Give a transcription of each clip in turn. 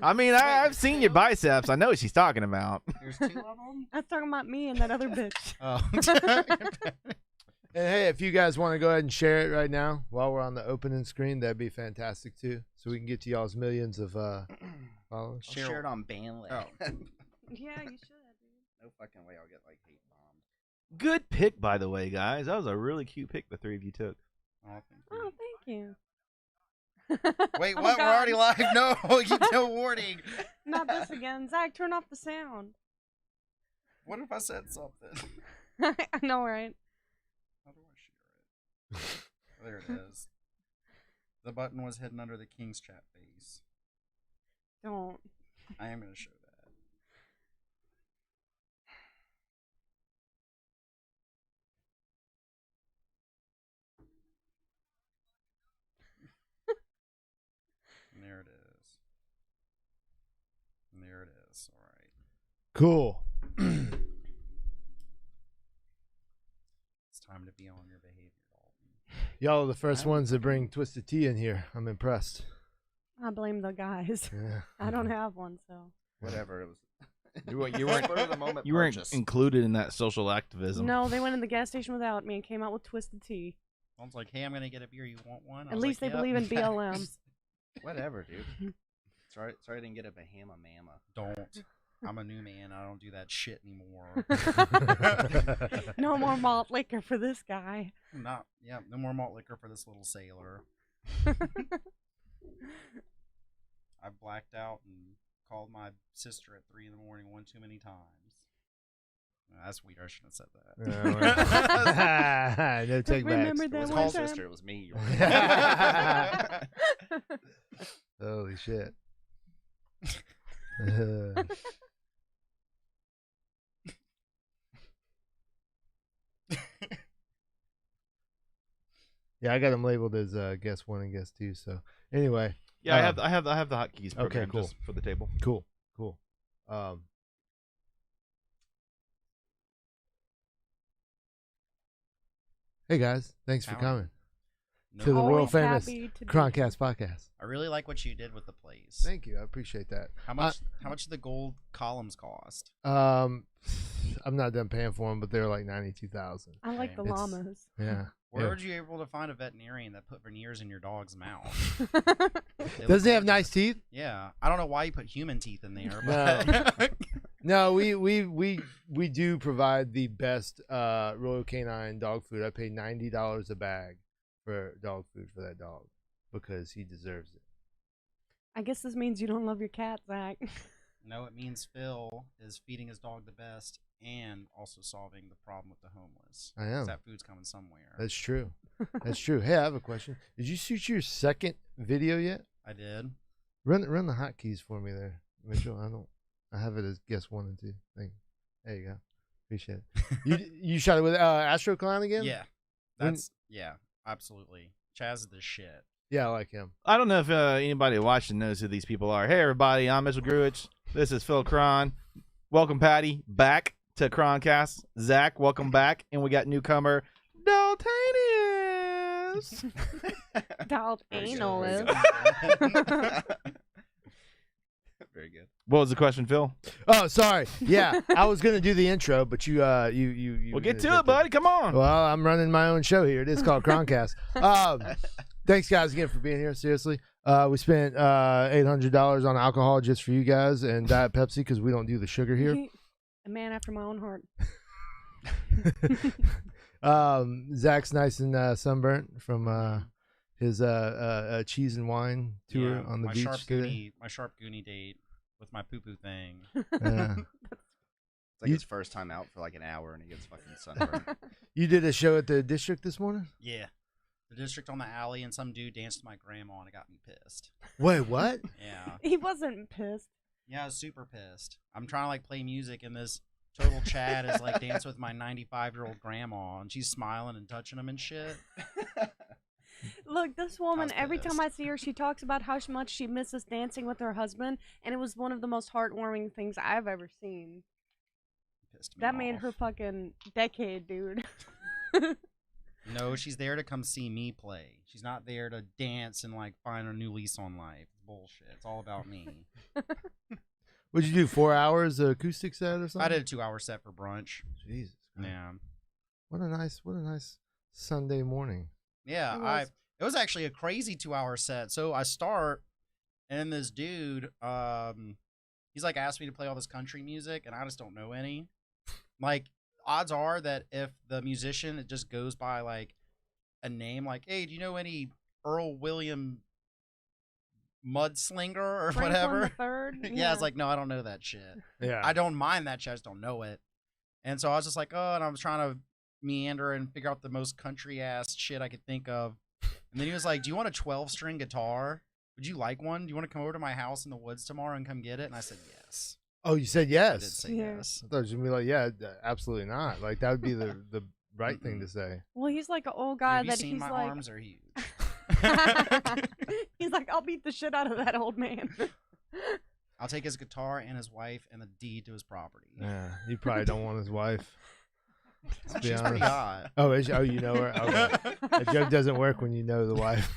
I mean, I've seen your biceps. I know what she's talking about. There's 2 of them? I was talking about me and that other bitch. Oh. And hey, if you guys want to go ahead and share it right now while we're on the opening screen, that'd be fantastic too. So we can get to y'all's millions of followers. Share it on Bandlab. Yeah, you should, dude. No fucking way I'll get like hate bombed. Good pick, by the way, guys. That was a really cute pick the 3 of you took. Oh, Oh, thank you. Wait, Oh, what? We're God. already live? No, no warning. Not this again. Zach, turn off the sound. What if I said something? I know, right? How do I share it? There it is. The button was hidden under the King's chat face. Don't. I am going to show that. And there it is. And there it is. All right. Cool. It's time to be on your behavior, Dalton. Y'all are the first ones to bring Twisted Tea in here. I'm impressed. I blame the guys. Yeah. I don't have one, so. Whatever. It was. You weren't included in that social activism. No, they went in the gas station without me and came out with Twisted Tea. Someone's like, hey, I'm going to get a beer. You want one? I At was least like, they "Yep." believe in BLM. Whatever, dude. Sorry I didn't get a Bahama Mama. Don't. I'm a new man. I don't do that shit anymore. No more malt liquor for this guy. No more malt liquor for this little sailor. I blacked out and called my sister at 3 in the morning one too many times. That's weird. I shouldn't have said that. No take Remember backs. that It was one my time? sister. It was me. Holy shit. Yeah, I got them labeled as guest 1 and guest 2. So anyway, Yeah, I have the hotkeys program cool. just for the table. cool. Hey guys, thanks for Howdy. coming No, to the Always world famous happy to be Krohncast podcast. I really like what you did with the place. Thank you, I appreciate that. How much do the gold columns cost? I'm not done paying for them, but they're like 92,000. I like the It's- llamas. Yeah. Where yeah. were you able to find a veterinarian that put veneers in your dog's mouth? They Doesn't look he have nice gorgeous. teeth? Yeah, I don't know why you put human teeth in there, No. but No, we do provide the best Royal Canine dog food. I pay $90 a bag for dog food for that dog because he deserves it. I guess this means you don't love your cat, Zach. no, it means Phil is feeding his dog the best and also solving the problem with the homeless. I 'Cause am. that food's coming somewhere. That's true. That's true. Hey, I have a question. Did you shoot your second video yet? I did. Run the hotkeys for me there, Mitchell. I have it as guest 1 and 2. Thank you. There you go. Appreciate it. You shot it with Astro Clown again? Yeah, yeah, absolutely. Chaz is the shit. Yeah, I like him. I don't know if anybody watching knows who these people are. Hey, everybody, I'm Mitchell Gruich. This is Phil Kron. Welcome, Patty, back to Krohncast. Zach, welcome back. And we got newcomer, Daltanius. Dalt anal is. Very good. What was the question, Phil? Oh, sorry. Yeah, I was gonna do the intro, but you Well, get to it, buddy. Come on. Well, I'm running my own show here. It is called Krohncast. Thanks, guys, again for being here. Seriously, we spent $800 on alcohol just for you guys and Diet Pepsi because we don't do the sugar here. A man after my own heart. Zach's nice and sunburnt from his cheese and wine tour Yeah, on the my beach sharp today. Goonie, my sharp Goonie date with my poo-poo thing. Yeah. It's like his first time out for like an hour and he gets fucking sunburned. You did a show at the district this morning? Yeah. The district on the alley, and some dude danced to my grandma, and it got me pissed. Wait, what? Yeah. He wasn't pissed. Yeah, I was super pissed. I'm trying to, like, play music, and this total Chad is, like, dancing with my 95-year-old grandma, and she's smiling and touching him and shit. Look, this woman, was every time pissed. I see her, she talks about how much she misses dancing with her husband, and it was one of the most heartwarming things I've ever seen. Pissed me That made off. her fucking decade, dude. No, she's there to come see me play. She's not there to dance and, like, find a new lease on life. It's bullshit. It's all about me. What'd you do? 4 hours acoustic set or something? I did a 2-hour set for brunch. Jesus. Christ. Yeah. What a nice Sunday morning. Yeah, it was actually a crazy 2-hour set. So I start, and this dude, he's like asked me to play all this country music, and I just don't know any. Like, odds are that if the musician, it just goes by like a name, like, hey, do you know any Earl William Mudslinger or Franklin whatever? the Third? Yeah, it's like, no, I don't know that shit. Yeah. I don't mind that shit, I just don't know it. And so I was just like, oh, and I was trying to meander and figure out the most country ass shit I could think of. And then he was like, do you want a 12-string guitar? Would you like one? Do you want to come over to my house in the woods tomorrow and come get it? And I said yes. Oh, you said I did yes. say Yeah. yes. I thought you were gonna be like, yeah, absolutely not. Like that would be the right thing to say. Well, he's like an old guy Have you that seen he's my like. arms are huge. He's like, I'll beat the shit out of that old man. I'll take his guitar and his wife and the deed to his property. Yeah, you probably don't want his wife. Let's be She's pretty honest. hot. Oh, oh, you know her. Okay. That joke doesn't work when you know the wife.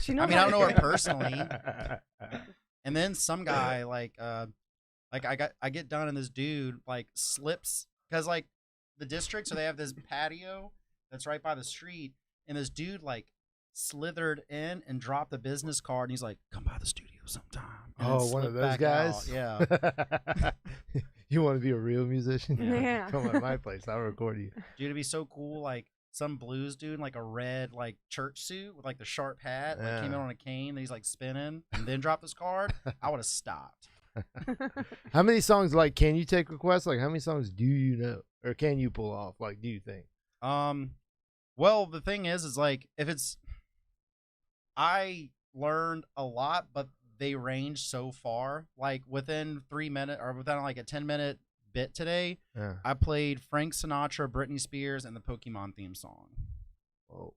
She knows I mean, I how don't to know her do it. personally. And then some guy like I get done and this dude like slips because like the district, so they have this patio that's right by the street, and this dude like slithered in and dropped the business card, and he's like, "Come by the studio sometime." And then Oh, one of slipped those back guys. out. Yeah, You want to be a real musician? Yeah. Come at my place. I'll record you. dude, it'd be so cool. Like some blues dude in like a red like church suit with like the sharp hat, like came in Yeah. on a cane that he's like spinning, and then dropped this card. I would have stopped. How many songs like can you take requests? Like how many songs do you know or can you pull off? Like do you think? Well, the thing is like if it's, I learned a lot, but they range so far. Like within 3 minutes or within like a 10-minute bit today, Yeah. I played Frank Sinatra, Britney Spears, and the Pokemon theme song. Whoa,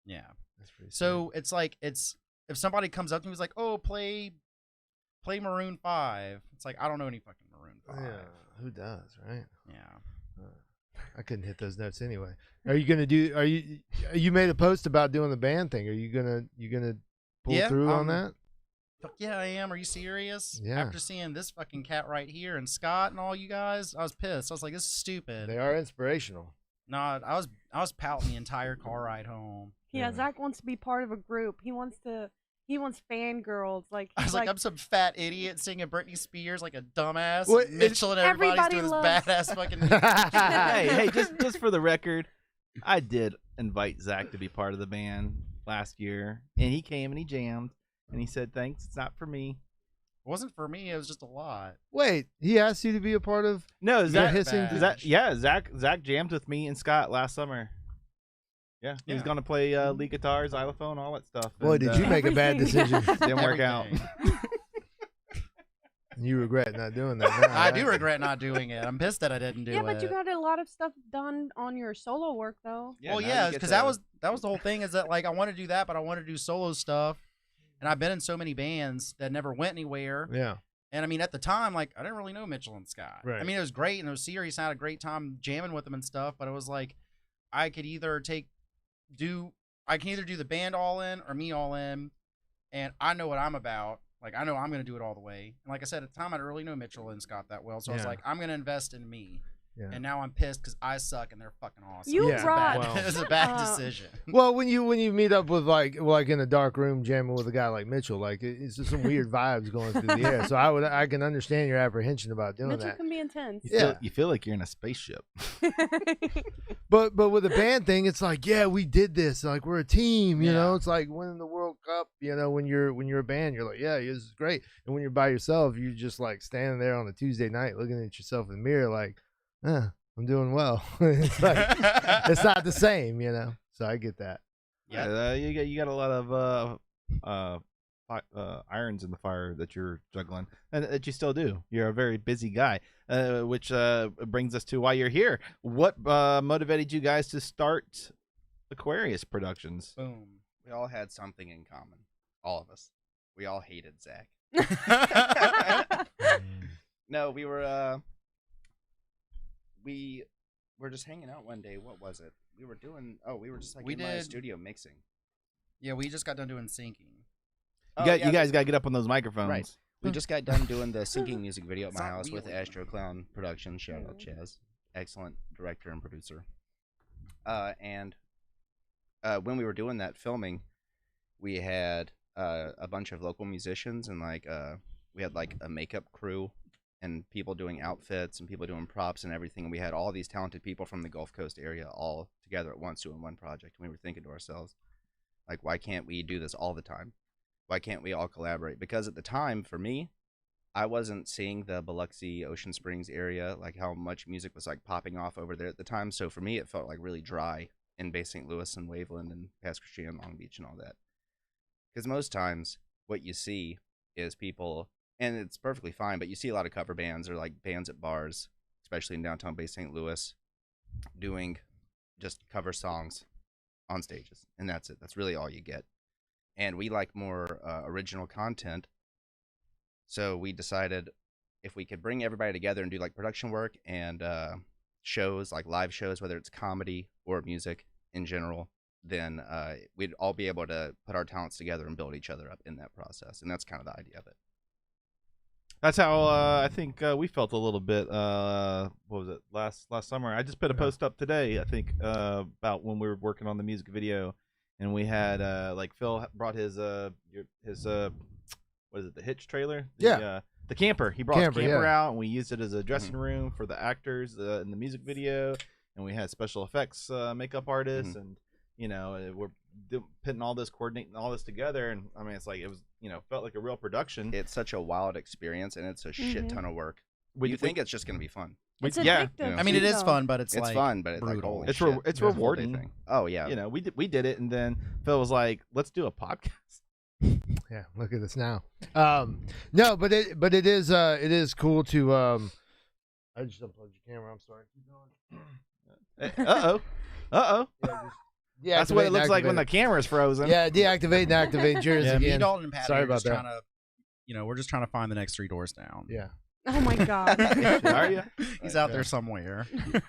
Yeah. that's pretty. So it's like it's if somebody comes up to me and is like, "Oh, play Maroon 5." It's like I don't know any fucking Maroon 5. yeah, who does, right? Yeah. I couldn't hit those notes anyway. Are you gonna do? You made a post about doing the band thing? Are you gonna pull Yeah, through on that? Fuck yeah, I am. Are you serious? Yeah. After seeing this fucking cat right here and Scott and all you guys, I was pissed. I was like, this is stupid. They are inspirational. No, I was pouting the entire car ride home. Yeah, Yeah. Zach wants to be part of a group. He wants fangirls. Like I was he's like, I'm some fat idiot singing Britney Spears like a dumbass. Well, and Mitchell and everybody's everybody doing loves- this badass fucking music. hey, just for the record, I did invite Zach to be part of the band last year, and he came and he jammed, and he said, "Thanks, it's not for me." It wasn't for me. It was just a lot. Wait, he asked you to be a part of No, the Zach, hissing? bad. Zach jammed with me and Scott last summer. Yeah, he was Yeah. gonna play lead guitar, xylophone, all that stuff. Boy, and, did you make a bad Everything. decision? didn't work out. Everything. You regret not doing that. Now, I right? do regret not doing it. I'm pissed that I didn't do yeah, it. but you got a lot of stuff done on your solo work though. Well, now yeah, you get because to- that was the whole thing. Is that like I want to do that, but I want to do solo stuff, and I've been in so many bands that never went anywhere. Yeah. And I mean, at the time, like I didn't really know Mitchell and Scott. Right. I mean, it was great and it was serious. I had a great time jamming with them and stuff. But it was like I could either do the band all in or me all in, and I know what I'm about. Like I know I'm gonna do it all the way. And like I said at the time, I didn't really know Mitchell and Scott that well, so I was Yeah. like, I'm gonna invest in me. Yeah. And now I'm pissed because I suck and they're fucking awesome. You Yeah, It was a rock. bad- Well- it was a bad Uh, decision. Well, when you meet up with like in a dark room jamming with a guy like Mitchell, like it's just some weird vibes going through the air. So I can understand your apprehension about doing Mitchell that. can be intense. You feel like you're in a spaceship. But with the band thing, it's like, yeah, we did this. Like we're a team, you know. Yeah. It's like winning the World Cup. You know, when you're a band, you're like, yeah, this is great. And when you're by yourself, you're just like standing there on a Tuesday night, looking at yourself in the mirror, like, I'm doing well. It's like it's not the same, you know. So I get that. Yeah. You got a lot of irons in the fire that you're juggling, and that you still do. You're a very busy guy, which brings us to why you're here. What motivated you guys to start Aquarius Productions? Boom. We all had something in common. All of us. We all hated Zach. No, we were just hanging out one day. What was it? We were just like We in my did- studio mixing. Yeah, we just got done doing syncing. You guys got to get up on those microphones. Right. We just got done doing the sinking music video at It's my not house with really. Astro Clown Productions. Shout out Chaz, excellent director and producer. And when we were doing that filming, we had a bunch of local musicians and we had like a makeup crew and people doing outfits and people doing props and everything. And we had all these talented people from the Gulf Coast area all together at once doing one project. And we were thinking to ourselves, like, why can't we do this all the time? Why can't we all collaborate? Because at the time, for me, I wasn't seeing the Biloxi, Ocean Springs area, like how much music was like popping off over there at the time. So for me, it felt like really dry in Bay St. Louis and Waveland and Pass Christian and Long Beach and all that. Because most times what you see is people, and it's perfectly fine, but you see a lot of cover bands or like bands at bars, especially in downtown Bay St. Louis, doing just cover songs on stages. And that's it. That's really all you get. And we like more original content. So we decided if we could bring everybody together and do like production work and shows, like live shows, whether it's comedy or music in general, then we'd all be able to put our talents together and build each other up in that process. And that's kind of the idea of it. That's how I think we felt a little bit. What was it last summer? I just put a post up today. I think about when we were working on the music video, and we had like Phil brought his what is it, the hitch trailer? The camper. He brought his camper out, and we used it as a dressing room for the actors in the music video, and we had special effects makeup artists, and we're putting all this, coordinating all this together, and I mean, it's like it was, felt like a real production. It's such a wild experience, and it's a shit ton of work. You think it's just going to be fun. It's yeah. addictive. I mean, it is fun, but it's like fun, but it's like, brutal. holy shit. It's That's what they rewarding. think. Oh yeah. We did it, and then Phil was like, "Let's do a podcast." Yeah, look at this now. No, but it is cool to I just unplugged your camera. I'm sorry. Keep going. Uh-oh. Yeah, That's what it looks like when the camera's frozen. Yeah, deactivate and activate yours Yeah, me, again. Dalton, and Patty Sorry are about just that. trying to, we're just trying to find the next 3 doors down. Yeah. Oh my god. Are you? He's out there somewhere.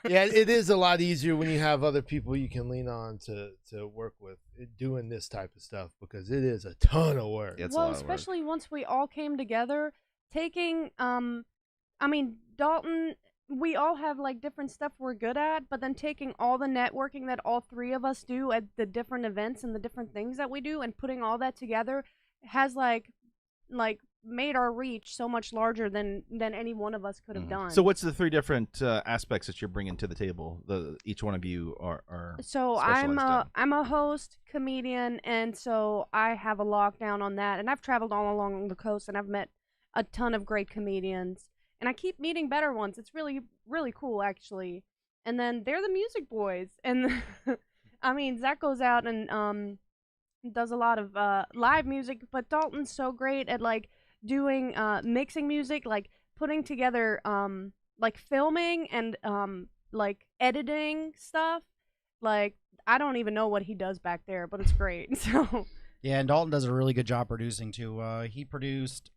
Yeah, it is a lot easier when you have other people you can lean on to work with doing this type of stuff, because it is a ton of work. It's well, a lot of work. especially once we all came together, taking I mean, Dalton, we all have like different stuff we're good at, but then taking all the networking that all 3 of us do at the different events and the different things that we do and putting all that together has like made our reach so much larger than any one of us could have done. So what's the 3 different aspects that you're bringing to the table? Each one of you are So specialized I'm a host, comedian, and so I have a lockdown on that. And I've traveled all along the coast, and I've met a ton of great comedians, and I keep meeting better ones. It's really, really cool, actually. And then they're the music boys, and I mean, Zach goes out and does a lot of live music, but Dalton's so great at like doing mixing music, like putting together like filming and like editing stuff. Like I don't even know what he does back there, but it's great. So Yeah, and Dalton does a really good job producing too. He produced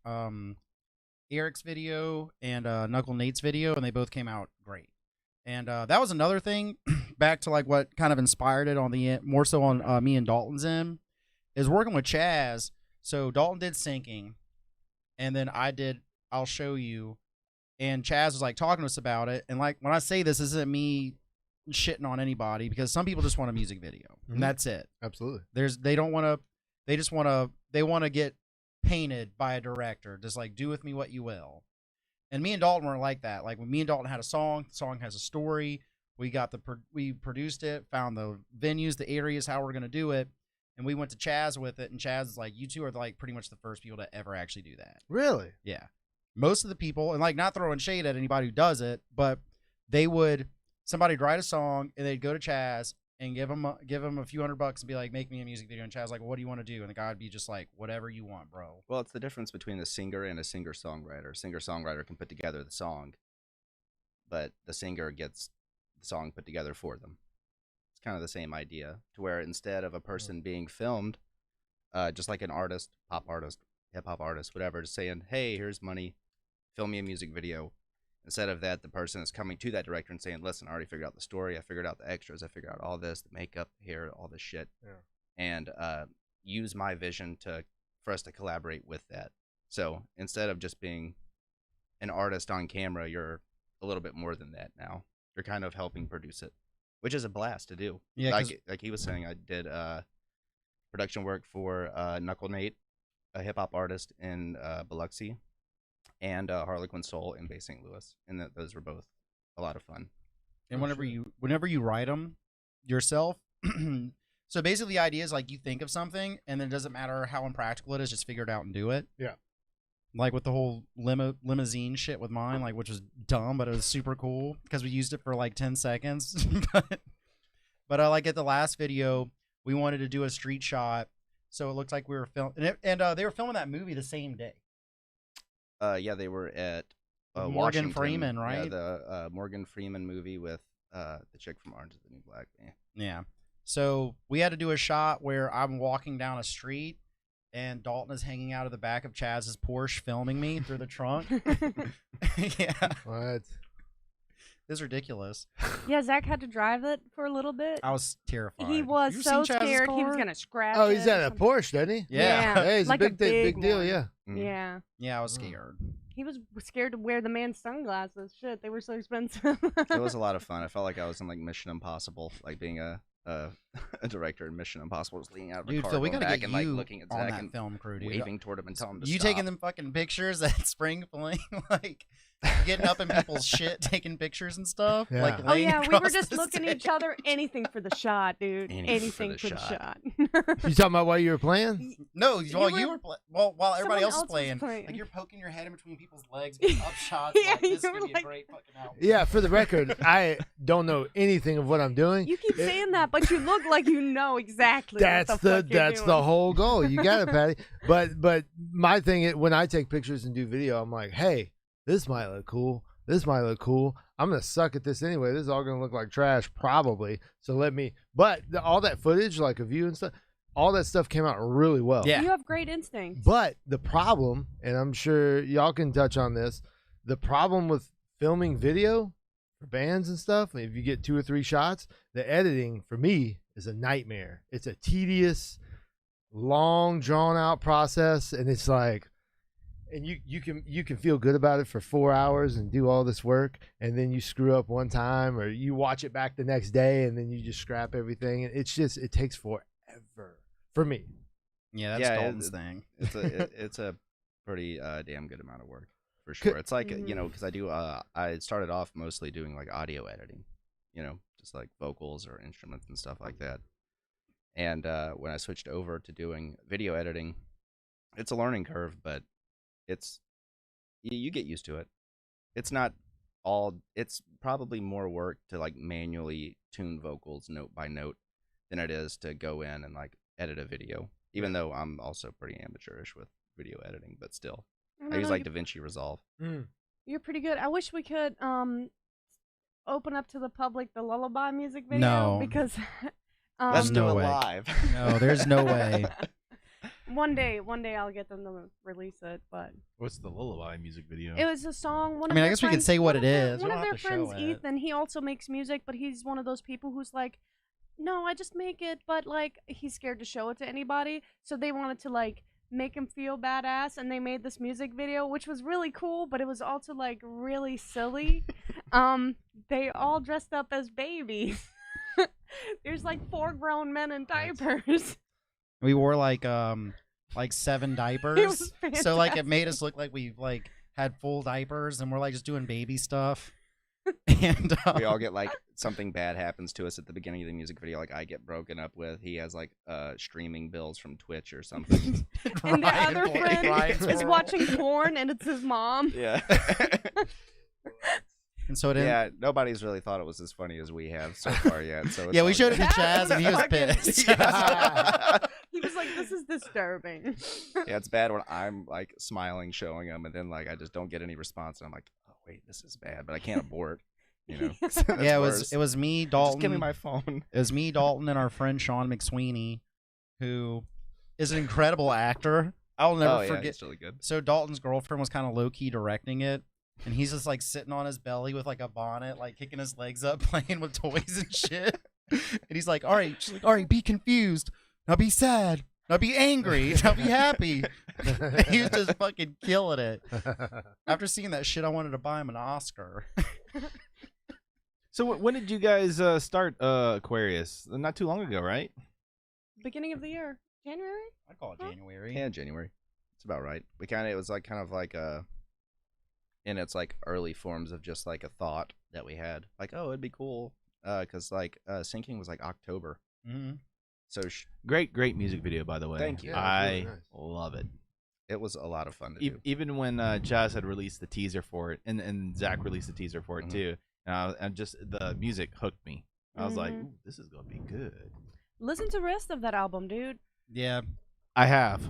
Eric's video and Knuckle Nate's video, and they both came out great. And that was another thing, back to like what kind of inspired it on the more so on me and Dalton's end, is working with Chaz. So Dalton did Sinking, and then I did I'll Show You, and Chaz was like talking to us about it. And like when I say this isn't me shitting on anybody, because some people just want a music video, and that's it. Absolutely. They want to get painted by a director, just like, do with me what you will. And me and Dalton weren't like that. Like when me and Dalton had a song, the song has a story. We produced it, found the venues, the areas, how we're gonna do it, and we went to Chaz with it. And Chaz is like, you two are like pretty much the first people to ever actually do that. Really? Yeah. Most of the people, and like not throwing shade at anybody who does it, but somebody'd write a song and they'd go to Chaz and give him a few $100 and be like, make me a music video. And Chaz's like, well, what do you want to do? And the guy would be just like, whatever you want, bro. Well, it's the difference between a singer and a singer-songwriter. A singer-songwriter can put together the song, but the singer gets the song put together for them. It's kind of the same idea, to where instead of a person being filmed, just like an artist, pop artist, hip-hop artist, whatever, just saying, hey, here's money, film me a music video. Instead of that, the person is coming to that director and saying, listen, I already figured out the story. I figured out the extras. I figured out all this, the makeup, hair, all this shit. Yeah. And use my vision to for us to collaborate with that. So instead of just being an artist on camera, you're a little bit more than that now. You're kind of helping produce it, which is a blast to do. Yeah, 'cause- like he was saying, I did production work for Knuckle Nate, a hip hop artist in Biloxi, and Harlequin Soul in Bay St. Louis, and those were both a lot of fun. And whenever you write them yourself, so basically the idea is like you think of something, and then it doesn't matter how impractical it is, just figure it out and do it. Yeah. Like with the whole limousine shit with mine, like which was dumb, but it was super cool because we used it for like 10 seconds. but like at the last video, we wanted to do a street shot, so it looked like we were filming, and they were filming that movie the same day. Yeah, they were at Morgan Washington. Freeman, right? Yeah, the Morgan Freeman movie with the chick from Orange is the New Black. Yeah. So we had to do a shot where I'm walking down a street and Dalton is hanging out of the back of Chaz's Porsche filming me through the trunk. Yeah. What? This is ridiculous. Yeah, Zach had to drive it for a little bit. I was terrified. He was You so seen Chaz's scared he was car? gonna scratch Oh, it he's or at a something. Porsche, doesn't he? Yeah. Hey, he's like a big deal. one. Yeah. Mhm. Yeah. Yeah, I was scared. He was scared to wear the man's sunglasses. Shit, they were so expensive. It was a lot of fun. I felt like I was in like Mission Impossible, like being a director in Mission Impossible, just leaning out of the Dude, car, Phil, we going gotta back get and like you looking at on Zach that and film crew, dude. waving toward him and telling him to You stop. taking them fucking pictures at Spring Fling, like getting up in people's shit, taking pictures and stuff. Yeah. Like Oh laying yeah, we were across just the looking at stage. each other. Anything for the shot, dude. Anything Anything for the for the shot. You talking about while you were playing? No, while were- you were while everybody Someone else was else was playing, playing. like you're poking your head in between people's legs, getting up shots. Yeah, like, this you could were be like- a great fucking outfit. Yeah, for the record, I don't know anything of what I'm doing. You keep saying that, but you look like you know exactly. That's what the fuck you're that's doing. the whole goal. You got it, Patty. But my thing is, when I take pictures and do video, I'm like, hey, this might look cool. This might look cool. I'm gonna suck at this anyway. This is all gonna look like trash, probably. So let me. But all that footage, like of you and stuff, all that stuff came out really well. Yeah. You have great instincts. But the problem, and I'm sure y'all can touch on this, the problem with filming video for bands and stuff, if you get 2 or 3 shots, the editing for me is a nightmare. It's a tedious, long, drawn out process, and it's like, and you can feel good about it for 4 hours and do all this work, and then you screw up one time, or you watch it back the next day, and then you just scrap everything. It's just, it takes forever for me. Yeah, that's Yeah, Dalton's thing. It's a pretty damn good amount of work for sure. It's like Mhm. you know, because I started off mostly doing like audio editing, you know, just like vocals or instruments and stuff like that. And when I switched over to doing video editing, it's a learning curve, but it's you get used to it. It's not all. It's probably more work to like manually tune vocals note by note than it is to go in and like edit a video. Even though I'm also pretty amateurish with video editing, but still, don't I use know, like DaVinci Resolve. you're pretty good. I wish we could open up to the public the Lullaby music video No. because Let's no do it way. live. No, there's no way. one day I'll get them to release it. But What's the Lullaby music video? it was a song. One I of mean, I their guess we could friends- say what one it of their- is. One We of don't their have to friends, show it. Ethan, he also makes music, but he's one of those people who's like, no, I just make it, but like he's scared to show it to anybody. So they wanted to like make him feel badass, and they made this music video, which was really cool, but it was also like really silly. They all dressed up as babies. There's like 4 grown men in diapers. We wore like 7 diapers. was So like it fantastic. made us look like we like had full diapers and we're like just doing baby stuff. And We all get like something bad happens to us at the beginning of the music video. Like I get broken up with. He has like streaming bills from Twitch or something. And the Ryan other Paul- friend Ryan's is horrible. watching porn, and it's his mom. Yeah. And so it ended. Yeah, nobody's really thought it was as funny as we have so far yet. So it's Yeah, we all showed it good. to Chaz and he was Fucking- pissed. He was like, "This is disturbing." Yeah, it's bad when I'm like smiling, showing them, and then like I just don't get any response, and I'm like, oh wait, this is bad, but I can't abort. You know? That's Yeah, worse. it was me, Just Dalton. give me my phone. It was me, Dalton, and our friend Sean McSweeney, who is an incredible actor. I'll never Oh yeah, forget. it's really good. So Dalton's girlfriend was kind of low key directing it, and he's just like sitting on his belly with like a bonnet, like kicking his legs up, playing with toys and shit. And he's like, "All right," she's like, "All right, be confused, now be sad." Now be angry. Now be happy. He was just fucking killing it. After seeing that shit, I wanted to buy him an Oscar. So when did you guys start Aquarius? Not too long ago, right? Beginning of the year, January. I call it January. Yeah, January. It's about right. It was like kind of like in its like early forms of just like a thought that we had, like, oh, it'd be cool, because like sinking was like October. Mm-hmm. So Great music video, by the way. Thank you. Yeah, I really nice. love it. it was a lot of fun to do. Even when Chaz had released the teaser for it, and Zach released the teaser for it Mhm. too, and just the music hooked me. I was like, Mhm. ooh, this is gonna be good. Listen to the rest of that album, dude. Yeah. I have.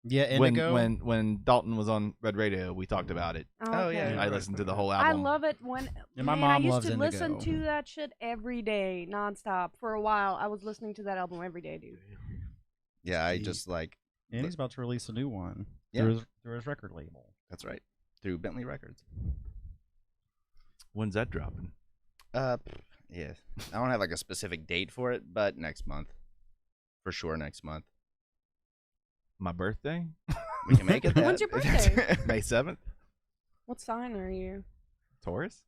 Yeah, Indigo. When Dalton was on Red Radio, we talked about it. Oh, yeah, Okay. yeah. I listened to the whole I album. love it when Yeah, my man, mom I used loves to listen Indigo. to that shit every day, nonstop. For a while, I was listening to that album every day, dude. Yeah, I Sweet. just like And he's about to release a new one Yeah. through his record label. that's right through Bentley Records. When's that dropping? Yeah, I don't have like a specific date for it, but next month, for sure, next month My birthday, we can make it. That. When's your birthday? May 7th. What sign are you? Taurus.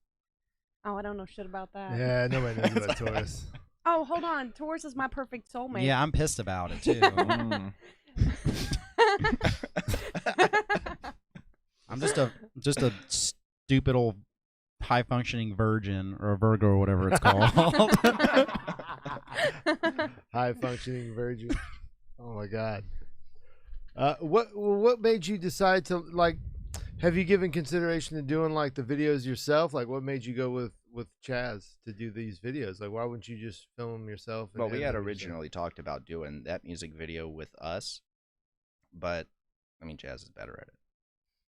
Oh, I don't know shit about that. Yeah, nobody knows about Taurus. Oh, hold on. Taurus is my perfect soulmate. Yeah, I'm pissed about it too. Mm. I'm just a stupid old high functioning virgin or a Virgo or whatever it's called. High functioning virgin. Oh my god. What made you decide to like? Have you given consideration to doing like the videos yourself? Like, what made you go with Chaz to do these videos? Like, why wouldn't you just film them yourself? And Well, we edit had them yourself? originally talked about doing that music video with us, but I mean, Jazz is better at it.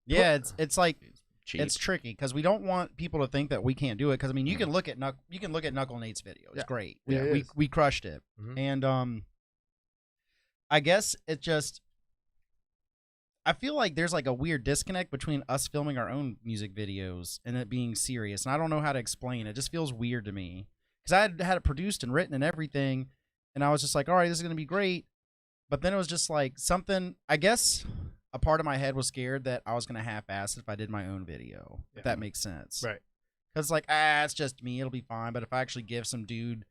Yeah, it's like Cheap. it's tricky because we don't want people to think that we can't do it. Because I mean, you can look at Knuckle Nate's video. It's Yeah. great. Yeah, it we is. we crushed it. Mhm. And I guess it just I feel like there's like a weird disconnect between us filming our own music videos and it being serious. And I don't know how to explain it. It just feels weird to me because I had it produced and written and everything, and I was just like, all right, this is gonna be great. But then it was just like something. I guess a part of my head was scared that I was gonna half-ass it if I did my own video. Yeah. If that makes sense, Right. Because like, it's just me. It'll be fine. But if I actually give some dude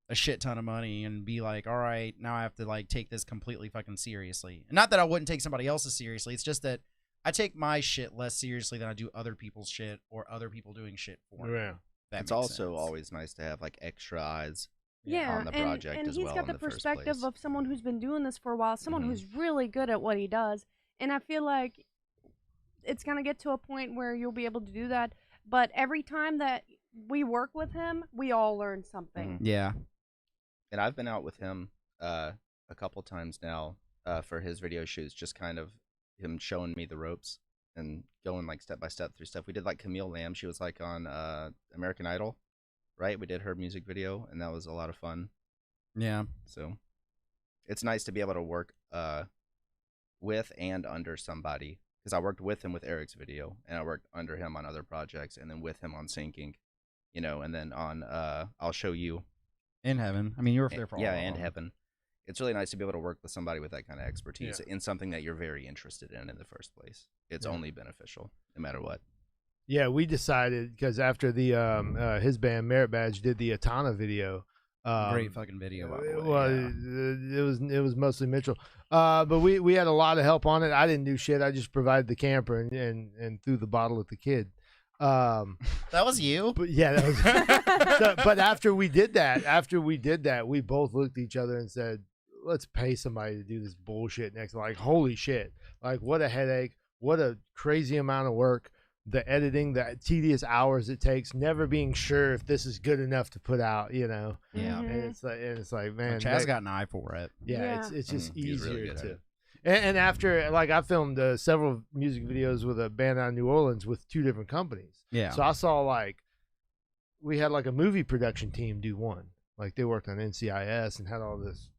a shit ton of money and be like, all right, now I have to like take this completely fucking seriously. And not that I wouldn't take somebody else's seriously. It's just that I take my shit less seriously than I do other people's shit or other people doing shit for me. Yeah. If that It's makes also sense. always nice to have like extra eyes. Yeah, on the and, project and as he's well got in the the first perspective place. of someone who's been doing this for a while, someone Mhm. who's really good at what he does. And I feel like it's gonna get to a point where you'll be able to do that. But every time that we work with him, we all learn something. Yeah. And I've been out with him a couple times now for his video shoots, just kind of him showing me the ropes and going like step by step through stuff. We did like Camille Lamb. She was like on American Idol, right? We did her music video, and that was a lot of fun. Yeah. So it's nice to be able to work with and under somebody, because I worked with him with Eric's video, and I worked under him on other projects, and then with him on Sinking, and then on I'll Show You. In Heaven. I mean, you were there for all Yeah, of and them. Heaven. It's really nice to be able to work with somebody with that kind of expertise Yeah. in something that you're very interested in the first place. It's Yeah. only beneficial, no matter what. Yeah, we decided because after the his band Merit Badge did the Atana video. Great fucking video, by the way. Well, yeah. it was mostly Mitchell, but we had a lot of help on it. I didn't do shit. I just provided the camper and threw the bottle at the kid. That was you? But yeah, that was. But after we did that, we both looked at each other and said, "Let's pay somebody to do this bullshit next." Like, holy shit! Like, what a headache! What a crazy amount of work! The editing, the tedious hours it takes, never being sure if this is good enough to put out. Yeah. Mhm. And it's like, man, Chaz that- got an eye for it. yeah, it's just He's really easier good at to. it. And after, like, I filmed several music videos with a band out of New Orleans with 2 different companies. Yeah. So I saw like we had like a movie production team do one. Like they worked on NCIS and had all this,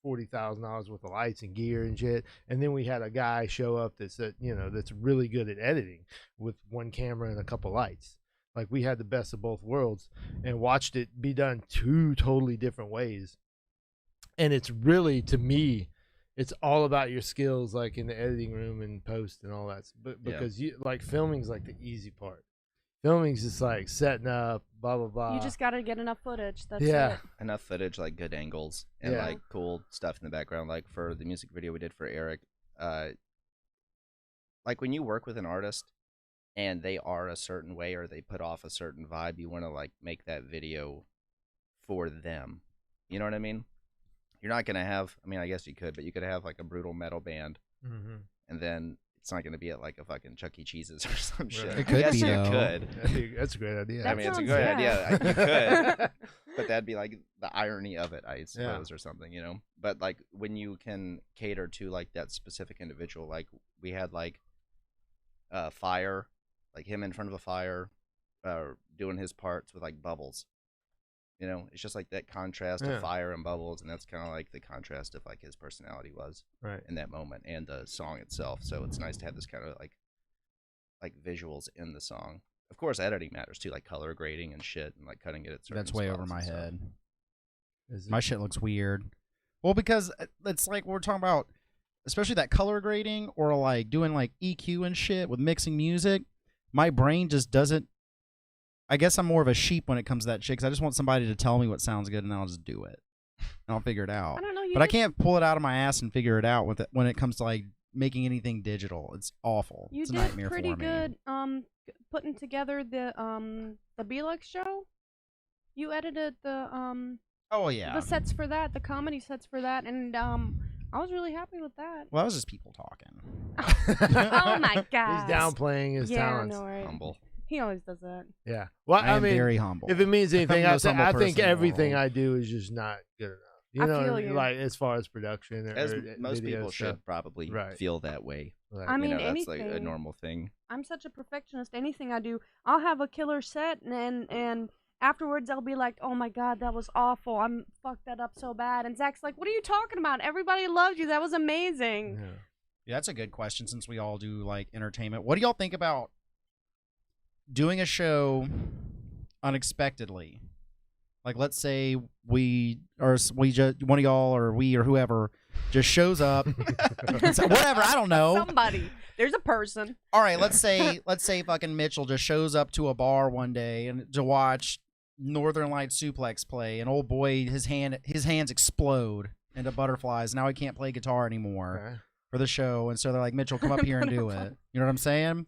$40,000 worth of lights and gear and shit. And then we had a guy show up that's that's really good at editing with one camera and a couple lights. Like we had the best of both worlds and watched it be done 2 totally different ways. And it's really, to me, it's all about your skills, like in the editing room and post and all that. But because you like filming's like the easy part. Filming's just like setting up, blah blah blah. You just got to get enough footage. That's Yeah. it. Enough footage, like good angles and Yeah. like cool stuff in the background. Like for the music video we did for Eric, like when you work with an artist and they are a certain way or they put off a certain vibe, you want to like make that video for them. You know what I mean? You're not gonna have. I mean, I guess you could, but you could have like a brutal metal band, and then it's not gonna be at like a fucking Chuck E. Cheese's or some shit. It could I guess be, you though. could. That's a great idea. That I mean, it's a sounds- great yeah. idea. You could, but that'd be like the irony of it, I suppose, or something, you know. But like when you can cater to like that specific individual, like we had like fire, like him in front of a fire, doing his parts with like bubbles. You know, it's just like that contrast Yeah. of fire and bubbles, and that's kind of like the contrast of like his personality was Right. in that moment and the song itself. So it's nice to have this kind of like visuals in the song. Of course, editing matters too, like color grading and shit, and like cutting it at certain That's way over spots my and stuff. head. Is it- My shit looks weird. Well, because it's like we're talking about, especially that color grading or like doing like EQ and shit with mixing music. My brain just doesn't. I guess I'm more of a sheep when it comes to that shit, because I just want somebody to tell me what sounds good and then I'll just do it. And I'll figure it out. I don't know. But I can't pull it out of my ass and figure it out with it when it comes to like making anything digital. It's awful. You It's a did nightmare pretty for me. good putting together the Belux show. You edited the Oh yeah. the sets for that, the comedy sets for that, and I was really happy with that. Well, that was just people talking. Oh my god. He's downplaying his yeah, talents. I know, right? Humble. He always does that. Yeah. Well, I I am mean, very humble. if it means anything, I'm the I, most humble I think person in the everything world. I do is just not good enough. You I know, feel you. like as far as production, As or most video people stuff. should probably Right. feel that way. Like, I mean, you know, that's like a anything. normal thing. I'm such a perfectionist. Anything I do, I'll have a killer set, and afterwards I'll be like, "Oh my god, that was awful. I'm fucked that up so bad." And Zach's like, "What are you talking about? Everybody loved you. That was amazing." yeah. Yeah, that's a good question since we all do like entertainment. What do y'all think about doing a show unexpectedly? Like, let's say we just one of y'all or we or whoever just shows up. Whatever, I don't know. Somebody. There's a person. All right, let's say fucking Mitchell just shows up to a bar one day and to watch Northern Light Suplex play, and old boy his hands explode into butterflies. Now he can't play guitar anymore Okay. for the show, and so they're like, Mitchell, come up here and do it. You know what I'm saying?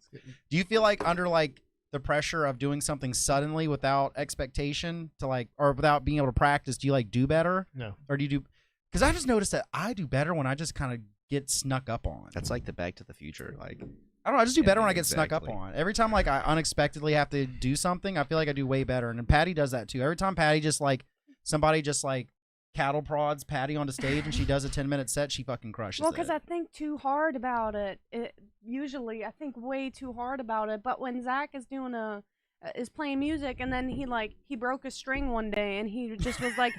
Do you feel like under like the pressure of doing something suddenly without expectation to like, or without being able to practice, do you like do better, No. or do you do? Because I just noticed that I do better when I just kind of get snuck up on. That's like the Back to the Future. Like, I don't know. I just do Yeah, better when I get snuck up exactly. on. Every time like I unexpectedly have to do something, I feel like I do way better. And then Patty does that too. Every time Patty just like somebody just like cattle prods Patty onto stage and she does a 10-minute set, she fucking crushes Well, it. because I think too hard about it. Usually, I think way too hard about it. But when Zach is doing is playing music, and then he broke a string one day, and he just was like,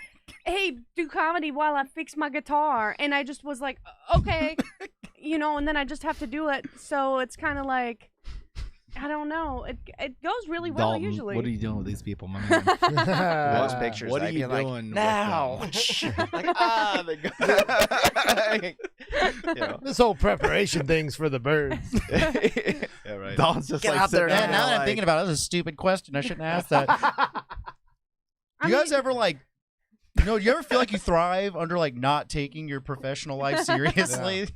"Hey, do comedy while I fix my guitar," and I just was like, "Okay," and then I just have to do it. So it's kind of like, I don't know. It goes really well Dalton, usually. what are you doing with these people, my man? those Uh, pictures, what are I'd you be like, doing with now? them? Like, they go. You know. This whole preparation thing's for the birds. Yeah, right. Dalton's just Get like out there sitting Man, now that I'm like, thinking about it, that's a stupid question. I shouldn't ask that. I Do you guys mean- ever like, do you ever feel like you thrive under like not taking your professional life seriously?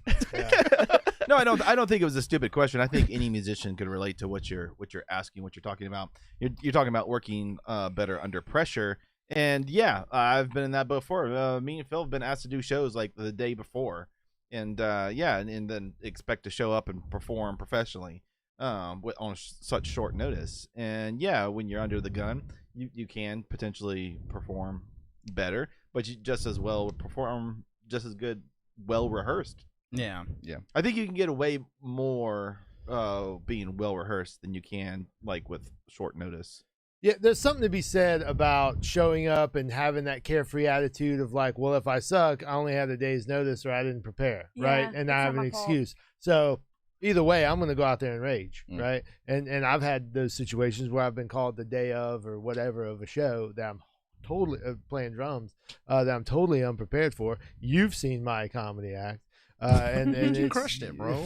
No, I don't think it was a stupid question. I think any musician could relate to what you're asking, what you're talking about. You're talking about working better under pressure. And yeah, I've been in that before. Me and Phil have been asked to do shows like the day before, and and then expect to show up and perform professionally on such short notice. And yeah, when you're under the gun, you can potentially perform better, but you just as well perform just as good, well rehearsed. Yeah. I think you can get away more being well rehearsed than you can like with short notice. Yeah, there's something to be said about showing up and having that carefree attitude of like, well, if I suck, I only had a day's notice or I didn't prepare, right? Yeah, And it's I not have an my fault. excuse. So either way, I'm going to go out there and rage, Mm. right? And I've had those situations where I've been called the day of or whatever of a show that I'm totally playing drums that I'm totally unprepared for. You've seen my comedy act. And You it's- crushed it, bro.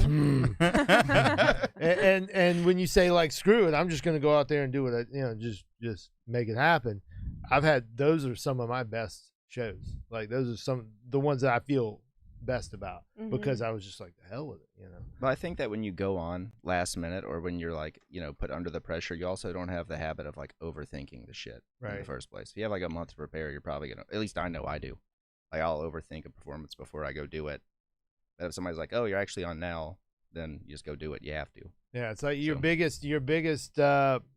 and when you say like screw it, I'm just gonna go out there and do it. Just make it happen. Those are some of my best shows. Like those are the ones that I feel best about because I was just like the hell with it. But I think that when you go on last minute or when you're like, put under the pressure, you also don't have the habit of like overthinking the shit in the Right. first place. If you have like a month to prepare, you're probably gonna. At least I know I do. Like I'll overthink a performance before I go do it. But if somebody's like, "Oh, you're actually on now," then you just go do it. You have to. Yeah, it's like your So- biggest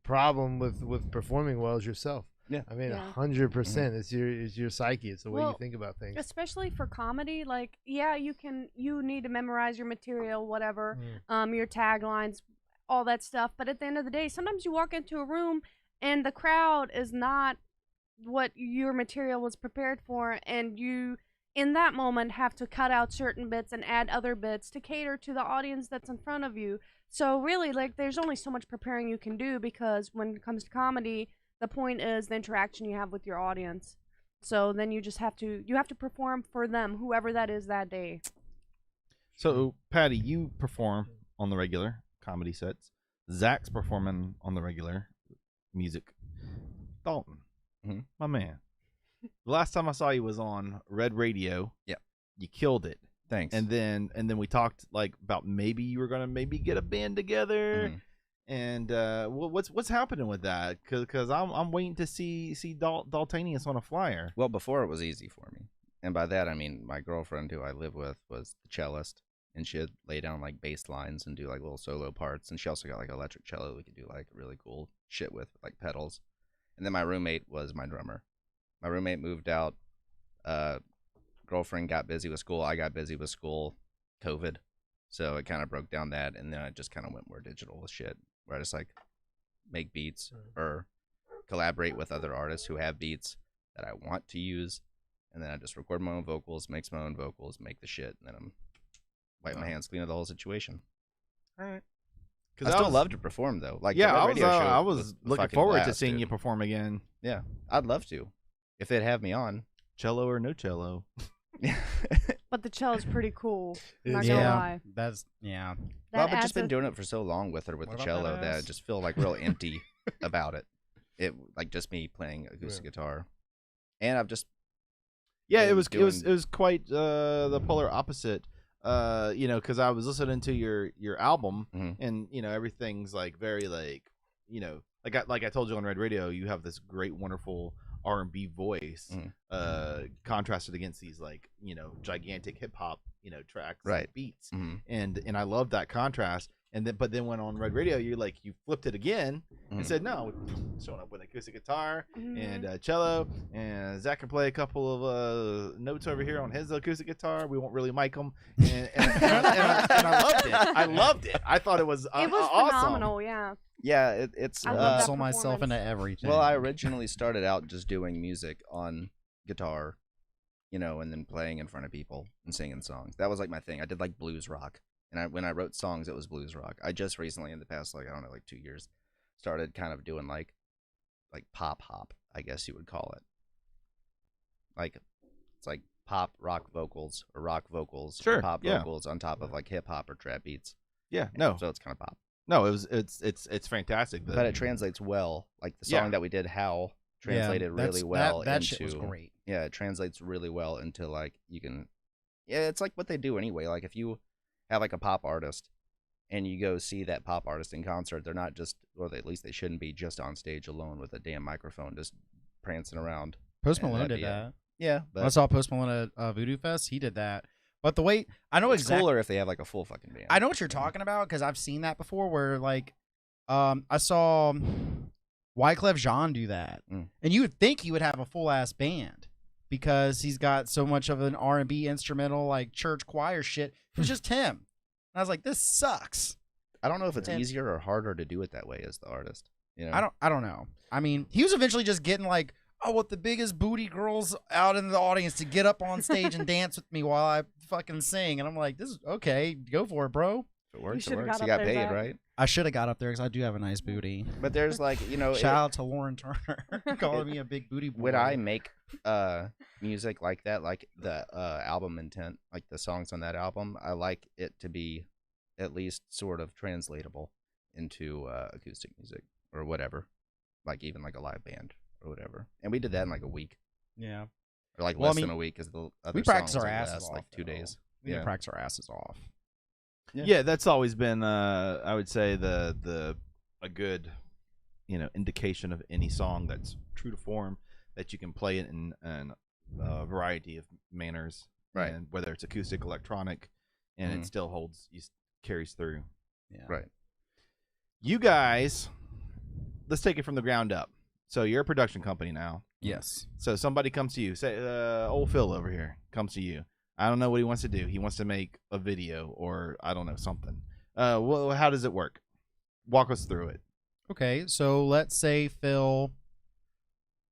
problem with performing well is yourself. Yeah. I mean, Yeah. 100%. It's your psyche. It's the way you Well, think about things. Especially for comedy, like you need to memorize your material, whatever, your taglines, all that stuff. But at the end of the day, sometimes you walk into a room and the crowd is not what your material was prepared for, and you in that moment have to cut out certain bits and add other bits to cater to the audience that's in front of you. So really, like, there's only so much preparing you can do, because when it comes to comedy, the point is the interaction you have with your audience. So then you just have to perform for them, whoever that is that day. So, Patty, you perform on the regular comedy sets. Zach's performing on the regular music. Dalton, my man. The last time I saw you was on Red Radio. Yeah. You killed it. Thanks. And then we talked like about maybe you were gonna maybe get a band together. And what's happening with that? Because I'm waiting to see Daltanius on a flyer. Well, before it was easy for me, and by that I mean my girlfriend who I live with was the cellist, and she'd lay down like bass lines and do like little solo parts, and she also got like electric cello we could do like really cool shit with like pedals. And then my roommate was my drummer. My roommate moved out. Girlfriend got busy with school. I got busy with school. COVID. So it kind of broke down that, and then I just kind of went more digital with shit, where I just like make beats or collaborate with other artists who have beats that I want to use, and then I just record my own vocals, mix my own vocals, make the shit, and then I'm wipe my hands clean of the whole situation. All right. I still love to perform though. Like the yeah, Red I Radio show was was a looking fucking forward to blast, seeing dude. you perform again. Yeah, I'd love to if they'd have me on. Cello or no cello. But the cello's pretty cool. I'm not It gonna Yeah, lie. that's yeah. Well, That I've just adds been a- doing it for so long with her with What the about cello that that I ass? just feel like real empty about it. It like just me playing acoustic guitar, and I've just Yeah, it been was doing- quite the polar opposite. Because I was listening to your album, Mhm. and everything's like very like like I told you on Red Radio, you have this great, wonderful R&B voice, contrasted against these like gigantic hip hop tracks, and Right. beats, Mhm. and I love that contrast. And then when on Red Radio, you flipped it again and Mhm. said no, showing up with acoustic guitar Mhm. and cello, and Zach can play a couple of notes over here on his acoustic guitar. We won't really mic them, and I loved it. I loved it. I thought it was It was awesome. phenomenal, yeah. yeah, it's I love that Sold myself into performance. everything. well, I originally started out just doing music on guitar, and then playing in front of people and singing songs. That was like my thing. I did like blues rock, and when I wrote songs, it was blues rock. I just recently, in the past, like I don't know, like 2 years, started kind of doing like pop hop, I guess you would call it. Like it's like pop rock vocals or rock vocals, or Sure, pop yeah. vocals on top of like hip hop or trap beats. Yeah, no, So it's kind of pop. no, it's fantastic. But it translates well. Like the song Yeah. that we did, How, Yeah, translated really well That into shit was great. yeah, it translates really well into like you can it's like what they do anyway. Like if you have like a pop artist and you go see that pop artist in concert, they're not just, or at least they shouldn't be just on stage alone with a damn microphone just prancing around. Post And Malone that'd did be it. that. Yeah, When I but saw Post Malone at Voodoo Fest, he did that. But the way I know it's exactly, cooler if they have like a full fucking band. I know what you're talking about because I've seen that before. Where like, I saw Wyclef Jean do that, and you would think he would have a full ass band because he's got so much of an R&B instrumental like church choir shit. It was just him. And I was like, this sucks. I don't know if it's And- easier or harder to do it that way as the artist. I don't know. I mean, he was eventually just getting like, I want the biggest booty girls out in the audience to get up on stage and dance with me while I fucking sing. And I'm like, this is okay. Go for it, bro. If it works, it should've works. got You up got there, paid, Zach. right? I should have got up there because I do have a nice booty. But there's like, you know, Shout out to Lauren Turner calling me a big booty boy. would I make music like that, like the album intent, like the songs on that album? I like it to be at least sort of translatable into acoustic music or whatever, like even like a live band or whatever. And we did that in like a week, Yeah. or like Well, I less mean, than a week, because the other We practice songs our would asses last off. like 2 though. days. We Yeah. practice our asses off. Yeah, that's always been, I would say, a good, indication of any song that's true to form, that you can play it in a variety of manners, Right. And whether it's acoustic, electronic, and it still carries through. Yeah. Right. You guys, let's take it from the ground up. So you're a production company now. Yes. So somebody comes to you, say, old Phil over here comes to you. I don't know what he wants to do. He wants to make a video, or I don't know, something. Well, how does it work? Walk us through it. Okay, so let's say Phil,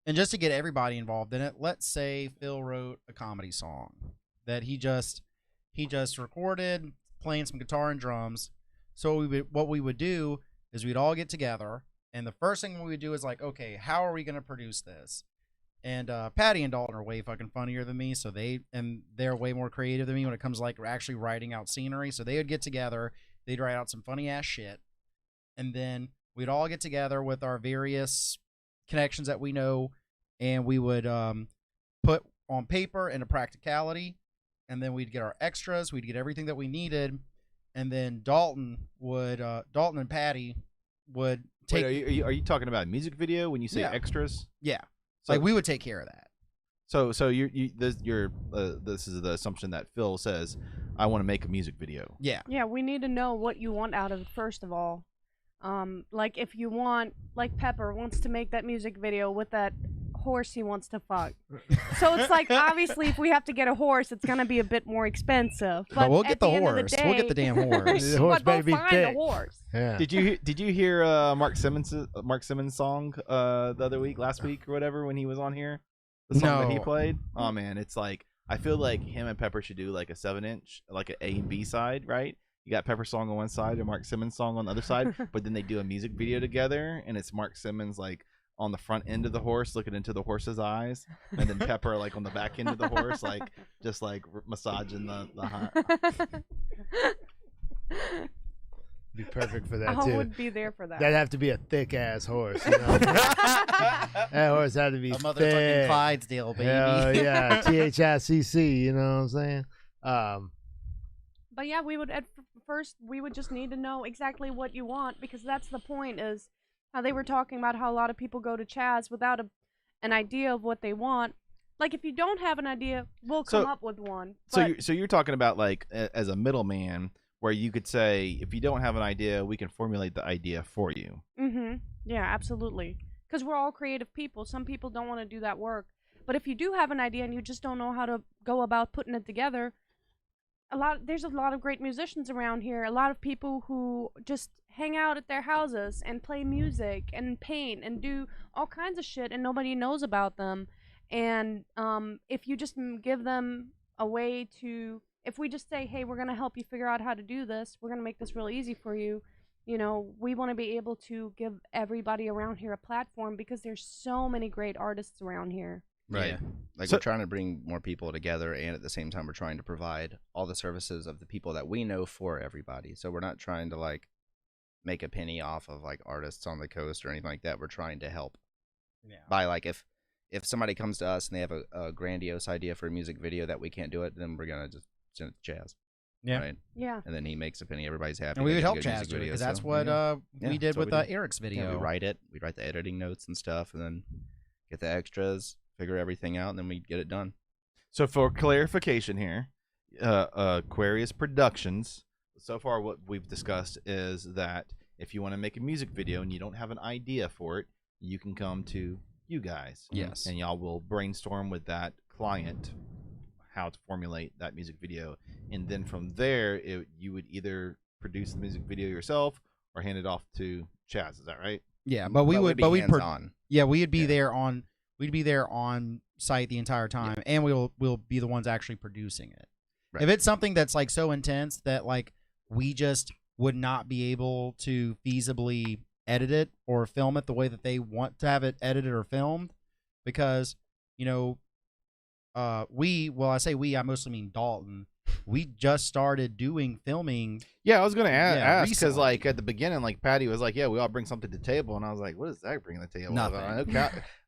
and just to get everybody involved in it, let's say Phil wrote a comedy song that he just recorded, playing some guitar and drums. So what we would do is we'd all get together, and the first thing we would do is like, okay, how are we going to produce this? And Patty and Dalton are way fucking funnier than me, so they're way more creative than me when it comes to like actually writing out scenery. So they would get together, they'd write out some funny ass shit, and then we'd all get together with our various connections that we know, and we would put on paper into practicality, and then we'd get our extras, we'd get everything that we needed, and then Dalton and Patty would take. Wait, are you talking about a music video when you say Yeah. extras? Yeah. So, Like we would take care of that. So this is the assumption that Phil says, I want to make a music video. Yeah. Yeah, we need to know what you want out of it first of all. Like if you want, like Pepper wants to make that music video with that horse he wants to fuck. So it's like obviously if we have to get a horse, it's gonna be a bit more expensive. But we'll at get the end of horse. day- We'll get the damn horse. The horse but better we'll be find thick. the horse. Yeah. Did you hear Mark Simmons' song the other week, last week or whatever, when he was on here? The song that he No. played? Oh man, it's like I feel like him and Pepper should do like a 7-inch, like an A and B side, right? You got Pepper's song on one side and Mark Simmons' song on the other side, but then they do a music video together, and it's Mark Simmons like on the front end of the horse looking into the horse's eyes, and then Pepper like on the back end of the horse, like just like massaging the Be perfect for that I too. would be there for that. That'd have to be a thick ass horse. You know? That horse had to be A motherfucking thick. Clydesdale, baby. Hell yeah, THICC. You know what I'm saying? But yeah, we would first we would just need to know exactly what you want, because that's the point. Is how they were talking about how a lot of people go to Chaz without an idea of what they want. Like if you don't have an idea, we'll come up with one. So you're talking about like as a middleman, where you could say, if you don't have an idea, we can formulate the idea for you. Yeah, absolutely. Because we're all creative people. Some people don't want to do that work. But if you do have an idea and you just don't know how to go about putting it together, there's a lot of great musicians around here. A lot of people who just hang out at their houses and play music and paint and do all kinds of shit, and nobody knows about them. And if you just give them a way to, if we just say, hey, we're going to help you figure out how to do this, we're going to make this real easy for you, we want to be able to give everybody around here a platform, because there's so many great artists around here. Right. Yeah. Like So- we're trying to bring more people together, and at the same time we're trying to provide all the services of the people that we know for everybody. So we're not trying to like make a penny off of like artists on the coast or anything like that. We're trying to help Yeah. by like if somebody comes to us and they have a grandiose idea for a music video that we can't do it, then we're gonna just send it to Chaz. Yeah. Right. Yeah. And then he makes a penny. Everybody's happy. And we they would get a help good Chaz music do it, video, because that's so, what yeah. we Yeah, did that's what with we do. Eric's video. Yeah, we write it. We write the editing notes and stuff, and then get the extras, figure everything out, and then we get it done. So for clarification here, Aquarius Productions, so far what we've discussed is that if you want to make a music video and you don't have an idea for it, you can come to you guys. Yes. And y'all will brainstorm with that client how to formulate that music video. And then from there, you would either produce the music video yourself or hand it off to Chaz. Is that right? Yeah, but we would, be but we'd, hands-on. yeah, we'd be Yeah. there on, we'd be there on site the entire time, and we'll be the ones actually producing it. Right. If it's something that's like so intense that like we just would not be able to feasibly edit it or film it the way that they want to have it edited or filmed, because I say we, I mostly mean Dalton. We just started doing filming. Yeah, I was gonna ask because, recently. like, at the beginning, like Patty was like, "Yeah, we all bring something to the table," and I was like, "What does Zach bring to the table?" Nothing.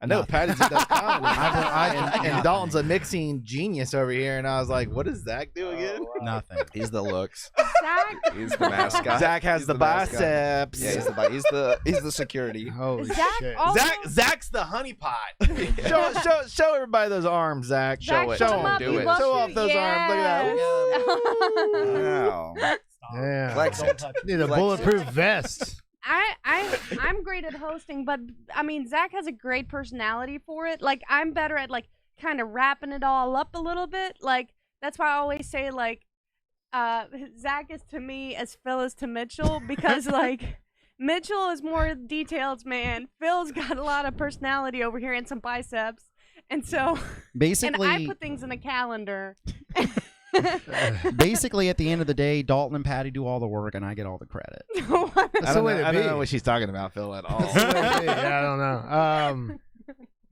I know Patty's a does comedy, and Nothing. Dalton's a mixing genius over here, and I was like, "What does Zach do again?" Nothing. He's the looks. Zach, He's the mascot. Zach has He's the mascot. biceps. Yeah, he's the security. Holy Zach shit. also, Zach's the honeypot. show everybody those arms, Zach. Zach, show it. put Show them him. up. Do He it. loves Show you. off those arms. Look at that. Yes. Wow. Yeah. Flex it. Need a Flex it. bulletproof vest. I'm great at hosting, but I mean Zach has a great personality for it. Like I'm better at like kind of wrapping it all up a little bit. Like that's why I always say like Zach is to me as Phil is to Mitchell, because like Mitchell is more details man. Phil's got a lot of personality over here and some biceps. And so Basically, and I put things in a calendar. basically, at the end of the day, Dalton and Patty do all the work, and I get all the credit. That's the way to I be. don't know what she's talking about, Phil, at all. That's the way to be. I don't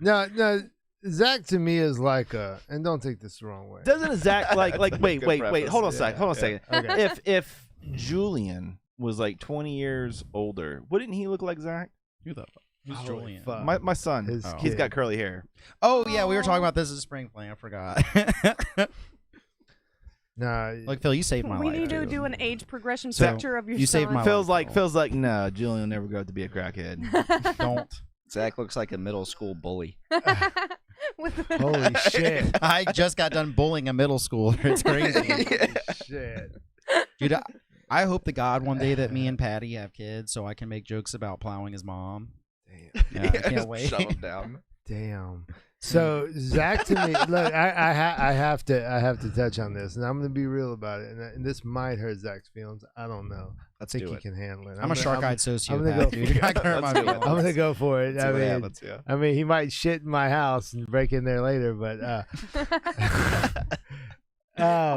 know. No. Zach to me is like and don't take this the wrong way. Doesn't Zach wait, Good wait, preface. hold on a Yeah, second, hold on a second. Okay. If Julian was like 20 years older, wouldn't he look like Zach? Who's Holy Julian? fuck. My son, His he's kid. got curly hair. Oh yeah, we were talking about this as a spring plan. I forgot. Nah, Look, Phil, you saved my We life. need to dude. do an age progression So, picture of your you saved son. my Phil's life, like, no, Julian will never grow up to be a crackhead. Don't. Zach looks like a middle school bully. holy shit. I just got done bullying a middle schooler. It's crazy. Shit. Dude, I hope to God one day that me and Patty have kids so I can make jokes about plowing his mom. Yeah, I can't wait. Shut him down. Damn. So Zach to me, look, I have to touch on this, and I'm gonna be real about it, and this might hurt Zach's feelings. I don't know. I think do he it. can handle it. I'm a shark-eyed I'm sociopath, gonna go- dude. You're not gonna hurt my Let's do it. feelings. I'm gonna go for it. See what happens, yeah. I mean, he might shit in my house and break in there later, but I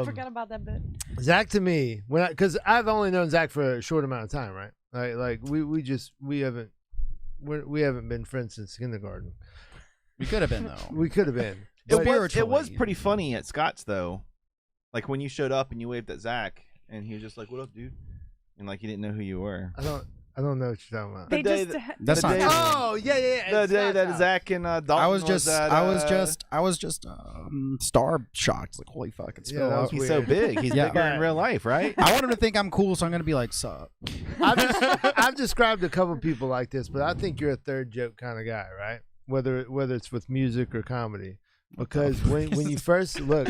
forgot about that bit. Zach to me, because I've only known Zach for a short amount of time, right? Like we haven't been friends since kindergarten. We could have been though. We could have been. It was Spiritually. pretty funny at Scott's though. Like when you showed up and you waved at Zach, and he was just like, "What up, dude?" And like he didn't know who you were. I don't know what you're talking about. They day just That's The not day- true. Oh yeah. The day that Zach and Dalton I was just star shocked. Like, holy fuck, it's Yeah, Phil. that was he's so weird. big. He's Yeah. bigger in real life, right? I want him to think I'm cool, so I'm gonna be like, sup. I've described a couple people like this, but I think you're a third joke kind of guy, right? Whether it's with music or comedy. Because when you first look,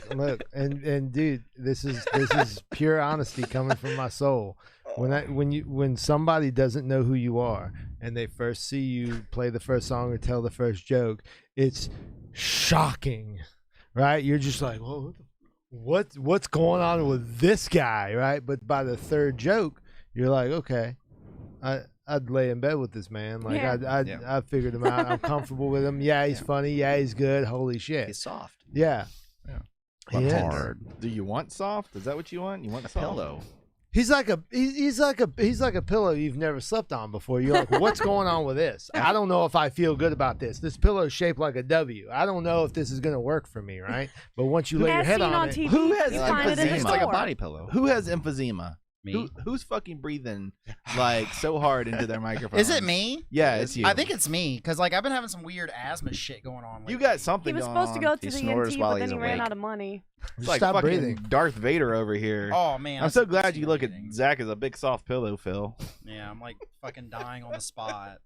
and dude, this is pure honesty coming from my soul. When somebody doesn't know who you are and they first see you play the first song or tell the first joke, it's shocking, right? You're just like, whoa, what's going on with this guy, right? But by the third joke, you're like, okay, I'd lay in bed with this man. Like Yeah. I figured him out. I'm comfortable with him. Yeah, he's funny. Yeah, he's good. Holy shit. He's soft. Yeah. But He is. hard. Do you want soft? Is that what you want? You want A soft? pillow. He's like a pillow you've never slept on before. You're like, what's going on with this? I don't know if I feel good about this. This pillow is shaped like a W. I don't know if this is gonna work for me, right? But once you lay your As head seen on it, TV, Who has you like find it in the emphysema? store. It's like a body pillow. Who has emphysema? Me? Who's fucking breathing like so hard into their microphone? Is it me? Yeah, it's you. I think it's me because like I've been having some weird asthma shit going on. you lately. got something. He was going supposed to on. go to He the snores ENT, while but then he's he ran awake. out of money. It's like stop fucking breathing. Darth Vader over here. Oh man, I'm that's so glad you look at fascinating. Zach as a big soft pillow, Phil. Yeah, I'm like fucking dying on the spot.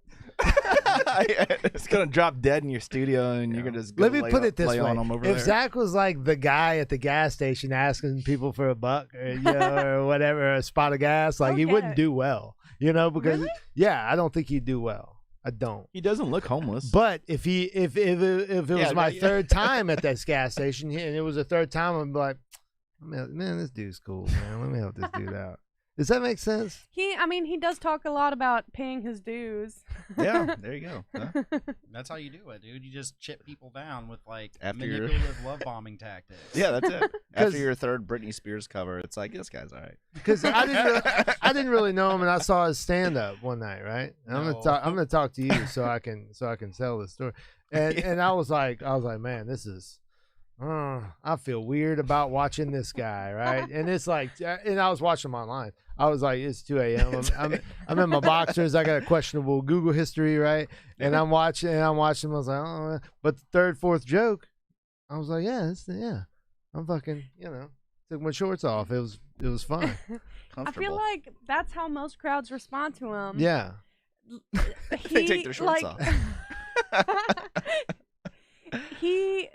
It's gonna drop dead in your studio, and you're gonna just go Let me lay put on- it this lay way: on him over if there. Zach was like the guy at the gas station asking people for a buck or whatever, a spot of gas, like he Okay. wouldn't do well, because Really? yeah, I don't think he'd do well. I don't. He doesn't look homeless. But if it was Yeah, my yeah. third time at this gas station, and it was the third time, I'm like, man, this dude's cool, man. Let me help this dude out. Does that make sense? He does talk a lot about paying his dues. Yeah, there you go. Huh? That's how you do it, dude. You just chip people down with like After you're- manipulative love bombing tactics. Yeah, that's it. 'Cause- After your third Britney Spears cover, it's like, this guy's all right. Because I didn't really know him, and I saw his stand up one night, right? And No. I'm gonna talk to you so I can tell the story. And I was like, man, this is. I feel weird about watching this guy, right? And it's like, and I was watching him online. I was like, it's 2 a.m. I'm in my boxers. I got a questionable Google history, right? And I'm watching. I was like, oh, but the third, fourth joke, I was like, yeah, I'm fucking, took my shorts off. It was fun. I feel like that's how most crowds respond to him. Yeah. They take their shorts off. He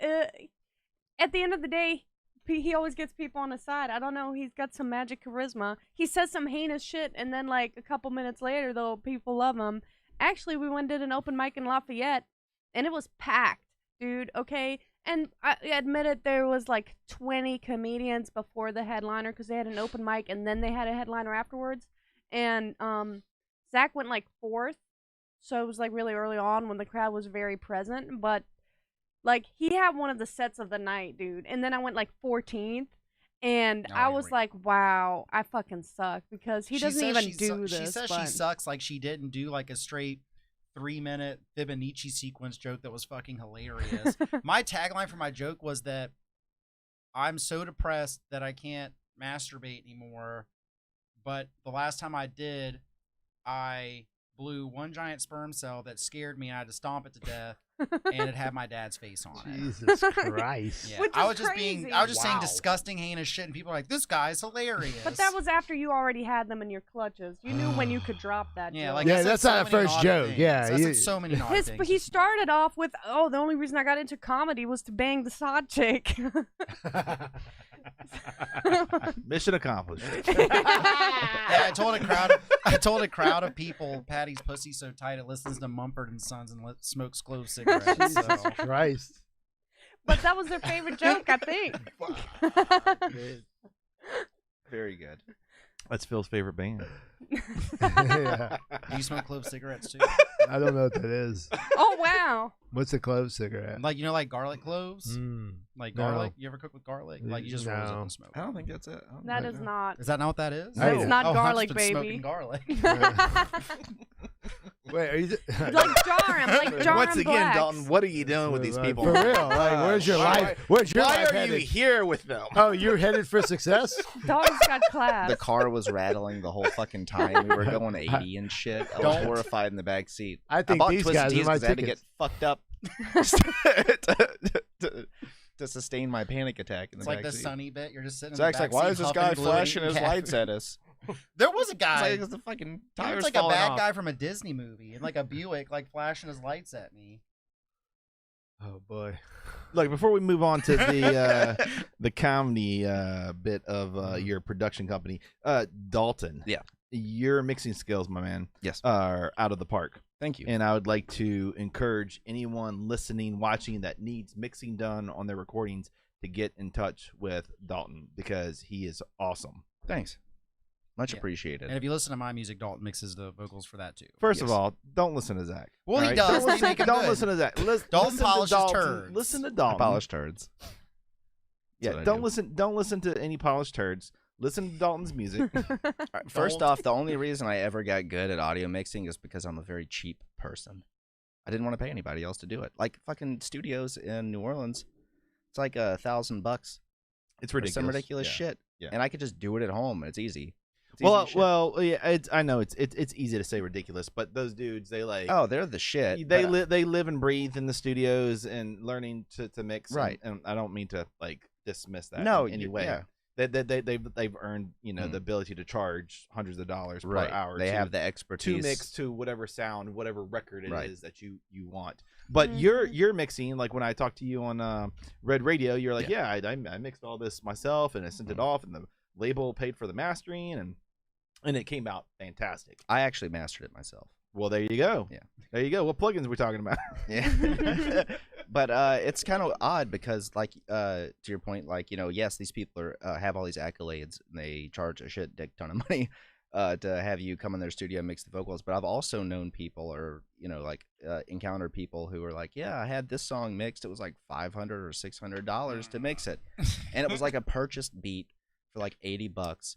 at the end of the day, he always gets people on his side. I don't know. He's got some magic charisma. He says some heinous shit, and then like a couple minutes later, though, people love him. Actually, we went and did an open mic in Lafayette, and it was packed, dude. Okay, and I admit it, there was like 20 comedians before the headliner because they had an open mic, and then they had a headliner afterwards. And Zach went like fourth, so it was like really early on when the crowd was very present, but. Like, he had one of the sets of the night, dude. And then I went, like, 14th. And I was like, wow, I fucking suck. Because he doesn't even do this. She says she sucks like she didn't do, like, a straight 3-minute Fibonacci sequence joke that was fucking hilarious. My tagline for my joke was that I'm so depressed that I can't masturbate anymore. But the last time I did, I blew one giant sperm cell that scared me and I had to stomp it to death. And it had my dad's face on it. Jesus Christ. Yeah. Which I is was crazy. just saying disgusting, heinous shit, and people are like, this guy's hilarious. But that was after you already had them in your clutches. You knew when you could drop that yeah, joke. like Yeah, I said that's so not a many first naughty joke. things. Yeah, I you- said so many naughty things. He started off with, the only reason I got into comedy was to bang the side chick. Mission accomplished. Yeah, I told a crowd of people, Patty's pussy so tight it listens to Mumford and Sons and smokes clove cigarettes. Jesus So. Christ. But that was their favorite joke, I think. Very good. That's Phil's favorite band. Yeah. Do you smoke clove cigarettes too? I don't know what that is. Oh, wow. What's a clove cigarette? Like like garlic cloves? Like No. garlic? You ever cook with garlic? Like you just roll it up No. and smoke. I don't think that's it. I don't That know. is not. Is that not what that is? That's That's not I've garlic, just baby. been smoking garlic. Wait, are you? Like jar him, like jar Once him again, blacks. Dalton, what are you doing with these Like, people? For real. Like, where's your Why- life? Where's your Why life are you headed? here with them? Oh, you're headed for success? Dalton's got class. The car was rattling the whole fucking time. We were going 80 and shit. I was horrified in the back seat. I think bought these Twisted guys are Teas my 'cause I had to get tickets. fucked up to sustain my panic attack in the It's like back the seat. sunny bit. You're just sitting Zach's in like, the why back is seat this guy huffing, blowing, flashing his eating lights cat at us? There was a It's guy. like the fucking He tires was like a falling bad off. guy from a Disney movie in like a Buick, like flashing his lights at me. Oh boy. Look, before we move on to the comedy bit of your production company, Dalton. Yeah. Your mixing skills, my man, Yes. are out of the park. Thank you. And I would like to encourage anyone listening, watching that needs mixing done on their recordings to get in touch with Dalton because he is awesome. Thanks. Much Yeah. appreciated. And if you listen to my music, Dalton mixes the vocals for that too. First of Yes. all, don't listen to Zach. Well, all he right? does. Don't They listen, make it don't good. listen to Zach. Dalton listen to polishes Dalton. turds. Listen to Dalton. Polished turds. Yeah, what I don't do. listen. Don't listen to any polished turds. Listen to Dalton's music. All right, first Don't. off, the only reason I ever got good at audio mixing is because I'm a very cheap person. I didn't want to pay anybody else to do it. Like fucking studios in New Orleans, it's like $1,000 It's for ridiculous. some ridiculous Yeah. shit, Yeah. and I could just do it at home. And it's easy. It's Well, easy as shit. well, yeah. I know it's easy to say ridiculous, but those dudes, they like. Oh, they're the shit. They but- they live and breathe in the studios and learning to mix. Right. And I don't mean to like dismiss that. No, in any you- way. yeah. They've earned the Mm. ability to charge hundreds of dollars right. per hour. They to- have the to expertise. mix to whatever sound, whatever record it is Right. that you want. But you're mixing, like when I talked to you on Red Radio, you're like, yeah, I mixed all this myself and I sent it off, and the label paid for the mastering, and it came out fantastic. I actually mastered it myself. Well, there you go. Yeah. There you go. What plugins are we talking about? Yeah. But it's kind of odd because, like, to your point, like, yes, these people are have all these accolades and they charge a shit dick ton of money. to have you come in their studio and mix the vocals. But I've also known people, or encountered people who were like, yeah, I had this song mixed. It was like $500 or $600 to mix it, and it was like a purchased beat for like $80,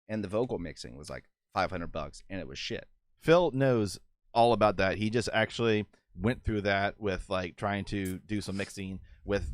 and the vocal mixing was like $500, and it was shit. Phil knows all about that. He just actually went through that with like trying to do some mixing with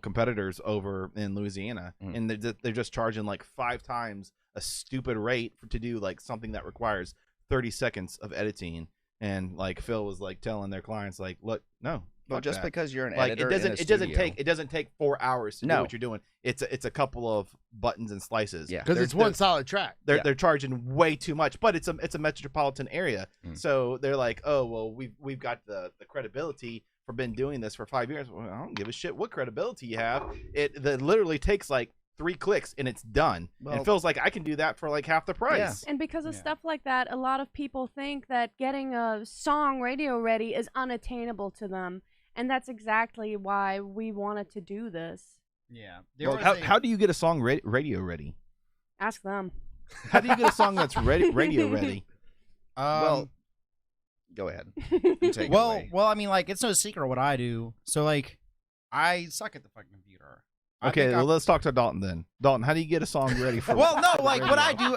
competitors over in Louisiana, and they're just charging like 5 times a stupid rate to do like something that requires 30 seconds of editing. And like Phil was like telling their clients, like, look, no, Well, just because you're an like editor, it doesn't take 4 hours to do what you're doing. It's a couple of buttons and slices. Yeah, because it's one solid track. They're charging way too much, but it's a metropolitan area, so they're like, oh well, we've got the credibility for been doing this for 5 years. Well, I don't give a shit what credibility you have. It literally takes like 3 clicks and it's done. Well, and feels like I can do that for like half the price. Yeah. And because of stuff like that, a lot of people think that getting a song radio ready is unattainable to them. And that's exactly why we wanted to do this. Yeah. Well, how do you get a song radio ready? Ask them. How do you get a song that's radio ready? Well, go ahead. You take it away. Well, I mean, like, it's no secret what I do. So, like, I suck at the fucking computer. Okay, well, let's talk to Dalton then. Dalton, how do you get a song ready for? Well, no, like what I do,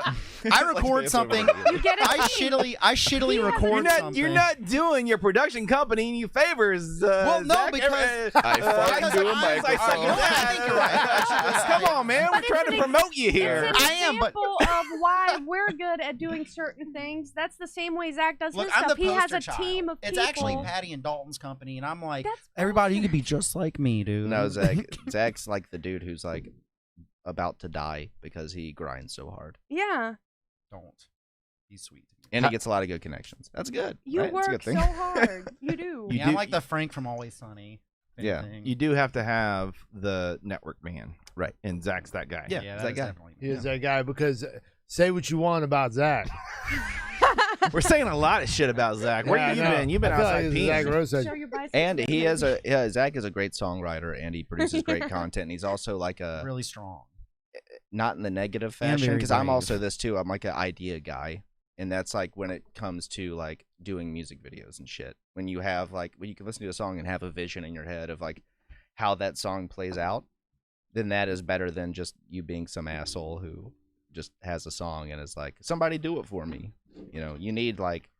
I record something. I shittily record something. You're not doing your production company any favors. Well, no, Zach. because I fucking do a microphone. I think you're right. Come on, man, we're trying to promote you here. It's an example of why we're good at doing certain things. That's the same way Zach does his stuff. He has a team of people. It's actually Patty and Dalton's company, and I'm like, everybody, you could be just like me, dude. No, Zach's like the dude who's like about to die because he grinds so hard. Yeah. Don't. He's sweet. And he gets a lot of good connections. That's good. You right? work so hard. You do. I'm like the Frank from Always Sunny. Yeah. You do have to have the network man. Right. And Zach's that guy. Yeah, that guy. He is that guy, because say what you want about Zach. We're saying a lot of shit about Zach. Where you been? You've been outside like peeing. Zach Rose said. And Zach is a great songwriter, and he produces great content. And he's also like a really strong, not in the negative fashion, because I'm also this too. I'm like an idea guy, and that's like when it comes to like doing music videos and shit. When you have like when you can listen to a song and have a vision in your head of like how that song plays out, then that is better than just you being some asshole who just has a song and is like, somebody do it for me. You know, you need like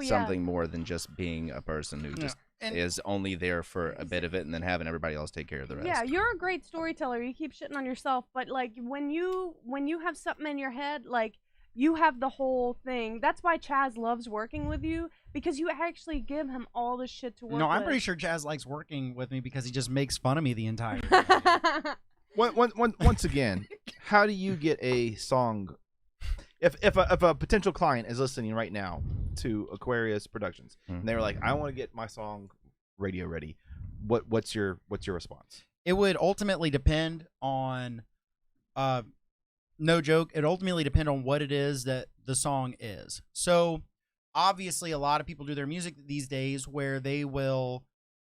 something more than just being a person who just is only there for a bit of it and then having everybody else take care of the rest. Yeah, you're a great storyteller. You keep shitting on yourself, but like when you have something in your head, like you have the whole thing. That's why Chaz loves working with you, because you actually give him all the shit to work with. No, I'm pretty sure Chaz likes working with me because he just makes fun of me the entire time. Once again, how do you get a song? If a potential client is listening right now to Aquarius Productions and they're like, I want to get my song radio ready, what's your response? It would ultimately depend on, no joke, it ultimately depend on what it is that the song is. So obviously a lot of people do their music these days where they will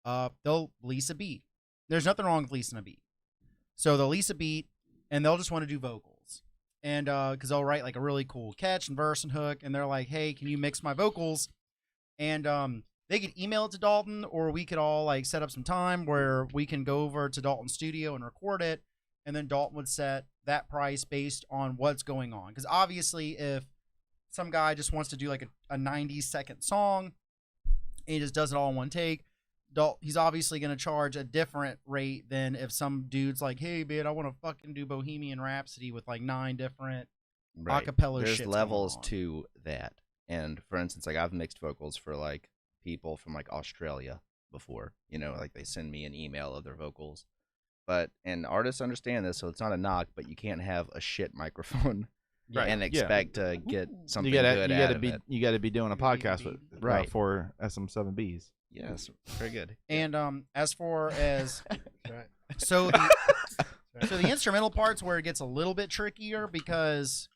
they'll lease a beat. There's nothing wrong with leasing a beat. So they'll lease a beat and they'll just want to do vocals. And because they'll write like a really cool catch and verse and hook, and they're like, hey, can you mix my vocals? And they could email it to Dalton, or we could all like set up some time where we can go over to Dalton's studio and record it, and then Dalton would set that price based on what's going on. Because obviously if some guy just wants to do like a 90-second song and he just does it all in one take, he's obviously going to charge a different rate than if some dude's like, hey, man, I want to fucking do Bohemian Rhapsody with like 9 different acapella shit. There's levels to that. And for instance, like I've mixed vocals for like people from like Australia before, you know, like they send me an email of their vocals. And artists understand this, so it's not a knock, but you can't have a shit microphone and expect to get something good out of it. You got to be doing a podcast with for SM7Bs. Yes, very good. And as far as so the instrumental parts where it gets a little bit trickier because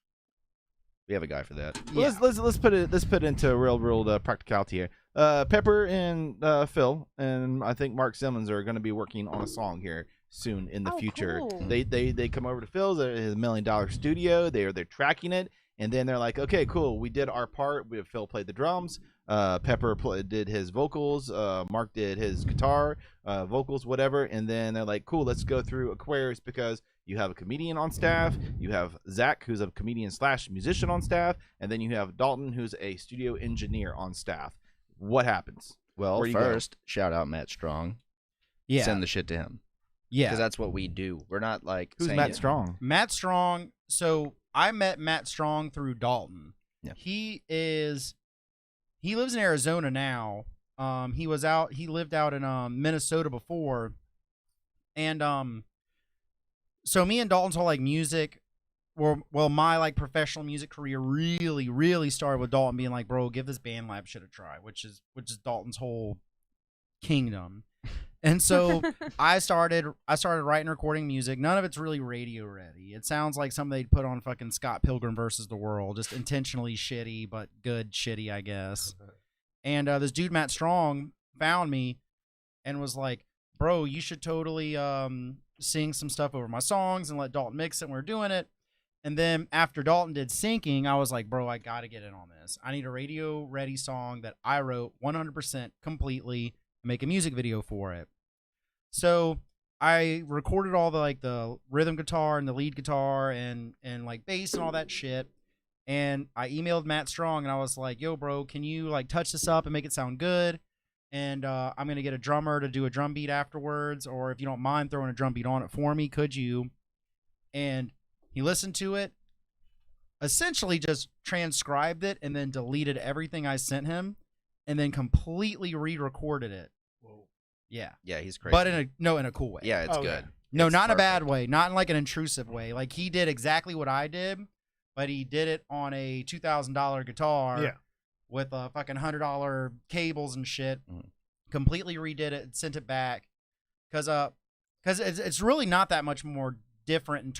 we have a guy for that. Yeah. Let's put it into real world practicality here. Pepper and Phil and I think Mark Simmons are going to be working on a song here soon in the future. Cool. They come over to Phil's his $1 million studio. They're tracking it, and then they're like, okay, cool, we did our part. Phil played the drums, Pepper did his vocals, Mark did his guitar, vocals, whatever, and then they're like, cool, let's go through Aquarius because you have a comedian on staff, you have Zach, who's a comedian / musician on staff, and then you have Dalton, who's a studio engineer on staff. What happens? Well, Where do you first, shout out Matt Strong. Yeah. Send the shit to him. Yeah. Because that's what we do. We're not like Who's saying Matt it. Strong? Matt Strong. So I met Matt Strong through Dalton. Yeah. He lives in Arizona now. He lived out in Minnesota before. And so me and Dalton's whole like music, well, my like professional music career really, really started with Dalton being like, bro, give this band lab shit a try, which is Dalton's whole kingdom. And so I started writing and recording music. None of it's really radio ready. It sounds like something they'd put on fucking Scott Pilgrim versus the World, just intentionally shitty, but good shitty, I guess. And this dude Matt Strong found me and was like, bro, you should totally sing some stuff over my songs and let Dalton mix it. And we're doing it. And then after Dalton did syncing, I was like, bro, I got to get in on this. I need a radio ready song that I wrote 100% completely, make a music video for it. So I recorded all the rhythm guitar and the lead guitar and like bass and all that shit. And I emailed Matt Strong and I was like, yo, bro, can you like touch this up and make it sound good? And I'm going to get a drummer to do a drum beat afterwards. Or if you don't mind throwing a drum beat on it for me, could you? And he listened to it, essentially just transcribed it and then deleted everything I sent him and then completely re-recorded it. Whoa. Yeah. Yeah, he's crazy. But in a cool way. yeah, it's Okay. good. No, It's not in a bad perfect. way. Not in like an intrusive way. Like he did exactly what I did, but he did it on a $2,000 guitar Yeah. with a fucking $100 cables and shit. Mhm. Completely redid it and sent it back. Cause it's really not that much more different in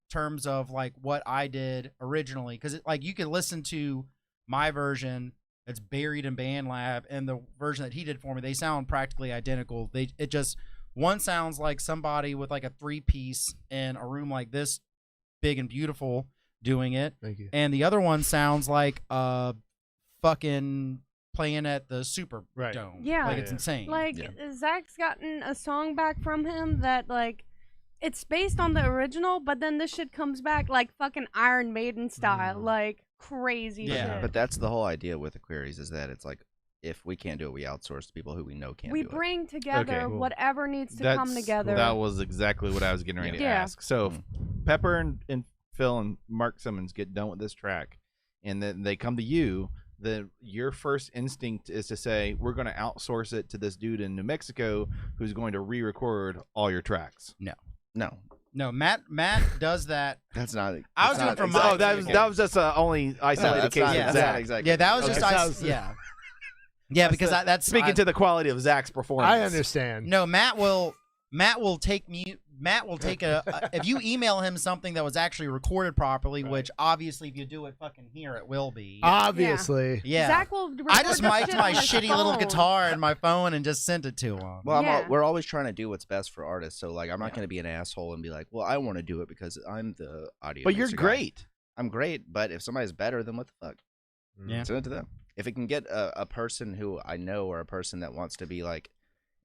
terms of like what I did originally. Cause like you can listen to my version that's buried in BandLab and the version that he did for me. They sound practically identical. It just one sounds like somebody with like a 3-piece in a room like this, big and beautiful, doing it, Thank you. and the other one sounds like fucking playing at the Superdome. Right. Yeah. Like it's Yeah. insane. Like Yeah. Zach's gotten a song back from him that like it's based on the original, but then this shit comes back like fucking Iron Maiden style, like crazy Yeah. shit. But that's the whole idea with Aquarius is that it's like if we can't do it, we outsource to people who we know can we do bring together Okay, cool. whatever needs to come together. That was exactly what I was getting ready to Yeah. ask. So Mhm. Pepper and Phil and Mark Simmons get done with this track, and then they come to you. Your first instinct is to say, we're going to outsource it to this dude in New Mexico who's going to re-record all your tracks. it. No, No, Matt does that. that's not. I was that's doing not from my- Oh, that was just only isolated that's case not- of yeah. that's not Zach. exactly. Yeah, that was Okay. just Sounds- yeah. Yeah, because that's Speaking to the quality of Zach's performance. I understand. No, Matt will take if you email him something that was actually recorded properly, Right. which obviously if you do it fucking here it will be. Obviously. Yeah. Zach will I just record the mic'd shit my on his shitty little phone. guitar in my phone and just sent it to him. Well, Yeah. we're always trying to do what's best for artists. So like, I'm not Yeah. going to be an asshole and be like, well, I want to do it because I'm the audio. But you're mixer guy." great. I'm great, but if somebody's better, then what the fuck? Yeah. Send it to them. If it can get a person who I know or a person that wants to be like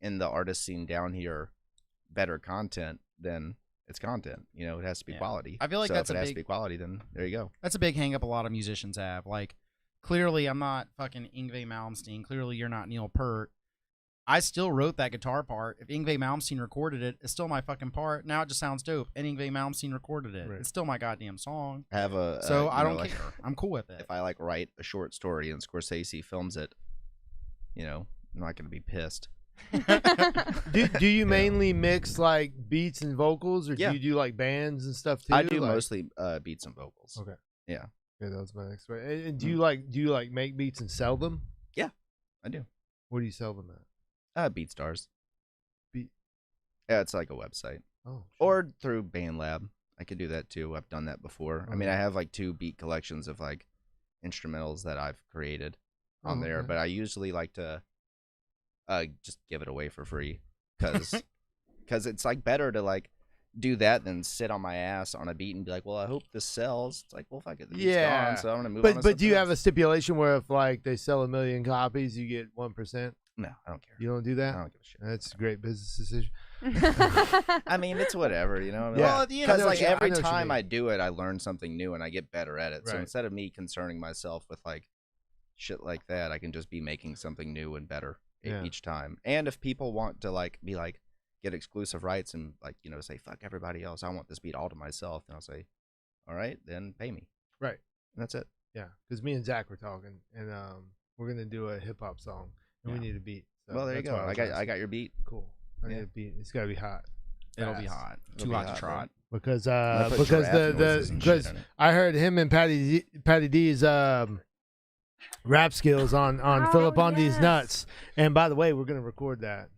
in the artist scene down here, better content, then it's content. You know, it has to be Yeah. quality. I feel like so that's if it a has big- to be quality, then there you go. That's a big hang up a lot of musicians have. Like, clearly I'm not fucking Yngwie Malmsteen. Clearly you're not Neil Peart. I still wrote that guitar part. If Yngwie Malmsteen recorded it, it's still my fucking part. Now it just sounds dope. And Yngwie Malmsteen recorded it. Right. It's still my goddamn song. I have a So you I know, don't like, care. I'm cool with it. If I like write a short story and Scorsese films it, you know, I'm not going to be pissed. Do you mainly mix like beats and vocals, or Yeah. do you do like bands and stuff too? I do Like- mostly beats and vocals. Okay. Yeah. Yeah, that was my next question. And do you like make beats and sell them? I do. Where do you sell them at? BeatStars. Beat- Yeah, it's like a website. Oh. Or through BandLab. I could do that too. I've done that before. I mean, I Okay. have like 2 beat collections of like instrumentals that I've created on Oh, there, okay. but I usually like to just give it away for free because it's like better to like do that than sit on my ass on a beat and be like, well, I hope this sells. It's like, well, fuck it, the beat's Yeah. gone, so I'm gonna move on. But do you have a stipulation where if like they sell 1 million copies, you get 1%? No, I don't care. You don't do I that. don't give a shit. That's a great business decision. I mean, it's whatever, you know. Yeah. Well, you know, Because I know like what you- I every know what you time mean. I do it, I learn something new and I get better at it. So Right. instead of me concerning myself with like shit like that, I can just be making something new and better Yeah. each time. And if people want to like be like get exclusive rights and like say fuck everybody else, I want this beat all to myself, then I'll say, all right, then pay me. Right. And that's it. Yeah, because me and Zach were talking, and we're gonna do a hip hop song, and we need a beat. So Well, there you that's go. why I was got asking. your beat. Cool. I need Yeah. a beat. It's gotta be hot. It'll be Fast. hot. It'll Too be hot hot, to bro. trot. Because I put because giraffe noises and shit because in it. I heard him and Patty D's rap skills on Oh, Philip on these yes. nuts. And by the way, we're gonna record that.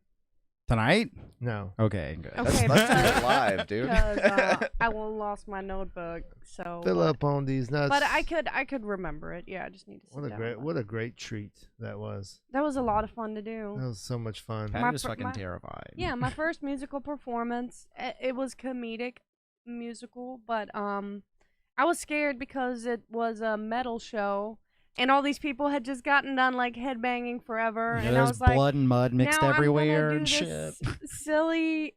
Tonight? No. Okay, good. Okay, Let's do because- it live, dude. Because I will lost my notebook. So. Philip on these nuts. But I could remember it. Yeah, I just need to. Sit down. what a great treat that was. That was a lot of fun to do. That was so much fun. Patty My was fir- fucking my- terrified. Yeah, my first musical performance. It was comedic musical, but I was scared because it was a metal show, and all these people had just gotten done like headbanging forever, Yeah, and I there's was like, blood and mud mixed now everywhere I'm and gonna do shit. this silly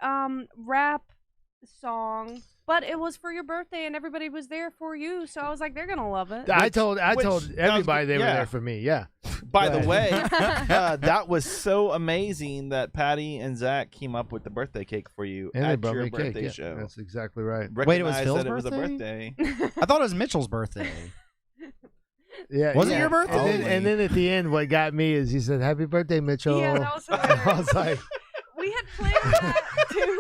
rap song. But it was for your birthday, and everybody was there for you, so I was like, they're gonna love it. I told that everybody was- they were yeah. there for me. Yeah. By Go the way, ahead. that was so amazing that Patty and Zach came up with the birthday cake for you And they at brought your me a birthday cake. show. Yeah, that's exactly right. Wait, it was Recognized Phil's that it was a birthday? birthday. I thought it was Mitchell's birthday. Yeah. Was it yeah. your birthday? And then at the end, what got me is he said, "Happy birthday, Mitchell." Yeah, that was I hilarious. was like, We had planned that too.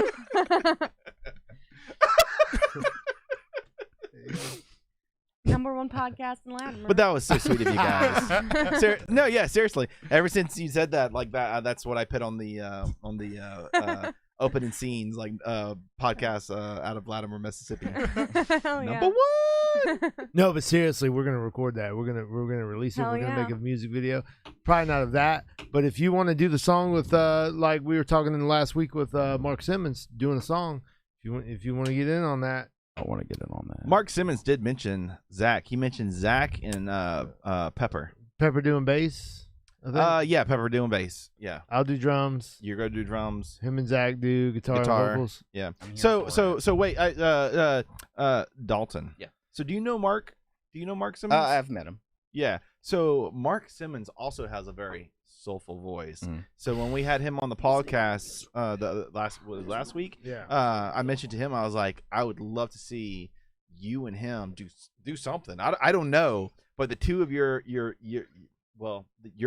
Number one podcast in Latimer. But that was so sweet of you guys. No, yeah, seriously. Ever since you said that, like that, that's what I put on the opening scenes, like podcast out of Latimer, Mississippi. Hell yeah. Number one. no, but seriously, we're gonna record that. We're gonna release it. Hell We're gonna yeah. make a music video. Probably not of that, but if you want to do the song with like we were talking in the last week with Mark Simmons doing a song, if you want to get in on that. I want to get in on that. Mark Simmons did mention Zach. He mentioned Zach and Pepper. Pepper doing bass. I think. Yeah, Pepper doing bass. Yeah, I'll do drums. you're gonna do drums. Him and Zach do guitar. Guitar. And vocals. Yeah. I'm here So for it. wait, Dalton. Yeah. So do you know Mark? Do you know Mark Simmons? I've met him. Yeah. So Mark Simmons also has a very soulful voice. Mm. So when we had him on the podcast the last week, Yeah. I mentioned to him, I was like, I would love to see you and him do something. I don't know, but the two of your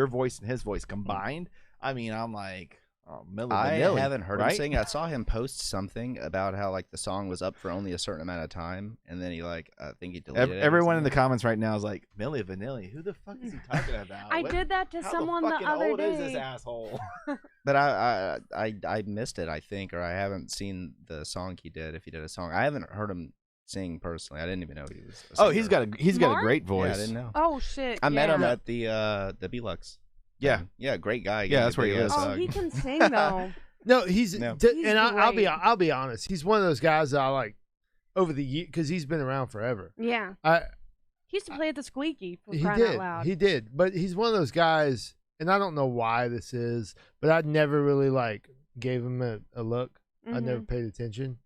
voice and his voice combined, I mean, I'm like, oh, Milli I Vanilli, haven't heard him right? sing. I saw him post something about how like the song was up for only a certain amount of time, and then he like I think he deleted it. or Everyone in the something. comments right now is like, Milli Vanilli, who the fuck is he talking about? I What- did that to how someone the fucking other old is this day. asshole? But I missed it, I think, or I haven't seen the song he did. If he did a song, I haven't heard him sing personally. I didn't even know he was. A Oh, singer. he's got a Mark? great Yeah, voice. I didn't know. Oh shit. I met him yeah. at the Belux. Yeah. Yeah, great guy. Yeah, that's where he lives. Oh, he can sing though. No, he's No. He's and I'll great. be honest. He's one of those guys that I like over the year because he's been around forever. Yeah. I He used to play at the Squeaky for he crying out did, loud. he did, but he's one of those guys, and I don't know why this is, but I never really like gave him a look. I never Mhm. paid attention,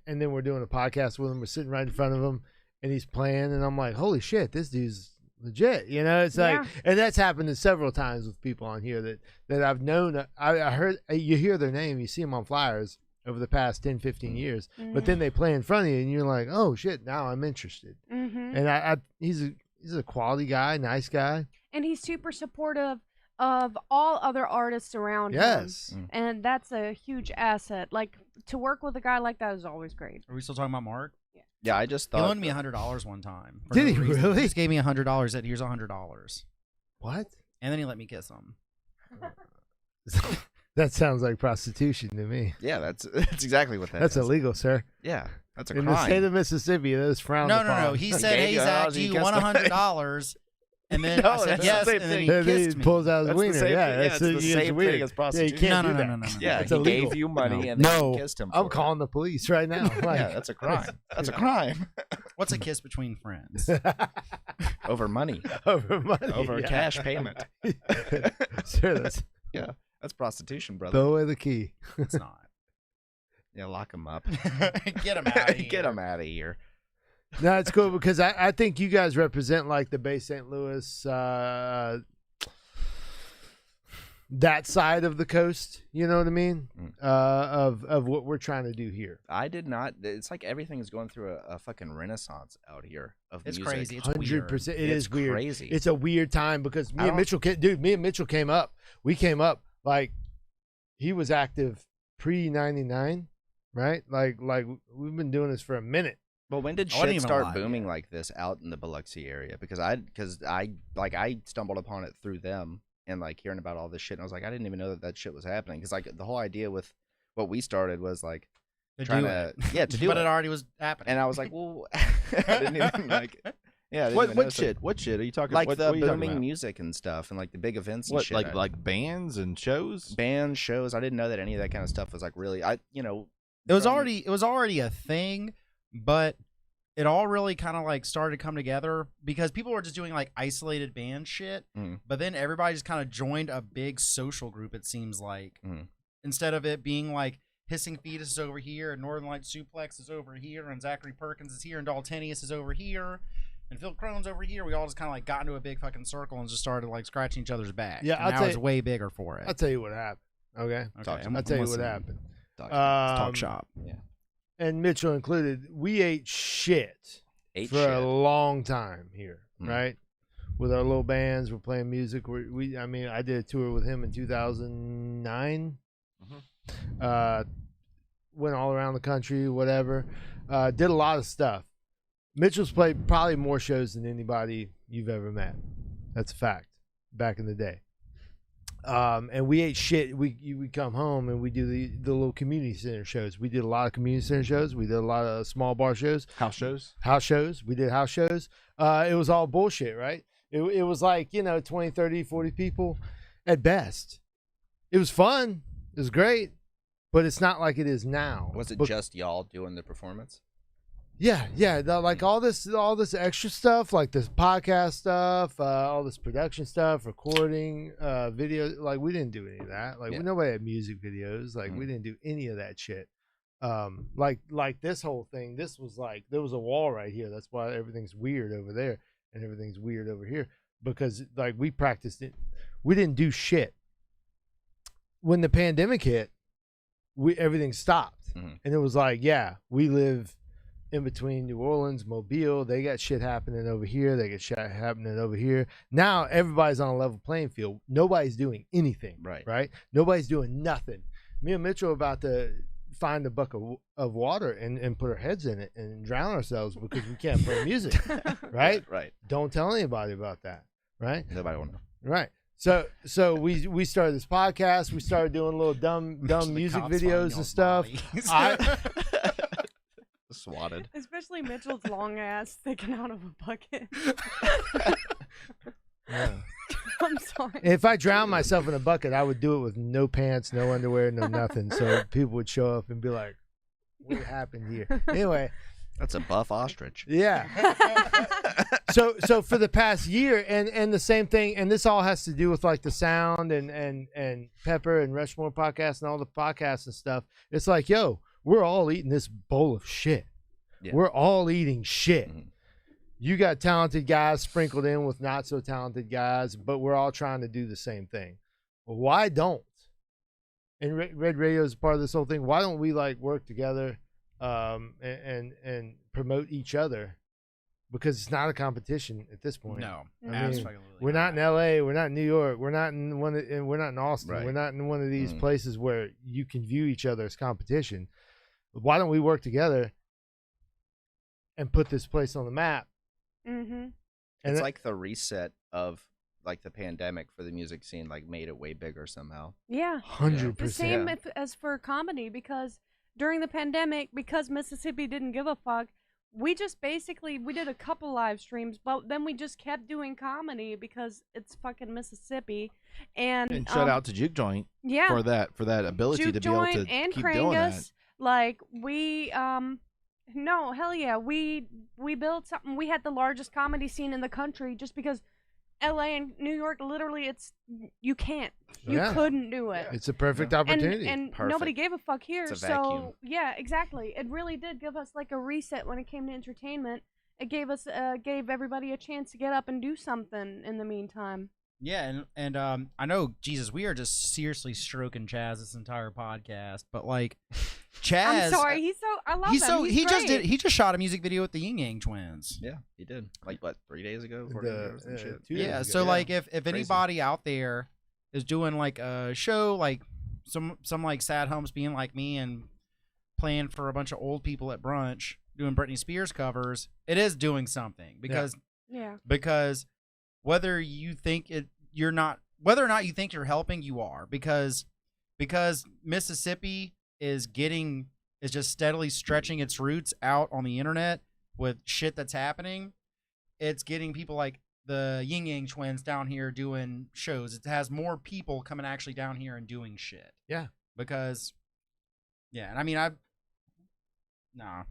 and then we're doing a podcast with him. We're sitting right in front of him, and he's playing, and I'm like, holy shit, this dude's legit. You know, it's like, Yeah. and that's happened several times with people on here that I've known. I heard you hear their name, you see them on flyers over the past 10, 15 years, but then they play in front of you, and you're like, oh shit, now I'm interested. Mhm. And he's a quality guy, nice guy. And he's super supportive of all other artists around Yes. him. And that's a huge asset. Like to work with a guy like that is always great. Are we still talking about Mark? Yeah, I just He thought loaned me $100 one time. for Did no he reason. really? He just gave me $100. Said, "Here's $100," What? and then he let me kiss him. That sounds like prostitution to me. Yeah, that's exactly what that That's is. illegal, sir. Yeah, that's a In crime. the state of Mississippi, that is frowned No, upon. no, no. He said, Okay, "Hey yeah, Zach, how's do he you kiss want the- $100?" And then No, I said that's the yes, same and then he thing. And then kissed he me. pulls out his That's the wiener. same Yeah, thing. Yeah, that's it's the same weird. thing as Yeah, prostitution. you can't No, do no, that. no, no, no. Yeah, It's he illegal. gave you money No. and then No, you kissed him. I'm for it. calling the police right now. Like, Yeah, that's a crime. That's a crime. What's a kiss between friends? Over money. over money. Over yeah. cash payment. Sure, that's That's prostitution, brother. throw away the key. It's not. Yeah, lock him up. Get him out of here. Get him out of here. No, it's cool because I think you guys represent like the Bay St. Louis, that side of the coast. You know what I mean? Of what we're trying to do here. I did not. It's like everything is going through a fucking renaissance out here of It's music. crazy. It's 100%. It is weird. Crazy. It's a weird time because I don't- me and Mitchell came up. We came up like he was active pre 99, right? Like we've been doing this for a minute. Well, when did I wasn't shit even start alive booming yet. like this out in the Biloxi area? Because I stumbled upon it through them and like hearing about all this shit, and I was like, I didn't even know that shit was happening. Because like the whole idea with what we started was like To trying do to it. to do But it, it already was happening. and I was like, well, I didn't even like. Yeah, I didn't even What notice it. shit? What shit are you talking? Like what the are you talking booming about? music and stuff, and like the big events and What shit. like bands and shows? Band shows. I didn't know that any of that kind of stuff was like really. It was from- already a thing, but it all really kind of like started to come together because people were just doing like isolated band shit, Mhm. but then everybody just kind of joined a big social group. It seems like Mhm. instead of it being like Hissing Fetus is over here and Northern Light Suplex is over here and Zachary Perkins is here and Daltanius is over here and Phil Crone's over here. We all just kind of like got into a big fucking circle and just started like scratching each other's back. Yeah, and I'll now tell it's you- way bigger for it. I'll tell you what happened. Okay, Talk to I'm- I'll tell I'm you what listening. happened. Talk Talk Um, shop. and Mitchell included. We ate shit Ate for shit. a long time here, Mm. right? With our little bands, we're playing music. I mean, I did a tour with him in 2009. Went all around the country, whatever. Did a lot of stuff. Mitchell's played probably more shows than anybody you've ever met. That's a fact. Back in the day. And we ate shit. We come home and we do the little community center shows. We did a lot of community center shows. We did a lot of small bar shows. House shows? House shows. We did house shows. It was all bullshit, right? It was like, 20, 30, 40 people at best. It was fun. It was great. But it's not like it is now. Was it But- just y'all doing the performance? Yeah. Like all this extra stuff, like this podcast stuff, all this production stuff, recording, video. Like we didn't do any of that. Like Yeah. nobody had music videos. Like we didn't do any of that shit. Like this whole thing. This was like there was a wall right here. That's why everything's weird over there and everything's weird over here because like we practiced it. We didn't do shit. When the pandemic hit, everything stopped, Mhm. and it was like, yeah, we live in between New Orleans, Mobile. They got shit happening over here. They got shit happening over here. Now everybody's on a level playing field. Nobody's doing anything. Right. Nobody's doing nothing. Me and Mitchell are about to find a bucket of water and put our heads in it and drown ourselves because we can't play music. Right? Right. Don't tell anybody about that. Right? Nobody will know. Right. So we started this podcast. We started doing little dumb The music cops find videos and y'all's stuff. bodies. Swatted. Especially Mitchell's long ass sticking out of a bucket. Yeah. I'm sorry. If I drowned myself in a bucket, I would do it with no pants, no underwear, no nothing. So people would show up and be like, "What happened here?" Anyway, That's a buff ostrich. yeah. So for the past year, and the same thing, and this all has to do with like the sound and Pepper and Rushmore podcast and all the podcasts and stuff. It's like, yo, we're all eating this bowl of shit. Yeah. We're all eating shit. Mhm. You got talented guys sprinkled in with not so talented guys, but we're all trying to do the same thing. Well, why don't? And Red Radio is part of this whole thing. Why don't we like work together and promote each other? Because it's not a competition at this point. No, I mean, absolutely We're not in LA. We're not in New York. We're not in we're not in Austin. Right. We're not in one of these Mm. places where you can view each other as competition. Why don't we work together and put this place on the map? Mm-hmm. And It's it- like the reset of like the pandemic for the music scene, like made it way bigger somehow. Yeah. 100%. The same as for comedy, because during the pandemic, because Mississippi didn't give a fuck, we just basically we did a couple live streams, but then we just kept doing comedy because it's fucking Mississippi, and shout out to Juke Joint yeah for that ability Juke to be able Joint to and keep doing that. Krangus, like we no, hell yeah, we built something. We had the largest comedy scene in the country just because LA and New York, literally, you can't, you Yeah. couldn't do it. It's a perfect opportunity. And Perfect. nobody gave a fuck here. It's a so vacuum. yeah, exactly. It really did give us like a reset when it came to entertainment. It gave us gave everybody a chance to get up and do something in the meantime. Yeah, and I know, Jesus, we are just seriously stroking Chaz this entire podcast, but like, Chaz, I'm sorry, I love him. He just shot a music video with the Yin Yang Twins. Yeah, he did. Like what, 3 days ago, 4 The, days ago, or some shit. 2 days Yeah, ago, so like if Crazy. anybody out there is doing like a show like some like sad humps being like me and playing for a bunch of old people at brunch doing Britney Spears covers, it is doing something because whether you think whether or not you think you're helping, you are, because Mississippi is just steadily stretching its roots out on the internet with shit that's happening. It's getting people like the Yin Yang Twins down here doing shows. It has more people coming actually down here and doing shit. Yeah. Because, yeah, and I mean,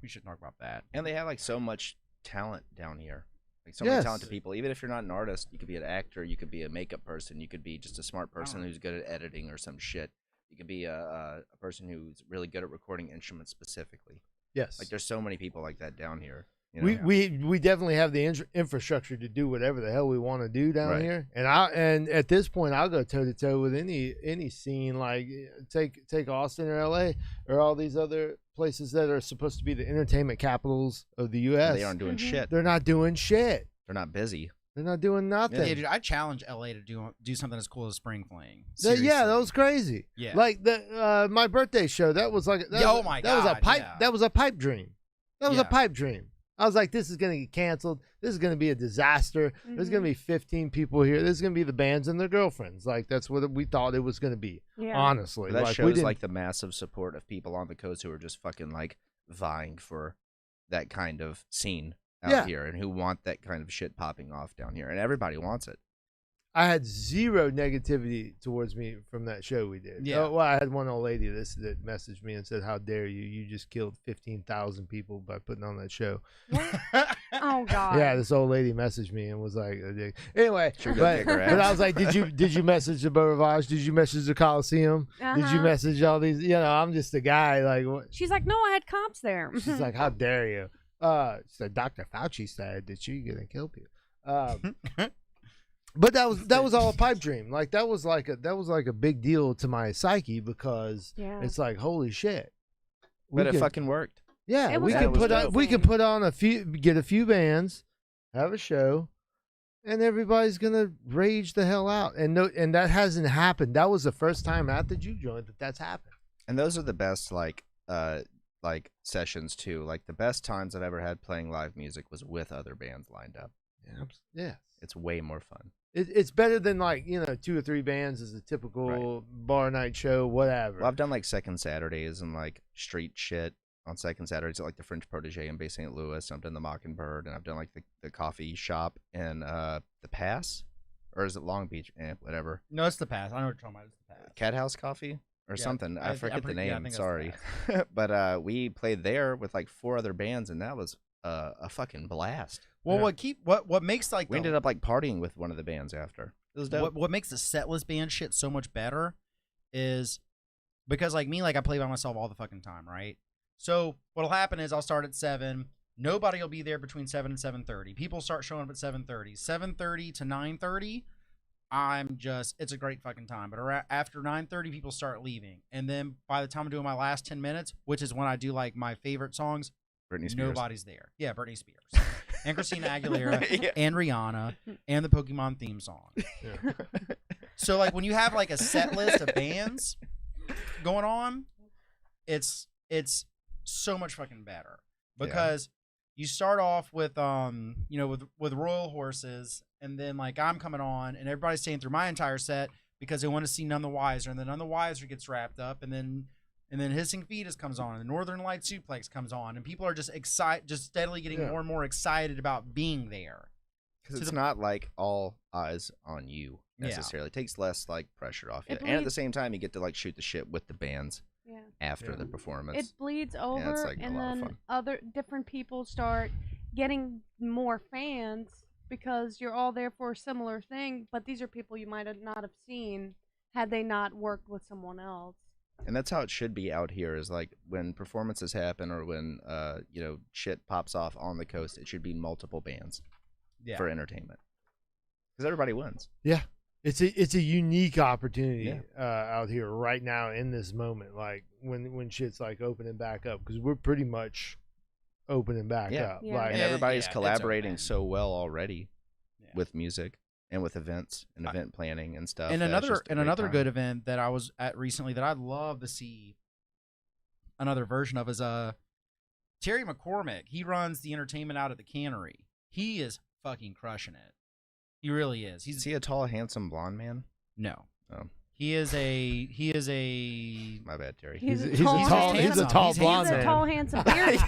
we shouldn't talk about that. And they have like so much talent down here. Like so many talented people. Even if you're not an artist, you could be an actor, you could be a makeup person, you could be just a smart person who's good at editing or some shit. You could be a person who's really good at recording instruments specifically. Yes. Like there's so many people like that down here. You know? We definitely have the infrastructure to do whatever the hell we want to do down Right. here, and at this point I'll go toe to toe with any scene. Like take Austin or LA or all these other places that are supposed to be the entertainment capitals of the U.S. They aren't doing shit. They're not doing shit. They're not busy. They're not doing nothing. Yeah, dude, I challenge LA to do something as cool as Spring Fling. Yeah, that was crazy. Yeah. Like my birthday show. That was like Oh my that was a God, pipe. yeah. That was a pipe dream. That was Yeah. a pipe dream. I was like, this is gonna get canceled. This is gonna be a disaster. There's gonna be 15 people here. This is gonna be the bands and their girlfriends. Like that's what we thought it was gonna be. Yeah. Honestly, That like, we shows didn't- like the massive support of people on the coast who are just fucking like vying for that kind of scene out here and who want that kind of shit popping off down here, and everybody wants it. I had zero negativity towards me from that show we did. Yeah. Well, I had one old lady that messaged me and said, "How dare you? You just killed 15,000 people by putting on that show." Oh God. Yeah, this old lady messaged me and was like, anyway, Sure, go but, kick her but I ass. was like, did you message the Beau Rivage? Did you message the Coliseum? Did you Uh-huh. message all these? You know, I'm just a guy. Like, what? She's like, no, I had comps there. She's like, how dare you? She said, Dr. Fauci said that you're gonna kill people. But that was all a pipe dream. Like that was like a big deal to my psyche because Yeah. it's like, holy shit. But it can- fucking worked. Yeah, It we was can put on amazing. get a few bands, have a show, and everybody's gonna rage the hell out. And that hasn't happened. That was the first time at the Juke Joint that's happened. And those are the best like sessions too. Like the best times I've ever had playing live music was with other bands lined up. Yeah. It's way more fun. It's better than like 2 or 3 bands as a typical bar night show, whatever. Well, I've done like Second Saturdays and like street shit on Second Saturdays at like the French Protege in Bay St. Louis. I've done the Mockingbird, and I've done like the coffee shop in the Pass, or is it Long Beach? Whatever. No, it's the Pass. I know what you're talking about. It's the Pass. Cat House Coffee or Yeah, something. I forget the I name. think it's Sorry, the but we played there with like 4 other bands, and that was a fucking blast. Well, Yeah. what makes like We ended up like partying with one of the bands after. It was dope. what makes the setlist band shit so much better is because like me, like I play by myself all the fucking time, right? So what'll happen is I'll start at 7. Nobody will be there between 7 and 7:30. People start showing up at 7:30. 7:30 to 9:30, it's a great fucking time. But after 9:30, people start leaving, and then by the time I'm doing my last 10 minutes, which is when I do like my favorite songs, Britney Spears. nobody's there. Yeah, Britney Spears and Christina Aguilera Yeah. and Rihanna and the Pokemon theme song. Yeah. So like when you have like a set list of bands going on, it's so much fucking better because you start off with with Royal Horses, and then like I'm coming on and everybody's staying through my entire set because they want to see None the Wiser, and then None the Wiser gets wrapped up, and then and then Hissing Fetus comes on, and the Northern Light Suplex comes on, and people are just steadily getting more and more excited about being there. Because it's not like all eyes on you necessarily. It takes less like pressure off you, and at the same time, you get to like shoot the shit with the bands after the performance. It bleeds over, like and then other different people start getting more fans because you're all there for a similar thing. But these are people you might not have seen had they not worked with someone else. And that's how it should be out here. Is like when performances happen or when shit pops off on the coast, it should be multiple bands for entertainment because everybody wins. Yeah, it's a unique opportunity out here right now in this moment. Like when shit's like opening back up, because we're pretty much opening back up. Yeah. Like, and everybody's collaborating so well already with music. And with events and event planning and stuff. And another good event that I was at recently that I'd love to see another version of is Terry McCormick. He runs the entertainment out at the Cannery. He is fucking crushing it. He really is. Is he a tall, handsome blonde man? No. Oh. He is a My bad, Terry. He's a tall blonde man. He's a tall, handsome beard.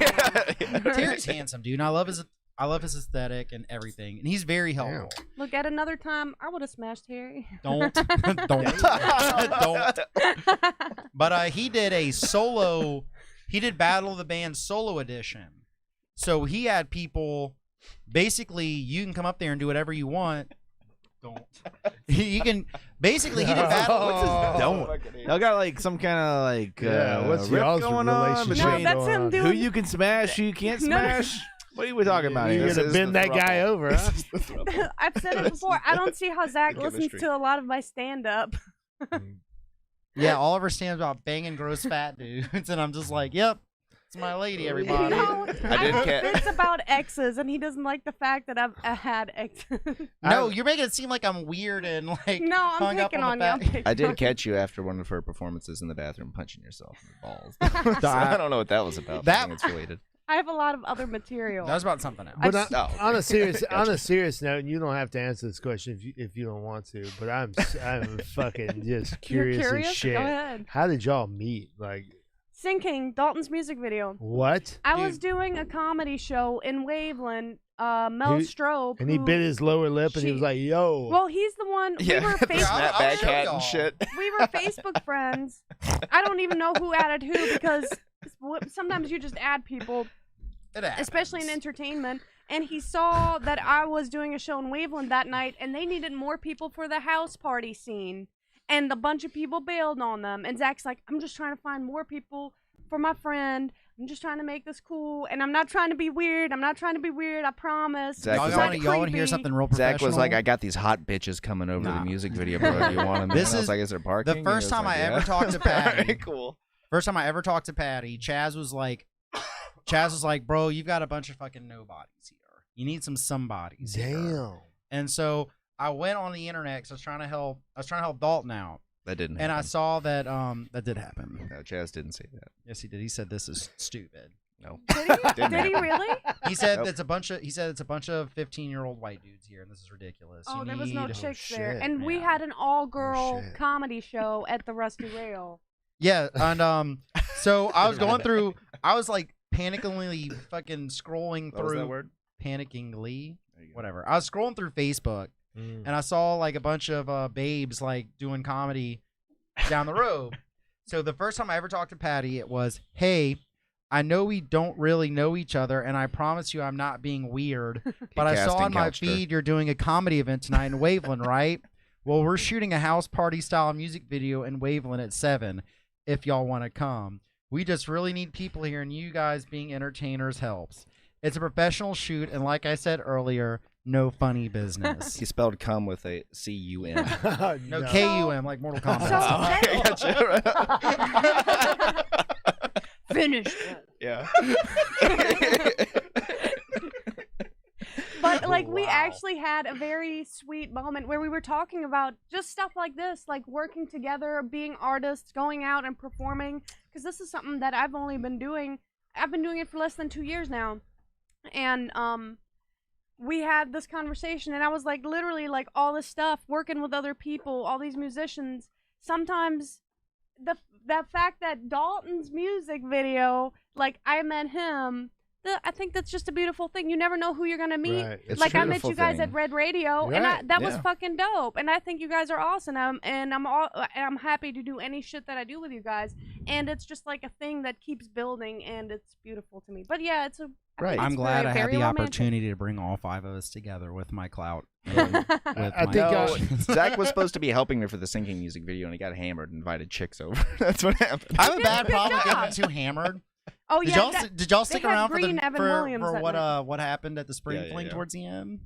Terry's handsome, dude. And I love his aesthetic and everything, and he's very helpful. Look, at another time, I would have smashed Harry. Don't. But he did a solo. He did Battle of the Band solo edition. So he had people. Basically, you can come up there and do whatever you want. Don't. You can. Basically, he did Battle. Don't. Y'all got like some kind of like what's rift y'all's going on relationship? between No, that's him doing. who you can smash, who you can't smash. What are we talking about here? You're gonna bend that guy over, huh? I've said it before. I don't see how Zach listens to a lot of my stand-up. Yeah, Oliver stands about banging gross fat dudes, and I'm just like, yep, it's my lady, everybody. No, it's about exes, and he doesn't like the fact that I've had exes. No, you're making it seem like I'm weird and like No, I'm hung up picking on on the you. fact. I did catch you after one of her performances in the bathroom punching yourself in the balls. So I don't know what that was about. That- I think it's related. I have a lot of other material. That was about something else. But on a serious Gotcha. note, and you don't have to answer this question if you don't want to. But I'm fucking just You're curious as curious? shit. Go ahead. How did y'all meet? Like Sinking, Dalton's music video. what? I was doing a comedy show in Waveland. Mel Strobe. And he who- bit his lower lip, and he was like, "Yo." Well, he's the one. Yeah, We were the Facebook. I'll snapback show hat y'all. and shit. We were Facebook friends. I don't even know who added who because sometimes you just add people, It happens. especially in entertainment. And he saw that I was doing a show in Waveland that night, and they needed more people for the house party scene. And a bunch of people bailed on them. And Zach's like, I'm just trying to find more people for my friend. I'm just trying to make this cool. And I'm not trying to be weird. I promise. Zach Y'all was want like- to hear something real professional? Zach was like, I got these hot bitches coming over to the music video, bro. Do you want them? This And I was is like, is there parking? the And first he was time like, I ever yeah. talked to Patty. Alright, cool. First time I ever talked to Patty, Chaz was like, bro, you've got a bunch of fucking nobodies here. You need some somebodies here. Damn. And so I went on the internet because I was trying to help Dalton out. That didn't And happen. I saw that that did happen. No, Chaz didn't say that. Yes, he did. He said this is stupid. No. Did he? Didn't Did he happen. really? He said Nope. it's a bunch of 15-year-old white dudes here, and this is ridiculous. Oh, You there was no need- chicks there. shit. And we Yeah. had an all-girl shit. comedy show at the Rusty Rail. Yeah, and so I was going through. I was like panicking fucking scrolling What was through. that word? Panicking There you go. whatever. I was scrolling through Facebook, and I saw like a bunch of babes like doing comedy down the road. So the first time I ever talked to Patty, it was, "Hey, I know we don't really know each other, and I promise you I'm not being weird, but I saw Casting on my couch her. feed you're doing a comedy event tonight in Waveland, right? Well, we're shooting a house party style music video in Waveland at 7 if y'all want to come. We just really need people here, and you guys being entertainers helps. It's a professional shoot, and like I said earlier, no funny business." He spelled cum with a C-U-M. No, K-U-M, like Mortal Kombat. So- I gotcha. Finished. Yeah. But like we Wow. actually had a very sweet moment where we were talking about just stuff like this, like working together, being artists, going out and performing. Because this is something that I've only been doing. I've been doing it for less than 2 years now, and we had this conversation, and I was like, literally, like all this stuff, working with other people, all these musicians. Sometimes the fact that Dalton's music video, like I met him. I think that's just a beautiful thing. You never know who you're gonna meet. Right. It's Like a I met beautiful you guys at thing. Red Radio, and Right. that was Yeah. fucking dope. And I think you guys are awesome. I'm happy to do any shit that I do with you guys. And it's just like a thing that keeps building, and it's beautiful to me. But yeah, I think Right. I'm it's glad I had very the romantic. opportunity to bring all 5 of us together with my clout. I with think my Zach was supposed to be helping me for the sinking music video, and he got hammered and invited chicks over. That's what happened. I have a bad Good problem job. getting too hammered. Oh Did yeah, y'all did y'all stick had around for Green Evan Williams for that what night. what happened at the spring Yeah, fling yeah. towards the end?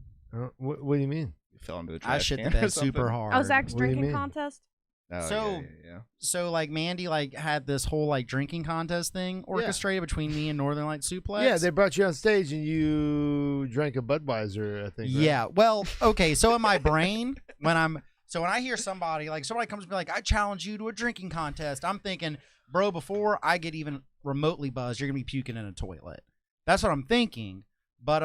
What do you mean? He fell into the I trash shit the can or bed super something. hard. Oh, Zach's What do you drinking mean? contest. Oh, So- yeah. So like Mandy like had this whole like drinking contest thing orchestrated between me and Northern Light Suplex. Yeah, they brought you on stage and you drank a Budweiser, I think. Right? Yeah. Well, okay. So in my brain, when I hear somebody comes to me like, I challenge you to a drinking contest, I'm thinking, bro, before I get even remotely buzzed, you're gonna be puking in a toilet. That's what I'm thinking. But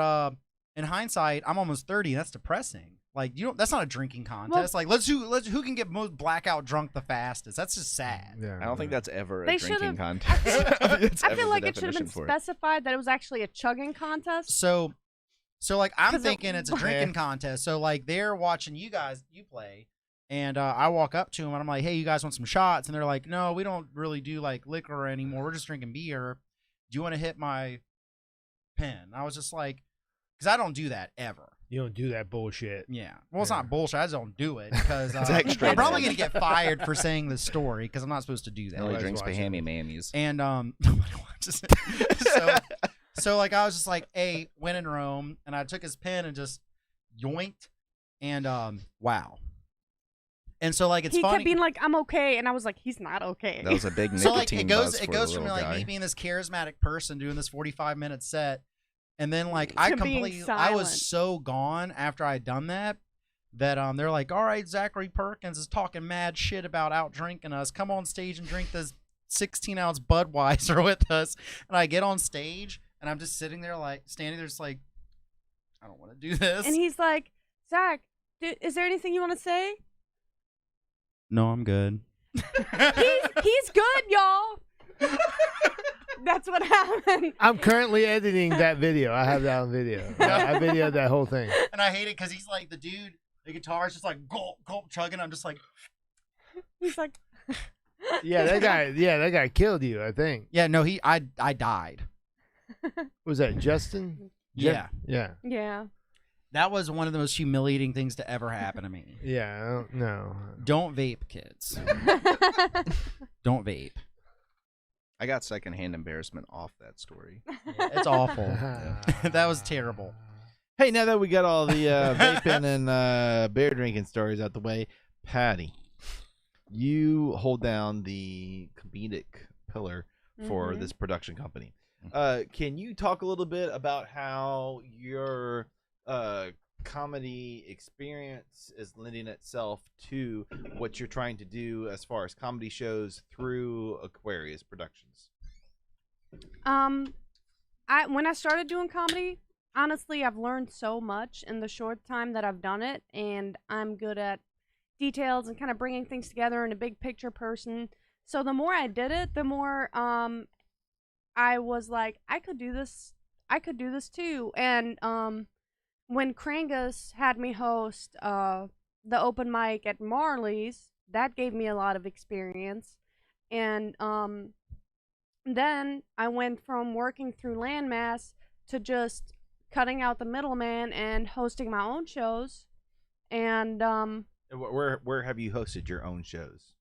in hindsight, I'm almost 30. That's depressing. Like that's not a drinking contest. Like let's who can get most blackout drunk the fastest. That's just sad. Yeah. I don't think that's ever a They drinking should've- contest. I feel like it should have been for it. specified that it was actually a chugging contest. So like I'm 'Cause thinking it's a drinking contest. So like they're watching you play, and I walk up to them and I'm like, hey, you guys want some shots? And they're like, no, we don't really do like liquor anymore. We're just drinking beer. Do you want to hit my pen? I was just like, because I don't do that ever. You don't do that bullshit. Yeah. Well, it's Yeah. not bullshit. I just don't do it because Zach straight I'm probably up. going to get fired for saying this story because I'm not supposed to do that. He only Nobody's drinks watching. Bahami Mammies. And nobody watches it. So like I was just like, hey, when in Rome, and I took his pen and just yoinked, and wow. And so like it's he funny. kept being like, "I'm okay," and I was like, "He's not okay." That was a big so like nicotine it goes buzz it for goes the from little like guy. me being this charismatic person doing this 45-minute set, and then like I To being completely I silent. was so gone after I'd done that they're like, all right, Zachary Perkins is talking mad shit about out drinking us. Come on stage and drink this 16-ounce Budweiser with us. And I get on stage and I'm just sitting there like standing there just like, I don't want to do this. And he's like, "Zach, is there anything you want to say?" No, I'm good. He's good, y'all. That's what happened. I'm currently editing that video. I have that on video. I videoed that whole thing. And I hate it because he's like the dude, the guitarist just like gulp, gulp, chugging. I'm just like, He's like, Yeah, that guy killed you, I think. yeah, no, I died. Was that Justin? Yeah. Yeah. "Yeah." That was one of the most humiliating things to ever happen to me. Yeah, I don't know. Don't vape, kids. Don't vape. I got secondhand embarrassment off that story. It's awful. That was terrible. Hey, now that we got all the vaping and beer drinking stories out the way, Patty, you hold down the comedic pillar for Mhm. this production company. Can you talk a little bit about how your comedy experience is lending itself to what you're trying to do as far as comedy shows through Aquarius Productions? When I started doing comedy, honestly, I've learned so much in the short time that I've done it, and I'm good at details and kind of bringing things together in a big picture person. So the more I did it, the more I was like, I could do this too. And when Krohncast had me host the open mic at Marley's, that gave me a lot of experience. And then I went from working through Landmass to just cutting out the middleman and hosting my own shows. And Where have you hosted your own shows?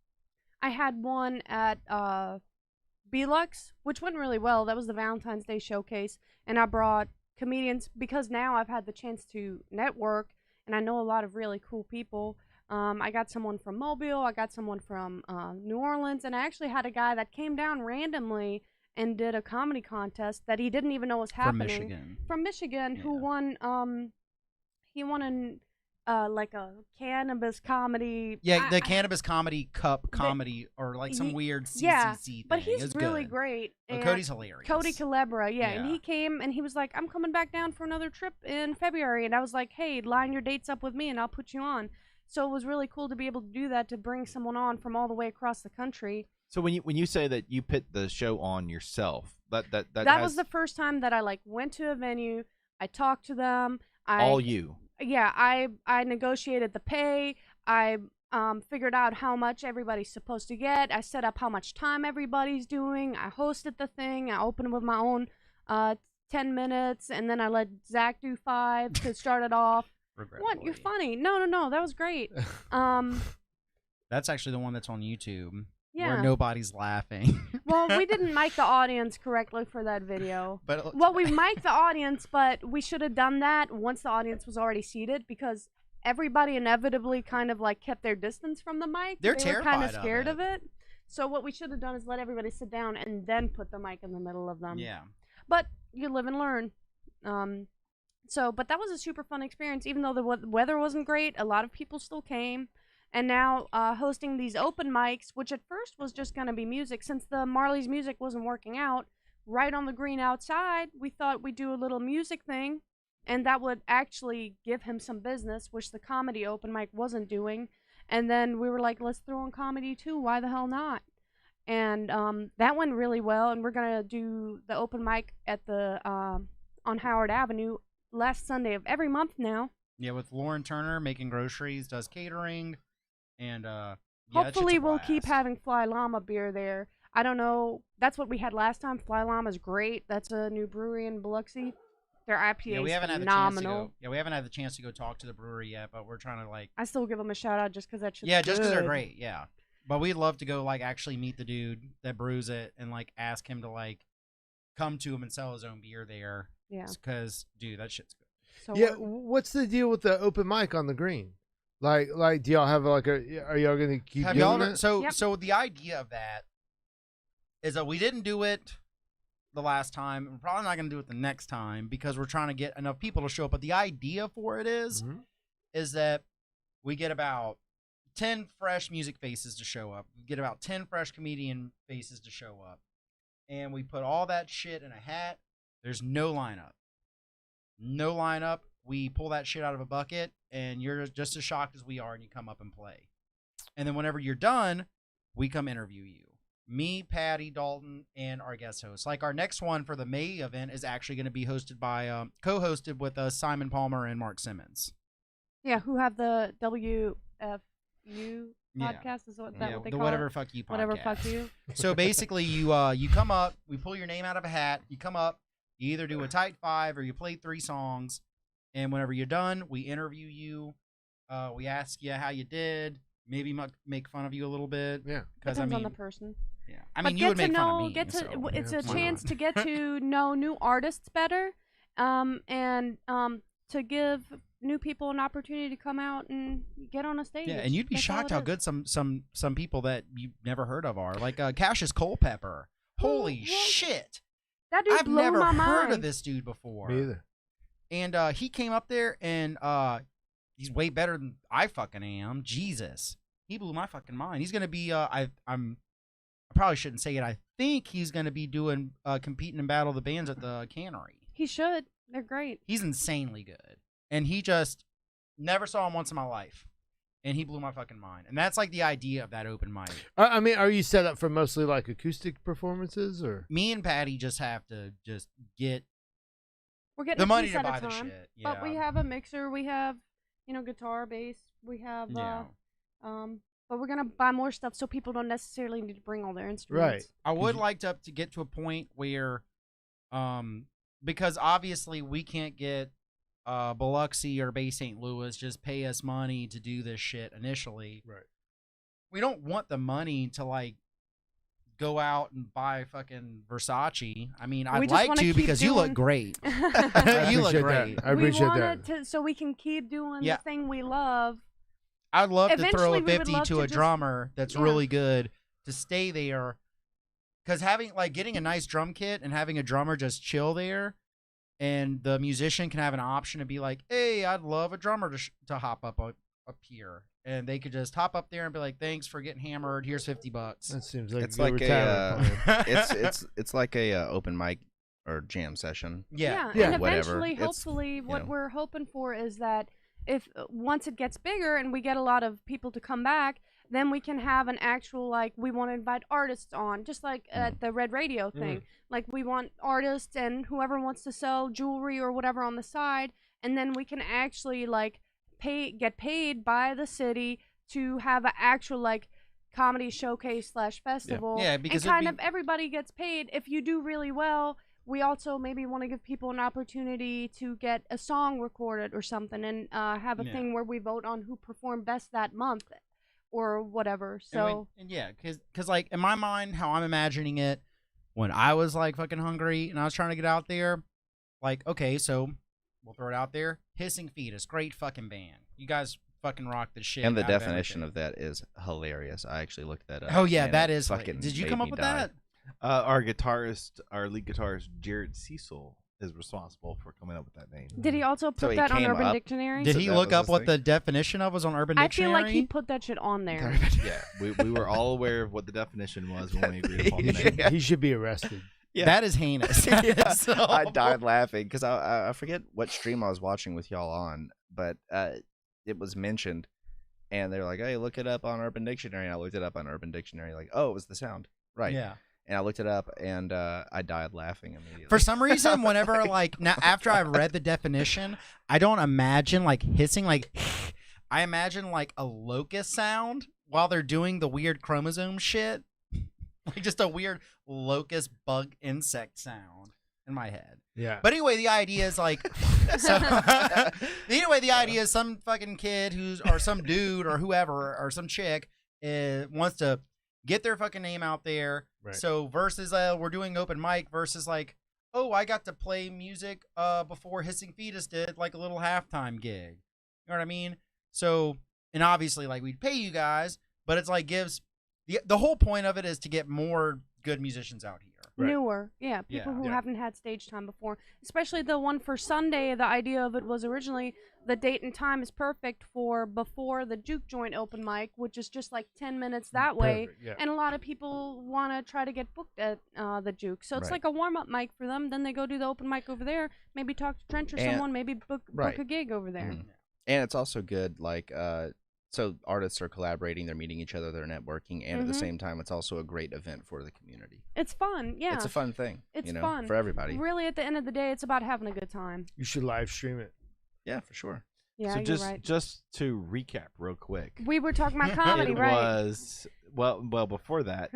I had one at Belux, which went really well. That was the Valentine's Day showcase, and I brought comedians because now I've had the chance to network, and I know a lot of really cool people. I got someone from Mobile, I got someone from New Orleans, and I actually had a guy that came down randomly and did a comedy contest that he didn't even know was happening. From Michigan, who won he won an like a cannabis comedy. Yeah, the Cannabis Comedy Cup comedy or like some weird CCC yeah, thing. but he's It's really good. great. Oh, and Cody's hilarious. Cody Calebra, yeah, and Yeah. he came and he was like, "I'm coming back down for another trip in February," and I was like, "Hey, line your dates up with me, and I'll put you on." So it was really cool to be able to do that, to bring someone on from all the way across the country. So when you say that you put the show on yourself, that was the first time that I like went to a venue. I talked to them. all you. Yeah, I negotiated the pay. I figured out how much everybody's supposed to get. I set up how much time everybody's doing. I hosted the thing. I opened with my own 10 minutes, and then I let Zach do 5 to start it off. What? You're funny. No. That was great. That's actually the one that's on YouTube. Yeah. Where nobody's laughing. Well, we didn't mic the audience correctly for that video. But Well, we mic'd the audience, but we should have done that once the audience was already seated because everybody inevitably kind of like kept their distance from the mic. They're They were kind terrified of scared of of it. So what we should have done is let everybody sit down and then put the mic in the middle of them. yeah. But you live and learn. But that was a super fun experience. Even though the weather wasn't great, a lot of people still came. And now hosting these open mics, which at first was just going to be music, since the Marley's music wasn't working out, right on the green outside, we thought we'd do a little music thing, and that would actually give him some business, which the comedy open mic wasn't doing. And then we were like, let's throw in comedy too. Why the hell not? And that went really well, and we're going to do the open mic at the on Howard Avenue last Sunday of every month now. Yeah, with Lauren Turner making groceries, does catering. And yeah, hopefully we'll keep blast. having Fly Llama beer there. I don't know. That's what we had last time. Fly Llama's great. That's a new brewery in Biloxi. Their IPA we is haven't phenomenal. had the chance to go. Yeah, we haven't had the chance to go talk to the brewery yet, but we're trying to like. I still give them a shout out just because that shit's Yeah, just because they're good. great. Yeah, but we'd love to go like actually meet the dude that brews it and like ask him to like come to him and sell his own beer there. Yeah. Because dude, that shit's good. So Yeah, we're- what's the deal with the open mic on the green? Like, do y'all have like are y'all gonna keep Have doing y'all ever, it? so Yep. so the idea of that is that we didn't do it the last time. We're probably not gonna do it the next time because we're trying to get enough people to show up. But the idea for it Mhm. is that we get about 10 fresh music faces to show up. We get about 10 fresh comedian faces to show up. And we put all that shit in a hat. There's no lineup. No lineup. We pull that shit out of a bucket, and you're just as shocked as we are, and you come up and play. And then whenever you're done, we come interview you. Me, Patty, Dalton, and our guest host. Like our next one for the May event is actually going to be hosted by, co-hosted with Simon Palmer and Mark Simmons. yeah, who have the WFU Yeah. podcast? Is that Yeah, what they the call Whatever it? Fuck You podcast. Whatever fuck you. So basically, you come up, we pull your name out of a hat, you come up, you either do a tight 5 or you play 3 songs, and whenever you're done, we interview you, we ask you how you did, maybe make fun of you a little bit. Yeah. Because Depends I mean, on the person. yeah, I But mean, you get would to make fun of know, me. get to. So. It's Yeah, a why chance not? to get to know new artists better, and to give new people an opportunity to come out and get on a stage. Yeah, and you'd be That's all shocked it how is. good some people that you've never heard of are. Like Cassius Culpepper. Holy Well, shit! That dude I've blew never my heard mind. of this dude before. Me either. And he came up there, and he's way better than I fucking am. Jesus, he blew my fucking mind. He's gonna be. I probably shouldn't say it. I think he's gonna be doing competing in Battle of the Bands at the Cannery. He should. They're great. He's insanely good, and he just never saw him once in my life, and he blew my fucking mind. And that's like the idea of that open mic. I mean, are you set up for mostly like acoustic performances or? Me and Patty just have to just get We're getting the a money piece to at buy a the time. shit. Yeah. But we have a mixer. We have, guitar, bass. We have, Yeah. but we're gonna buy more stuff so people don't necessarily need to bring all their instruments. I would like to get to a point where, because obviously we can't get Biloxi or Bay St. Louis just pay us money to do this shit initially. Right. We don't want the money to like go out and buy fucking Versace. I mean, We I'd just like wanna to keep because you look doing- great. I You look appreciate great. that. I we appreciate want that. it to, so we can keep doing Yeah. the thing we love. I'd love to throw Eventually, a we would 50 love to to a just- drummer that's Yeah. really good to stay there. Because getting a nice drum kit and having a drummer just chill there, and the musician can have an option to be like, hey, I'd love a drummer to hop up here. And they could just hop up there and be like, thanks for getting hammered. Here's $50. That seems like It's a good like retirement plan. it's like a open mic or jam session. Yeah. Yeah. And Whatever. eventually, It's, hopefully, what know. we're hoping for is that if once it gets bigger and we get a lot of people to come back, then we can have an actual, like, we want to invite artists on, just like at the Red Radio thing. Like, we want artists and whoever wants to sell jewelry or whatever on the side, and then we can actually, like, get paid by the city to have an actual, like, comedy showcase / festival. Yeah, because and it'd kind of everybody gets paid. If you do really well, we also maybe want to give people an opportunity to get a song recorded or something, and have a thing where we vote on who performed best that month or whatever. So because like in my mind, how I'm imagining it, when I was like fucking hungry and I was trying to get out there, like, okay, so we'll throw it out there. Hissing Fetus, great fucking band. You guys fucking rock the shit. And the out of definition everything. of that is hilarious. I actually looked that up. Oh yeah, and that it is. fucking. Did you made come up me with die. that? Our lead guitarist Jared Cecil is responsible for coming up with that name. did he also put So he that on came Urban up- Dictionary? Did So he that look was up his what thing? the definition of was on Urban I Dictionary? feel like he put that shit on there. Yeah, we were all aware of what the definition was when we agreed upon the name. Yeah. He should be arrested. Yeah. That is heinous. That Yeah, is so I died laughing because I forget what stream I was watching with y'all on, but it was mentioned, and they're like, "Hey, look it up on Urban Dictionary." And I looked it up on Urban Dictionary, like, "Oh, it was the sound, right?" Yeah. And I looked it up, and I died laughing immediately. For some reason, whenever like now after I read the definition, I don't imagine like hissing like I imagine like a locust sound while they're doing the weird chromosome shit. Like just a weird locust bug insect sound in my head. Yeah. But anyway, the idea is like so anyway, the idea is some fucking kid or some dude or whoever or some chick wants to get their fucking name out there. Right. So versus we're doing open mic versus like, oh, I got to play music before Hissing Fetus did like a little halftime gig. You know what I mean? So, and obviously like we'd pay you guys, but it's like gives the whole point of it is to get more good musicians out here. Right. Newer, yeah, people Yeah. who Yeah. haven't had stage time before. Especially the one for Sunday. The idea of it was originally the date and time is perfect for before the juke joint open mic, which is just like 10 minutes that way. Perfect, yeah. And a lot of people want to try to get booked at the juke, so it's Right. like a warm up mic for them. Then they go do the open mic over there. Maybe talk to Trench or And- someone. Maybe book Right. a gig over there. Mhm. And it's also good, like, so artists are collaborating, they're meeting each other, they're networking, and at the Mhm. same time, it's also a great event for the community. It's fun, yeah. It's a fun thing. It's you know, fun. for everybody. Really, at the end of the day, it's about having a good time. You should live stream it. Yeah, for sure. Yeah, so you're right. just to recap real quick. We were talking about comedy, it right? was well before that.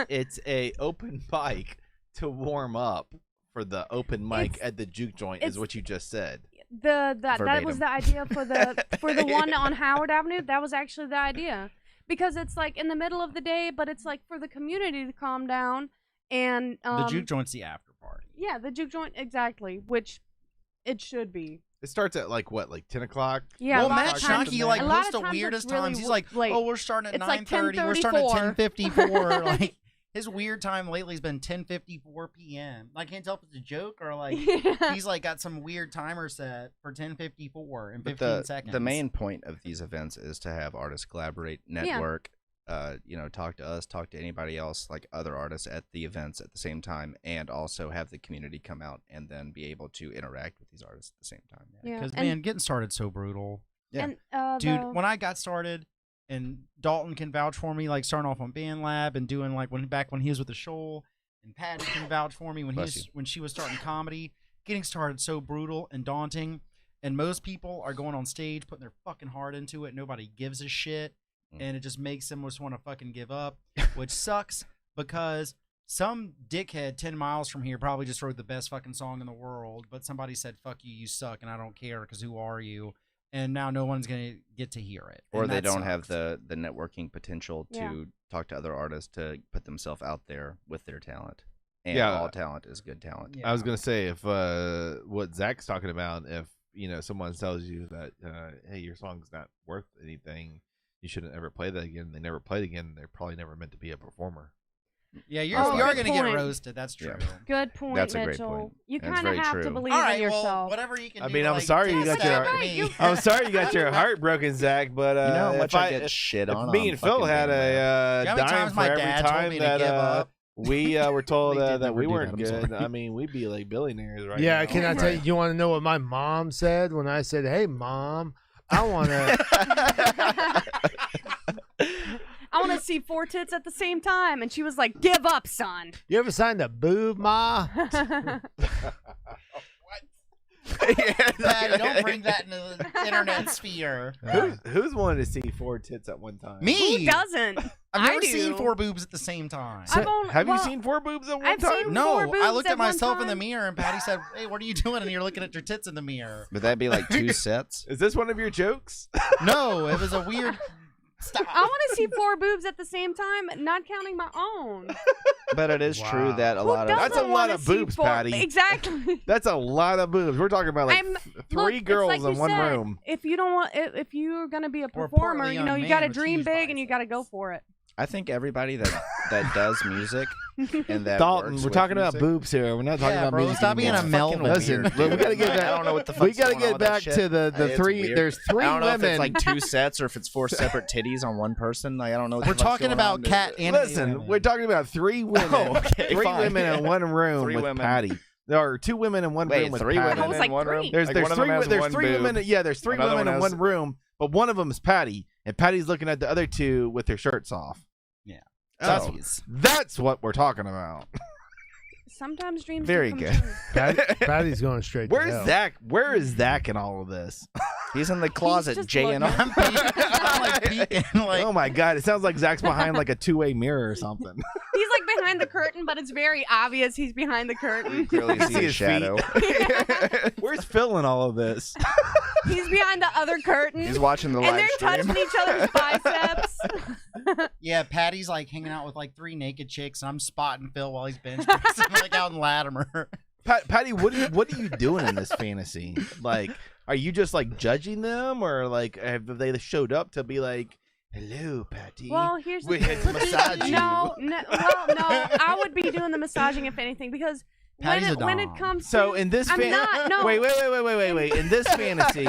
It's a open mic to warm up for the open mic It's- at the juke joint, it's- is what you just said. That was Verbatim. the idea for the one on Howard Avenue. That was actually the idea, because it's like in the middle of the day, but it's like for the community to calm down and The juke joint's the after party. Yeah, the juke joint exactly, which it should be. It starts at like 10 o'clock. Yeah, well, a lot Matt of times- Shockey like a lot posts of the times it's weirdest really times. He's like, late. "Oh, we're starting at It's like 9:30. We're starting at 10:54." 10:34. Like his weird time lately has been 10:54 p.m. I can't tell if it's a joke or like Yeah. he's like got some weird timer set for 10:54 in 15 But seconds. the main point of these events is to have artists collaborate, network, talk to us, talk to anybody else, like other artists at the events at the same time, and also have the community come out and then be able to interact with these artists at the same time. Yeah. Because And- man, getting started so brutal. Yeah. And, Dude, when I got started, and Dalton can vouch for me, like starting off on Band Lab and doing like back when he was with the Shoal, and Patty can vouch for me Bless you. when she was starting comedy. Getting started so brutal and daunting, and most people are going on stage putting their fucking heart into it. Nobody gives a shit, and it just makes them just want to fucking give up, which sucks because some dickhead 10 miles from here probably just wrote the best fucking song in the world, but somebody said, "Fuck you, you suck," and I don't care because who are you? And now no one's gonna get to hear it, Or and they that don't have sucks. the networking potential to Yeah. talk to other artists to put themselves out there with their talent. And Yeah. all talent is good talent. Yeah. I was gonna say, if what Zach's talking about, if someone tells you that hey, your song's not worth anything, you shouldn't ever play that again. They never played again. They're probably never meant to be a performer. Yeah, you Oh, are good gonna get point. roasted. That's true. Yeah. Good point, That's a Mitchell. great point. You That's kind of very have true. to believe All right, in yourself. well, whatever you can I do. mean, to, I'm like, sorry you take got your- a Right, you- I'm sorry you got your heart broken, Zach, but You know how much if I get shit if on. me on and Phil fucking had Band Lab. a You know how many dime times for my every dad told time me to that give up? we were told They did that never we do weren't that, I'm good. sorry. I mean, we'd be like billionaires right Yeah, now. can I tell you? You want to know what my mom said when I said, "Hey, mom, I want to." I want to see 4 tits at the same time. And she was like, give up, son. You ever signed a boob, ma? Patty, don't bring that into the internet sphere. Who's wanted to see 4 tits at one time? Me? Who doesn't? I've never I do. seen 4 boobs at the same time. Have you seen 4 boobs at one I've time? seen 4 No, boobs I looked at one myself in the time. mirror and Patty said, hey, what are you doing? And you're looking at your tits in the mirror. Would that be like 2 sets? Is this one of your jokes? No, it was a weird... Stop. I want to see 4 boobs at the same time, not counting my own. But it is true that a Who lot of That's a doesn't lot wanna of see boobs, 4 Patty. Exactly. That's a lot of boobs. We're talking about like I'm- 3 Look, it's girls like in you one said, room. If you don't want, if you're gonna be a Or a performer, portly you know, young you got to man with dream huge big and you got to biceps. go for it. I think everybody that does music and that Dalton, works we're with talking about music- boobs here. We're not talking Yeah, about bro, music stop being anymore. a Melvin. Listen, Weird, we gotta dude. get I back. don't know what the We fuck's gotta going on get with that back shit. to the It's 3. weird. There's 3 I don't know women. if it's like 2 sets or if it's 4 separate titties on one person. Like, I don't know. What We're the fuck's talking going about on. cat anime Listen, women. we're talking about 3 women. Oh, okay, 3 fine. women in one room 3 with women. Patty. There are 2 women in one Wait, room with 3 Patty. women I was in like, one 3. room? There's Like, one of 3 them has there's one 3 boob. women. Yeah, there's 3 Another women one in has- one room, but one of them is Patty, and Patty's looking at the other 2 with their shirts off. Oh. That's what we're talking about. Sometimes dreams Very do come good. true. Patty's going straight to Where's hell. Zach? Where is Zach in all of this? He's in the closet, just Jay and looking. I'm like peeking, like, Oh my god, it sounds like Zach's behind like a 2-way mirror or something. He's like behind the curtain, but it's very obvious he's behind the curtain. clearly You see see his his shadow. Where's Phil in all of this? He's behind the other curtain. He's watching the and live they're stream. touching each other's biceps. yeah, Patty's like hanging out with like 3 naked chicks, and I'm spotting Phil while he's bench pressing like out in Latimer. Patty, what are you doing in this fantasy? Like, are you just like judging them, or like have they showed up to be like, "Hello, Patty"? Well, here's the We're here to thing. massage you. No, no, I would be doing the massaging if anything, because Patty's a when it dom. comes So to, in this I'm not, no. wait. In this fantasy,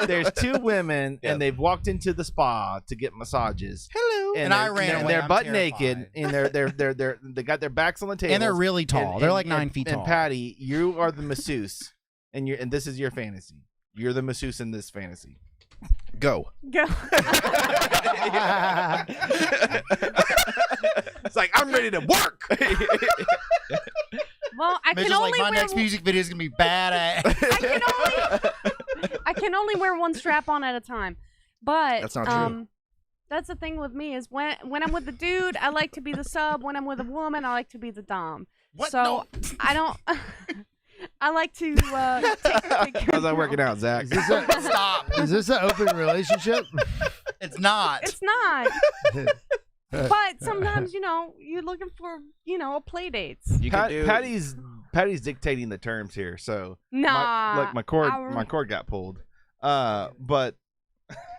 there's 2 women Yeah. and they've walked into the spa to get massages. Hello. And I they're- ran and away. they're I'm butt terrified. naked and they got their backs on the table. And they're really tall. They're like 9 feet tall. And Patty, you are the masseuse, and this is your fantasy. You're the masseuse in this fantasy. Go. Go. It's like I'm ready to work. Well, I Mitchell's can only like, my wear next music video is gonna be badass. I can only wear one strap on at a time. But That's not true. That's the thing with me is when I'm with the dude, I like to be the sub. When I'm with a woman, I like to be the dom. What? So No. I don't. I like to take care How's that of working out, Zach? Is this a, Stop. is this an open relationship? It's not. It's not. But sometimes, you're looking for, a play dates. You can do. Patty's dictating the terms here, so Nah. my cord got pulled. But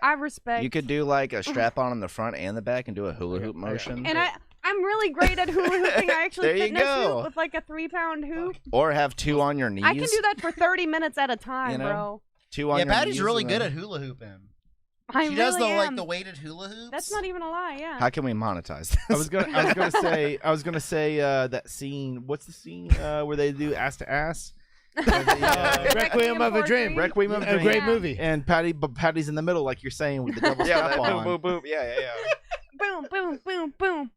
I respect. You could do like a strap on in the front and the back and do a hula hoop motion. And I'm really great at hula hooping. I actually There you fitness go. hoop with like a 3-pound hoop. Or have 2 on your knees. I can do that for 30 minutes at a time, You know? bro. 2 on Yeah, your Patty's knees really and good then- at hula hooping. I She does really am. the weighted hula hoops. That's not even a lie, yeah. How can we monetize this? I was gonna say that scene. What's the scene where they do ass to ass? Requiem of a Dream. Requiem of a A Dream. great Yeah. movie. And Patty's in the middle, like you're saying, with the double strap on. boom, boom. Yeah. Boom, boom, boom, boom.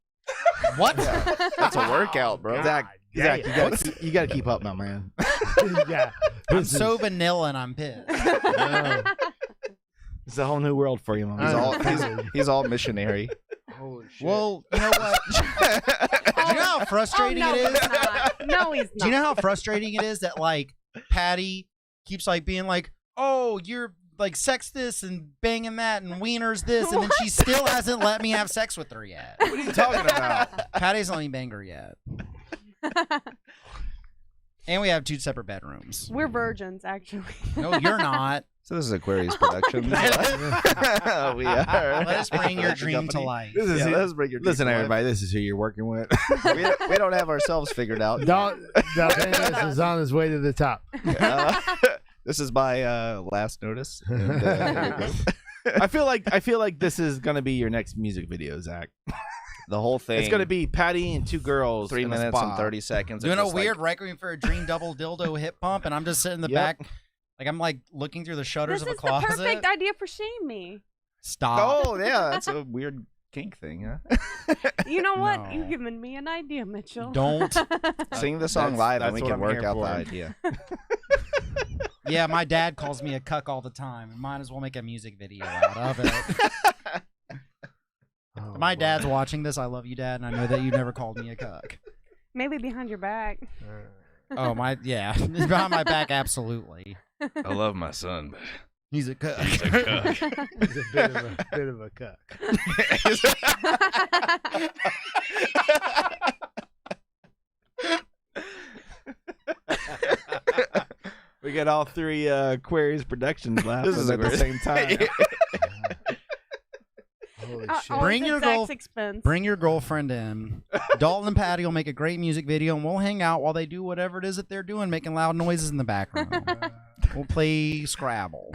What? That's a workout, bro. Zach, you gotta keep up, my man. Yeah. I'm This is- so vanilla and I'm pissed. No. It's a whole new world for you, my He's man. all he's all missionary. Holy shit. Well, you know what? Do you know how Oh, frustrating no, it is? he's not. No, he's not. Do you know how frustrating it is that like Patty keeps like being like, "Oh, you're like sex this and banging that and wieners this," and then she still hasn't let me have sex with her yet. What are you talking about? Patty's not even banged her yet. And we have 2 separate bedrooms. We're virgins, actually. No, you're not. So this is Aquarius production. we are. Let us bring your dream to Company. life. This is Yeah, it. let us bring your dream Listen, to life. everybody, this is who you're working with. we don't have ourselves figured out. Dalton is on his way to the top. This is my last notice. And, there you go. I feel like this is gonna be your next music video, Zach. The whole thing. It's gonna be Patty and 2 girls. 3 in a minutes spa. and 30 seconds. of Doing a just, like, weird Requiem for a Dream double dildo hip pump, and I'm just sitting in the Yep. back. Like I'm like looking through the shutters This of a is the closet. perfect idea for Shame Me. Stop. Oh yeah, that's a weird kink thing, huh? You know what? No. You've given me an idea, Mitchell. Don't. Sing the song That's- live that's and we what can I'm work here out the for. idea. Yeah, my dad calls me a cuck all the time. And might as well make a music video out of it. Oh, My boy. dad's watching this. I love you, Dad, and I know that you never called me a cuck. Maybe behind your back. Oh my, yeah, behind my back, absolutely. I love my son, but He's a cuck. he's a cuck. He's a bit of a cuck. We got all three Aquarius Productions laughing is at the great. same time. Holy All shit. Bring at your Zach's golf- expense. Bring your girlfriend in. Dalton and Patty will make a great music video, and we'll hang out while they do whatever it is that they're doing, making loud noises in the background. We'll play Scrabble.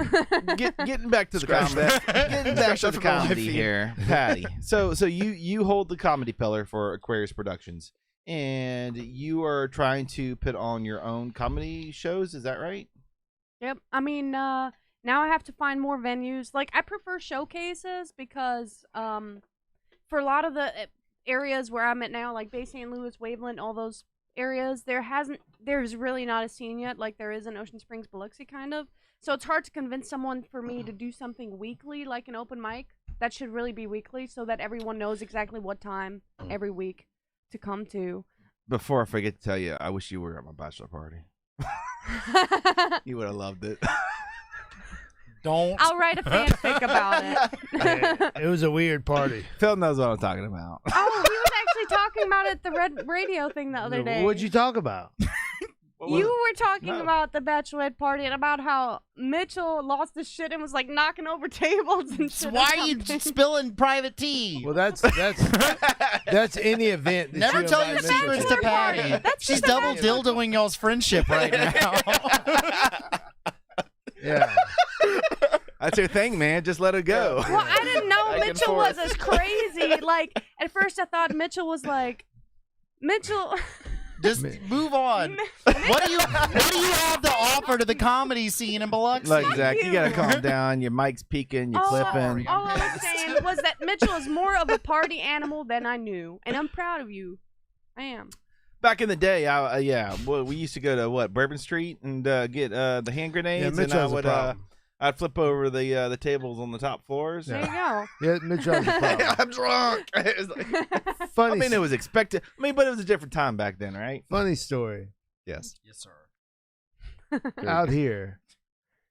Getting back to the Scratch comedy, that. getting back Scratch to that the from the live comedy feed. here, Patty. So you hold the comedy pillar for Aquarius Productions, and you are trying to put on your own comedy shows. Is that right? Yep. I mean, now I have to find more venues. Like, I prefer showcases because, for a lot of the areas where I'm at now, like Bay St. Louis, Waveland, all those areas, there's really not a scene yet, like there is in Ocean Springs, Biloxi, kind of. So it's hard to convince someone for me to do something weekly, like an open mic. That should really be weekly, so that everyone knows exactly what time every week to come to. Before I forget to tell you, I wish you were at my bachelor party. You would have loved it. Don't. I'll write a fanfic about it. Yeah, it was a weird party. Phil knows what I'm talking about. Oh, he was actually talking about it at the Red Radio thing the other day. What'd you talk about? You were talking No. about the bachelorette party and about how Mitchell lost his shit and was like knocking over tables and shit. or Why are you something. spilling private tea? Well, that's any event. That Never you tell invite your Mitchell secrets bachelor to party. Patty. That's She's just a double bachelor- dildoing y'all's friendship right now. Yeah. That's your thing, man. Just let it go. Well, I didn't know Back and Mitchell was forth. as crazy. Like, at first I thought Mitchell was like, Mitchell. Just move on. What do you have to offer to the comedy scene in Biloxi? Look, Zach, you gotta you. calm down. Your mic's peaking. You're clipping. All I was saying was that Mitchell is more of a party animal than I knew, and I'm proud of you. I am. Back in the day, we used to go to Bourbon Street and get the hand grenades, Yeah, and Mitchell I has a would problem. I'd flip over the tables on the top floors. There you go. Yeah, Mitchell has a problem. I'm drunk. It was like- Funny, I mean, it was expected. I mean, but it was a different time back then, right? funny story. Yes. Yes, sir. Out here,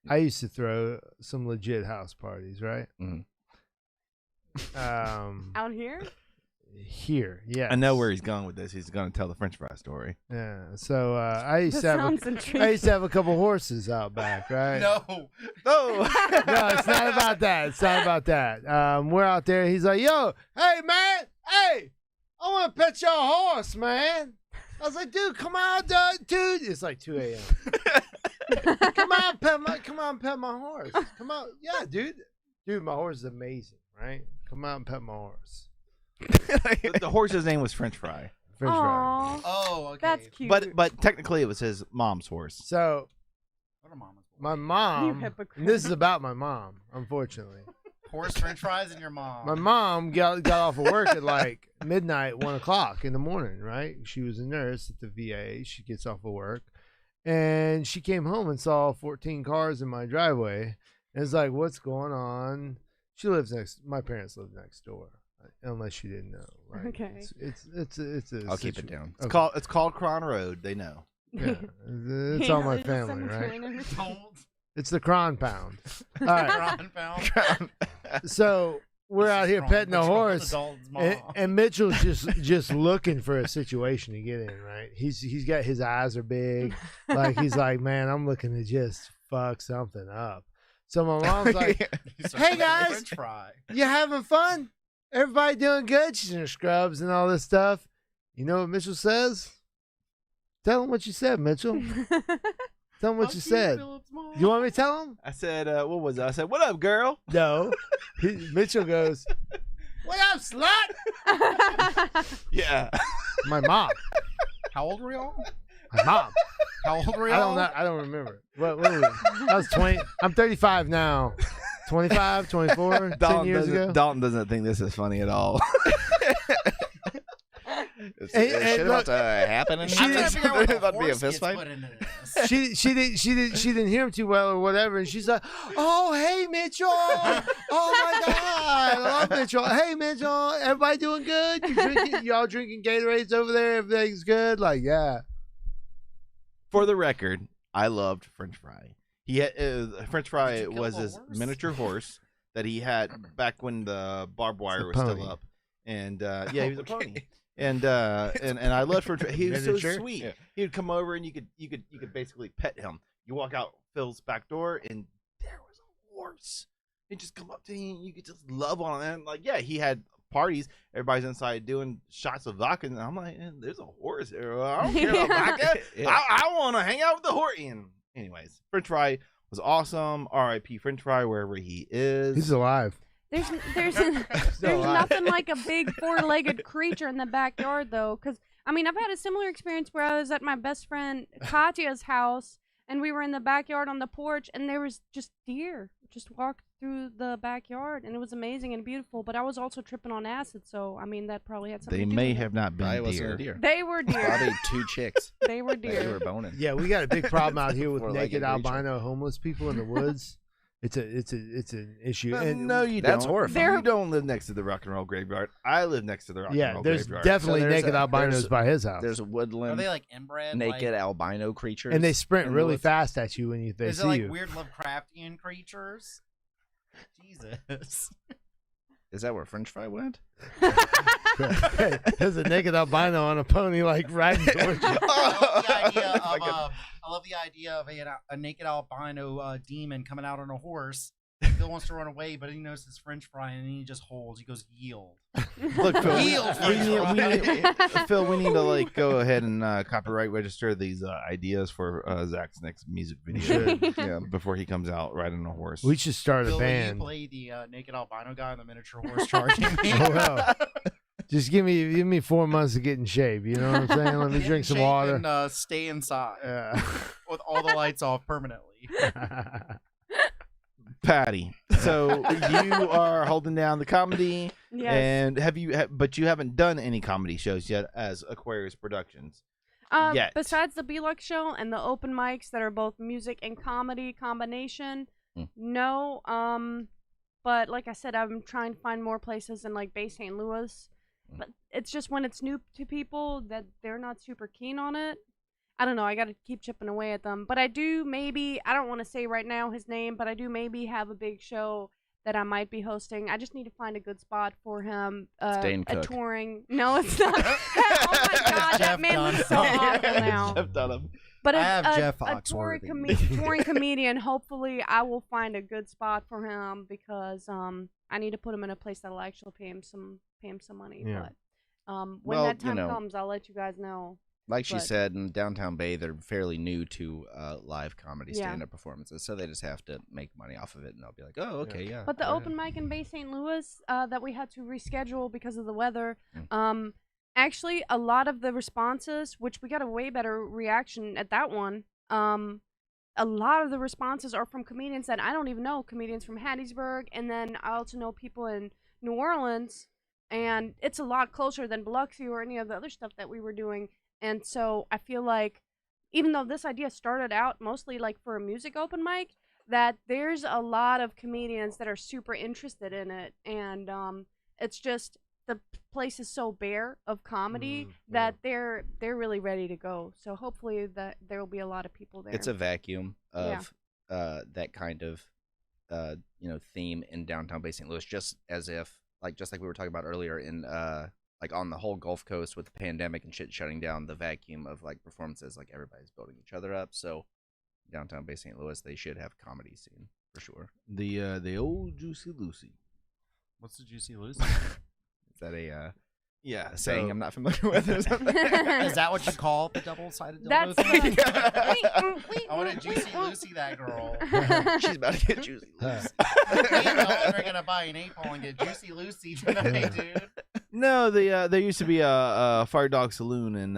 I used to throw some legit house parties, right? Mhm. Out here? Here, yeah. I know where he's going with this. He's going to tell the French fry story. Yeah. So I used That to have sounds I intriguing. used to have a couple horses out back, right? No. Oh, No, it's not about that. It's not about that. We're out there. He's like, "Yo, hey man, hey, I want to pet your horse, man." I was like, "Dude, come on, dude." It's like 2 a.m. Come on, pet my horse. Come on, yeah, dude, my horse is amazing, right? Come out and pet my horse. the horse's name was French fry, French fry. Aw, Oh, okay. that's cute. but technically it was his mom's horse. So What are mama's my You mom. hypocrite. And this is about my mom, unfortunately. horse French fries and your mom. My mom got off of work at like midnight, 1 o'clock in the morning, right? She was a nurse at the VA. She gets off of work. And she came home and saw 14 cars in my driveway. And it's like, what's going on? My parents live next door. Unless you didn't know. Like, Okay. It's a I'll keep it down. It's called Cron Road. They know. Yeah, it's Yeah, all my there's a family, cemetery right? and everything. Don't. It's the Cron Pound. All right. Ron found. So we're out here Strong petting a patrol to horse. Dalton's mom. And Mitchell's just looking for a situation to get in, right? He's got his eyes are big, like he's like, man, I'm looking to just fuck something up. So my mom's like, He's "Hey, like, guys." French fry. you having fun? Everybody doing good? She's in her scrubs and all this stuff. You know what Mitchell says? Tell him what you said, Mitchell. Tell him what you said. You want me to tell him? I said, what was it? I said, what up, girl? No. Mitchell goes, what up, slut? Yeah. My mom. How old were y'all? My mom. How old were I y'all? don't know. I don't remember. What were we? I was 20. I'm 35 now. 25, 24, 10 years ago. Dalton doesn't think this is funny at all. Is And shit look, about to happen? And she I'm trying to shit? figure out what the About to be a horse fist gets fight? put into this. she didn't hear him too well or whatever, and she's like, "Oh, hey Mitchell! Oh my God, I love Mitchell. Hey Mitchell, everybody doing good? Y'all drinking Gatorades over there? Everything's good? Like, yeah." For the record, I loved French Fry. He had French Fry Did you kill was a his horse? miniature horse that he had back when the barbed wire was pony. still up, and yeah, he was a pony. And I loved French Fry. He was so Miniature? sweet. Yeah. He would come over and you could basically pet him. You walk out Phil's back door and there was a horse. He'd just come up to him and you could just love on him. And like, yeah, he had parties. Everybody's inside doing shots of vodka, and I'm like, there's a horse there. I don't care about vodka. Yeah. I want to hang out with the horse. And anyways, French Fry was awesome. R.I.P. French Fry wherever he is. He's alive. There's Still alive. nothing like a big four-legged creature in the backyard though, because I mean I've had a similar experience where I was at my best friend Katya's house and we were in the backyard on the porch and there was just deer just walked through the backyard and it was amazing and beautiful. But I was also tripping on acid, so I mean that probably had something They to do may with it. have not I been wasn't deer. a deer. They were deer. Probably 2 chicks. They were They were deer. boning. Yeah, we got a big problem out here with Four-legged naked creature. albino homeless people in the woods. It's an issue. And No, you That's don't. horrifying. You don't live next to the rock and roll graveyard. I live next to the rock and yeah, roll there's graveyard. definitely So there's naked a- albinos there's- by his house, There's a Are woodland they like inbred? naked like, albino creatures. and they sprint in the really woods. fast at you when they is see it like you. weird Lovecraftian creatures? Jesus. Is that where French Fry went? There's a naked albino on a pony, like riding towards you. I love the idea of a naked albino demon coming out on a horse. Phil wants to run away, but he knows his French fry, and he just holds. He goes, yield. Look, Phil, Yield, Phil, we need to like go ahead and copyright register these ideas for Zach's next music video. Yeah, before he comes out riding a horse. We should start a Phil, will you band. play the naked albino guy on the miniature horse charging me? Oh, well. Just give me 4 months to get in shape. You know what I'm saying? Let me Get drink in some shape water. And stay inside Yeah. with all the lights off permanently. Patty. So you are holding down the comedy, Yes. and but you haven't done any comedy shows yet as Aquarius Productions. Yet. Besides the B-Lux show and the open mics that are both music and comedy combination, no. But like I said, I'm trying to find more places in like Bay St. Louis. But it's just when it's new to people that they're not super keen on it. I don't know. I got to keep chipping away at them. But I do maybe, I don't want to say right now his name, but I do maybe have a big show that I might be hosting. I just need to find a good spot for him. Dane A Cook. touring. No, it's not. Oh my God, that Jeff man was so Dunham. awful now. Jeff Dunham. But I have Jeff a touring, Foxworthy. touring comedian, hopefully I will find a good spot for him because I need to put him in a place that'll actually pay him some money. Yeah. But when Well, that you time know. comes, I'll let you guys know. Like she But- said, in Downtown Bay, they're fairly new to live comedy Yeah. stand-up performances, so they just have to make money off of it, and they'll be like, "Oh, okay, yeah." But the yeah. open mic in Bay St. Louis that we had to reschedule because of the weather, Mm. actually a lot of the responses, which we got a way better reaction at that one, a lot of the responses are from comedians that I don't even know, comedians from Hattiesburg, and then I also know people in New Orleans, and it's a lot closer than Biloxi or any of the other stuff that we were doing. And so I feel like even though this idea started out mostly like for a music open mic, that there's a lot of comedians that are super interested in it, and it's just the place is so bare of comedy that they're really ready to go. So hopefully that there will be a lot of people there. It's a vacuum of that kind of theme in downtown Bay St. Louis, just like we were talking about earlier in like on the whole Gulf Coast with the pandemic and shit shutting down, the vacuum of like performances, like everybody's building each other up. So downtown Bay St. Louis, they should have a comedy scene for sure. The old Juicy Lucy. What's the Juicy Lucy? Is that a Yeah, saying so- I'm not familiar with or something? Is that what you call the double-sided dildo That's thing? the- I want to Juicy Lucy that girl. She's about to get juicy. Lucy. Me and Ellen are going to buy an 8-ball and get Juicy Lucy tonight, dude. No, there used to be a Fire Dog Saloon in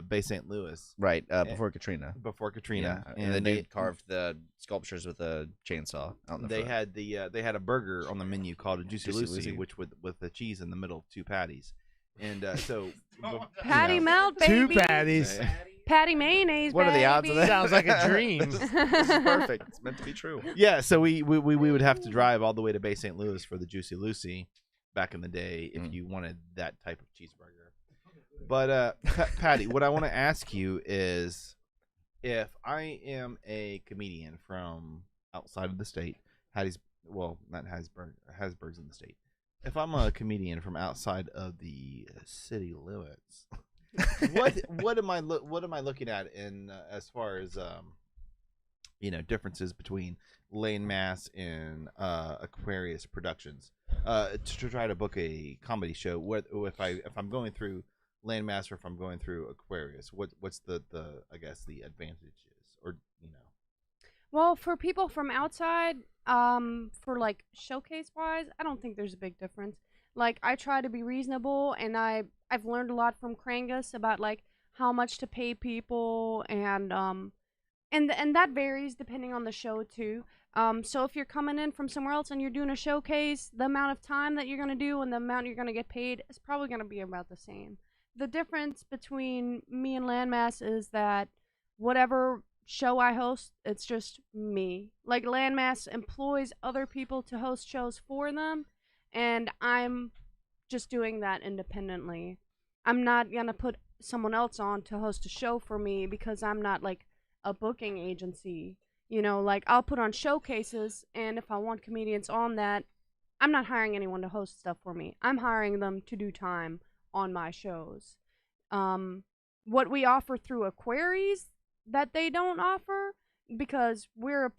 Bay St. Louis Right, before Katrina. before Katrina, Yeah, and they carved the sculptures with a chainsaw out in the they front. had they had a burger on the menu called a Juicy Juicy Lucy, Lucy. which with the cheese in the middle, 2 patties, and so Patty melt, Two baby. patties. Patty mayonnaise, What are the odds of that? Sounds like a dream. This is perfect. It's meant to be true. Yeah, so we would have to drive all the way to Bay St. Louis for the Juicy Lucy back in the day if you wanted that type of cheeseburger. But Patty, what I want to ask you is, if I am a comedian from outside of the state, not Hattiesburg's in the state. If I'm a comedian from outside of the city limits, what am I looking at in as far as differences between Landmass and Aquarius Productions to try to book a comedy show? If I'm going through Landmass or if I'm going through Aquarius, what's the I guess the advantages, or Well, for people from outside, for like showcase wise, I don't think there's a big difference. Like, I try to be reasonable, and I've learned a lot from Krohncast about like how much to pay people, and that varies depending on the show too. So if you're coming in from somewhere else and you're doing a showcase, the amount of time that you're gonna do and the amount you're gonna get paid is probably gonna be about the same. The difference between me and Landmass is that whatever show I host, it's just me. Like, Landmass employs other people to host shows for them, and I'm just doing that independently. I'm not gonna put someone else on to host a show for me because I'm not like a booking agency. Like, I'll put on showcases, and if I want comedians on that, I'm not hiring anyone to host stuff for me. I'm hiring them to do time on my shows. What we offer through Aquares that they don't offer, because we're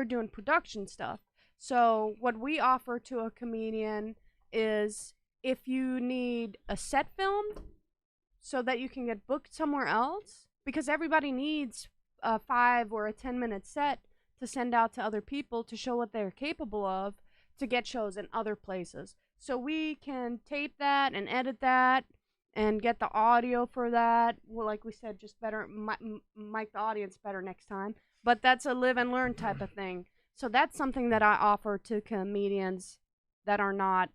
doing production stuff. So what we offer to a comedian is, if you need a set filmed so that you can get booked somewhere else, because everybody needs a 5 or a 10-minute set to send out to other people to show what they're capable of to get shows in other places. So we can tape that and edit that and get the audio for that. Well, like we said, just better mic the audience better next time. But that's a live and learn type of thing. So that's something that I offer to comedians that are not,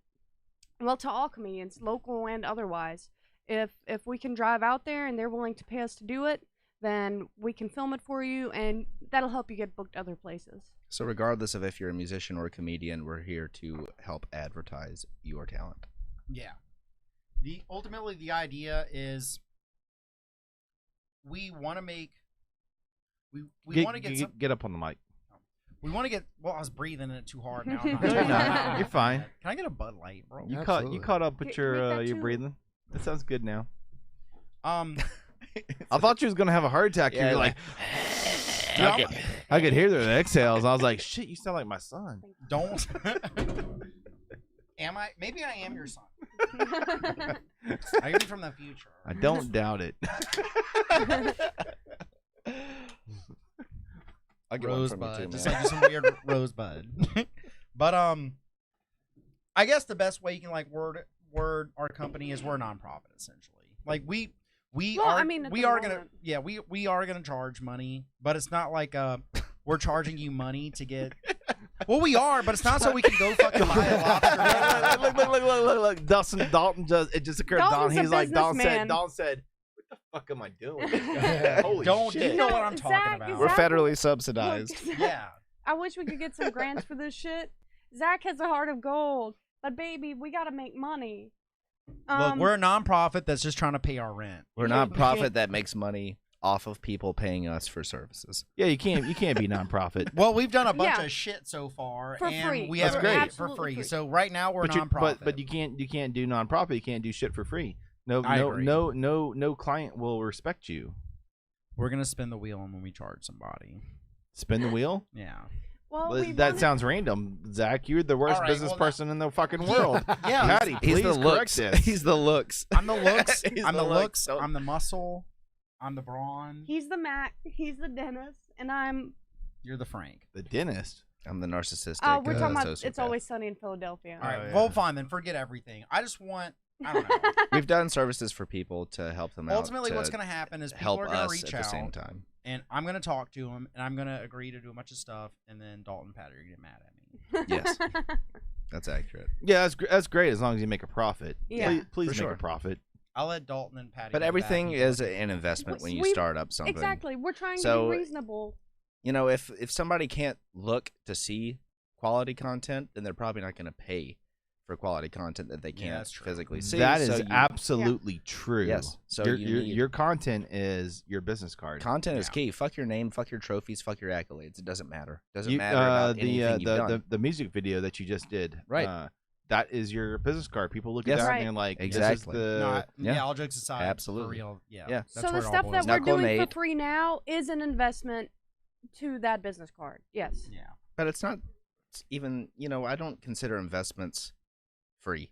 well, to all comedians, local and otherwise. If we can drive out there and they're willing to pay us to do it, then we can film it for you, and that'll help you get booked other places. So regardless of if you're a musician or a comedian, we're here to help advertise your talent. Yeah. Ultimately the idea is we want to make we want to get up on the mic. We want to get, well, I was breathing it too hard now. No, you're not. You're fine. Can I get a Bud Light, bro? You Absolutely. caught up with Make your that your too. breathing. That sounds good now. I I thought you was gonna have a heart attack. Yeah, You were like, I could hear their exhales. I was like, shit, you sound like my son. don't. Am I? Maybe I am your son. I am from the future. I don't doubt it. I'll get one from you Rosebud, too, just man. like some weird rosebud. But I guess the best way you can like word our company is we're a nonprofit essentially. Like we Well, are I mean, at we the are gonna moment. we are gonna charge money, but it's not like we're charging you money to get. Well, we are, but it's not so we can go fucking buy a lobster. look. Dalton just occurred. Dalton's a He's like, businessman. Dalton said, what the fuck am I doing? Holy Don't shit. you know what I'm talking Zach, about? We're Zach- federally subsidized. Look, Yeah. I wish we could get some grants for this shit. Zach has a heart of gold, but baby, we gotta make money. Look, we're a nonprofit that's just trying to pay our rent. We're a nonprofit that makes money off of people paying us for services. Yeah, you can't be nonprofit. Well, we've done a bunch Yeah. of shit so far, For and free. we That's have great. for Absolutely free. free. So right now we're a nonprofit. But you can't do nonprofit. You can't do shit for free. No I agree. no client will respect you. We're gonna spin the wheel when we charge somebody. Spin the wheel. Yeah. Well, Well, we that wanted- sounds random, Zach. You're the worst All right, business well, person in the fucking world. Yeah. Patty, please He's the correct looks. this. He's the looks. I'm the looks. He's I'm the the looks. looks. I'm the muscle. I'm the brawn. He's the Mac. He's the dentist, and I'm. You're the Frank. The dentist. I'm the narcissistic. Oh, we're talking about sociopath. It's Always Sunny in Philadelphia. All right. yeah. Well, fine then. Forget everything. I just want I don't know. We've done services for people to help them out. Ultimately, to what's going to happen is people help are going to us reach at the out, same time. and I'm going to talk to them, and I'm going to agree to do a bunch of stuff, and then Dalton and Pat are going to get mad at me. Yes. That's accurate. Yeah, that's great as long as you make a profit. Yeah. Please For make sure. a profit. I'll let Dalton and Patty. But go back everything and is talk. an investment when you We- start up something. Exactly. We're trying to So- be reasonable. You know, if somebody can't look to see quality content, then they're probably not going to pay for quality content that they Yeah, can't that's true. physically see. That is So you- absolutely true. Yes. So your, you your, need- your content is your business card. Content is Yeah. key. Fuck your name, fuck your trophies, fuck your accolades. It doesn't matter. Doesn't You- matter about the, anything you've done. the music video that you just did. Right. That is your business card. People look Yes. at that Right. and they're like, Exactly. This is No, the, yeah. all jokes aside, Absolutely. for real, yeah. Yeah. That's So where the it all stuff boils that down. we're doing Knuckle-made. for free now is an investment to that business card. Yes. Yeah. But it's not even, I don't consider investments free.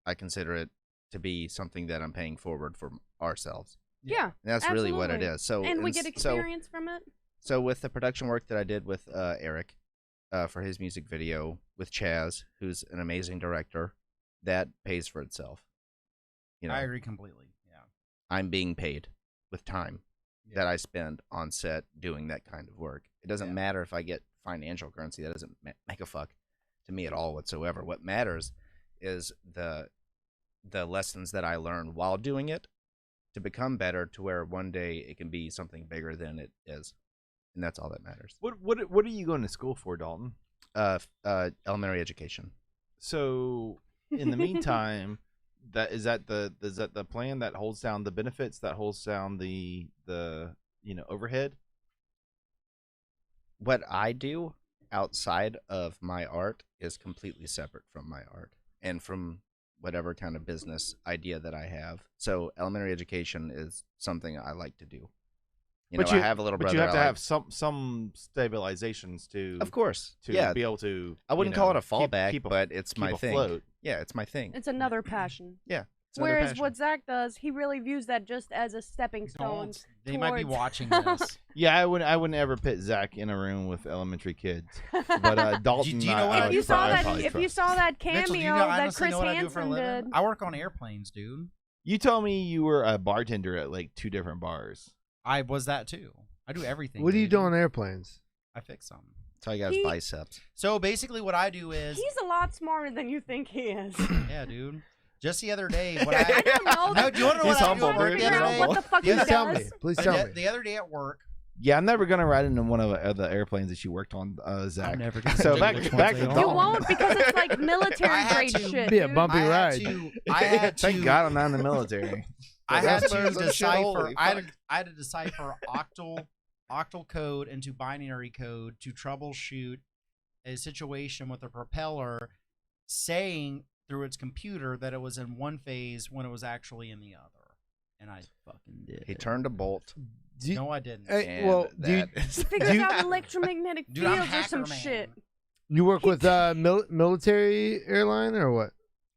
I consider it to be something that I'm paying forward for ourselves. Yeah. And that's really what it Absolutely. is. So And we get so experience from it. So with the production work that I did with Eric for his music video, with Chaz, who's an amazing director, that pays for itself. I agree completely. Yeah. I'm being paid with time Yeah. that I spend on set doing that kind of work. It doesn't Yeah. matter if I get financial currency. That doesn't make a fuck to me at all whatsoever. What matters is the lessons that I learn while doing it to become better, to where one day it can be something bigger than it is, and that's all that matters. what are you going to school for, Dalton? Elementary education. So in the meantime, is that the plan that holds down the benefits, that holds down the overhead? What I do outside of my art is completely separate from my art and from whatever kind of business idea that I have. So elementary education is something I like to do. I have a little but brother. you have to I have some stabilizations to, of course, to yeah. be able to. I wouldn't call it a fallback, keep but it's my thing. afloat. Yeah, it's my thing. It's another passion. Yeah. It's another Whereas passion. what Zach does, he really views that just as a stepping stone. Don't. They might be towards- watching this. Yeah, I wouldn't ever pit Zach in a room with elementary kids. But Dalton, Do you know what I I would do If you saw probably- that, probably if you trust. saw that Mitchell, do you cameo know, that honestly Chris know what I do for a Hansen living? did, I work on airplanes, dude. You told me you were a bartender at like 2 different bars. I was that too. I do everything. What do you dude. do on airplanes? I fix them. That's how you got his He- biceps. So basically, what I do is, he's a lot smarter than you think he is. yeah, dude. Just the other day, what I I don't know. No, do you wanna know He's what I do humble, at work dude. the Figure other out day? what the fuck he Please does. tell me. Please tell me. The other day at work, Yeah, I'm never gonna ride into one of the airplanes that you worked on, Zach. I'm never gonna So say back which to ones they are. You Dalton. won't because it's like military I had grade to shit. Be a dude. bumpy I ride. had to. Thank God I'm not in the military. I had to That's some shit, decipher. holy I fuck. had to decipher octal code into binary code to troubleshoot a situation with a propeller, saying through its computer that it was in one phase when it was actually in the other, and I fucking did. He it. turned a bolt. Do you- No, I didn't. Hey, And well, do you, that is- He figures Do you- out electromagnetic Dude, I'm fields or some hacker, shit. man. you work with military airline or what?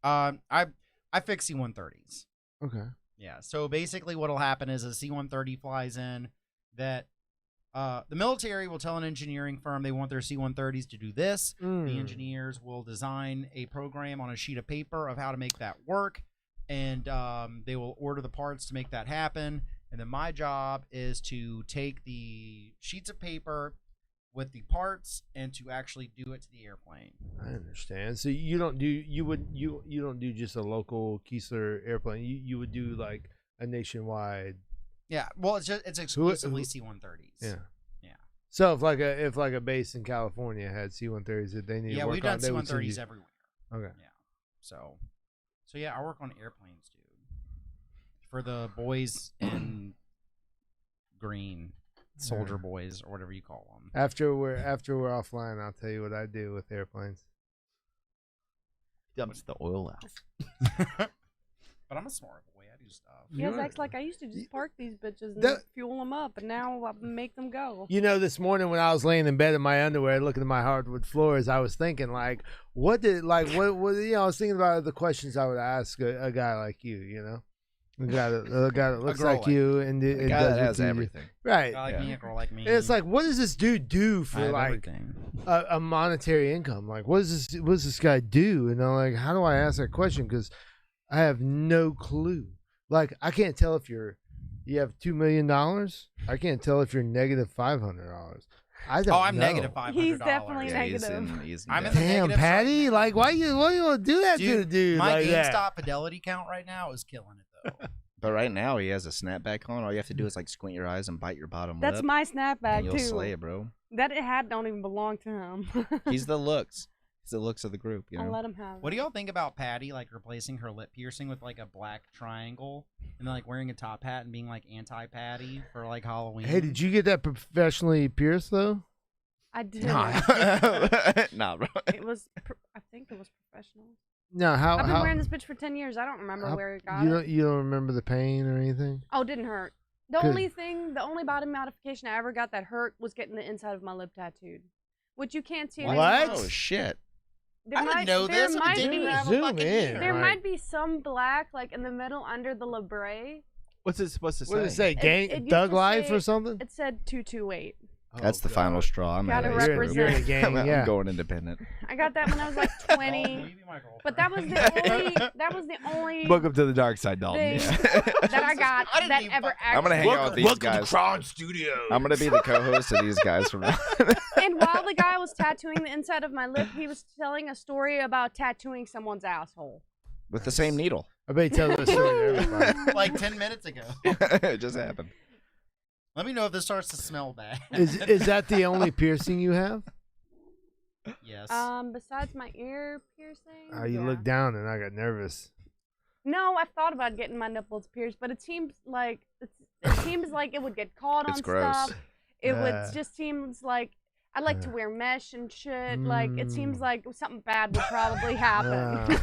I fix C-130s. Okay. Yeah. So basically, what'll happen is a C-130 flies in. That the military will tell an engineering firm they want their C-130s to do this. The Mm. engineers will design a program on a sheet of paper of how to make that work, and they will order the parts to make that happen. And then my job is to take the sheets of paper with the parts and to actually do it to the airplane. I understand. So you don't do you don't do just a local Keesler airplane. You would do like a nationwide. Yeah. Well, it's exclusively C-130s. Yeah. Yeah. So if like a base in California had C-130s that they need to Yeah, work we've done on, they would send C-130s you- everywhere. Okay. Yeah. So yeah, I work on airplanes, dude. For the boys in green, soldier boys or whatever you call them. After we're offline, I'll tell you what I do with airplanes. Dumps the oil out. But I'm a smart boy. I do stuff. Yeah, You're- Zach's like, I used to just park these bitches and That- fuel them up, and now I make them go. You know, this morning when I was laying in bed in my underwear looking at my hardwood floors, I was thinking what I was thinking about the questions I would ask a guy like you, you know? A guy that looks girl like like you and A and guy does that what has you do. everything. Right. A guy like me, a girl like me. And it's like, what does this dude do I for have like everything. a monetary income? Like, what does this guy do? And I'm like, how do I ask that question? Because I have no clue. Like, I can't tell if you have $2 million. I can't tell if you're negative $500. I don't know. I'm negative $500. He's definitely Yeah, he's negative. he's in I'm in debt. the Damn, negatives Patty. right now. Like, why you want to do that to the dude my like GameStop that? fidelity count right now is killing it though. But right now he has a snapback on. All you have to do is like squint your eyes and bite your bottom That's lip. my and snapback you'll too. slay it, bro. That hat don't even belong to him. He's the looks. He's the looks of the group. You I'll know. let him have What do it. y'all think about Patty like replacing her lip piercing with like a black triangle and then like wearing a top hat and being like anti-Patty for like Halloween? Hey, did you get that professionally pierced though? I did. Nah, bro. It was. I think it was professional. No, how? I've been how wearing this bitch for 10 years. I don't remember how- where it got you it. don't you don't remember the pain or anything? Oh, it didn't hurt. The Good. only body modification I ever got that hurt was getting the inside of my lip tattooed, which you can't see. What? right now. Oh shit. There I didn't might- know there this. Might Didn't be, even have a Zoom fucking in. ear. there Right. might be some black like in the middle under the labrae. What's it supposed to say? What did it say? Gang it used Thug to Life say- or something? It said 228. That's the final straw. I'm Gotta out of this represent. group. You're in a gang, I'm yeah. going independent. I got that when I was like Oh, 20. maybe my girlfriend. But that was the only Welcome to the dark side, Dalton. thing that I got I didn't that even ever fucking- actually. I'm gonna hang out with these Welcome guys. to Kron Studios. I'm gonna be the co-host of these guys from now. And while the guy was tattooing the inside of my lip, he was telling a story about tattooing someone's asshole. With the same needle. I bet he tells that story to everybody. like 10 minutes ago. It just happened. Let me know if this starts to smell bad. Is that the only piercing you have? Yes. Besides my ear piercing. You yeah. looked down and I got nervous. No, I've thought about getting my nipples pierced, but it seems like it would get caught It's on gross. stuff. It Yeah. would just seems like I like to wear mesh and shit. Like it seems like something bad would probably happen.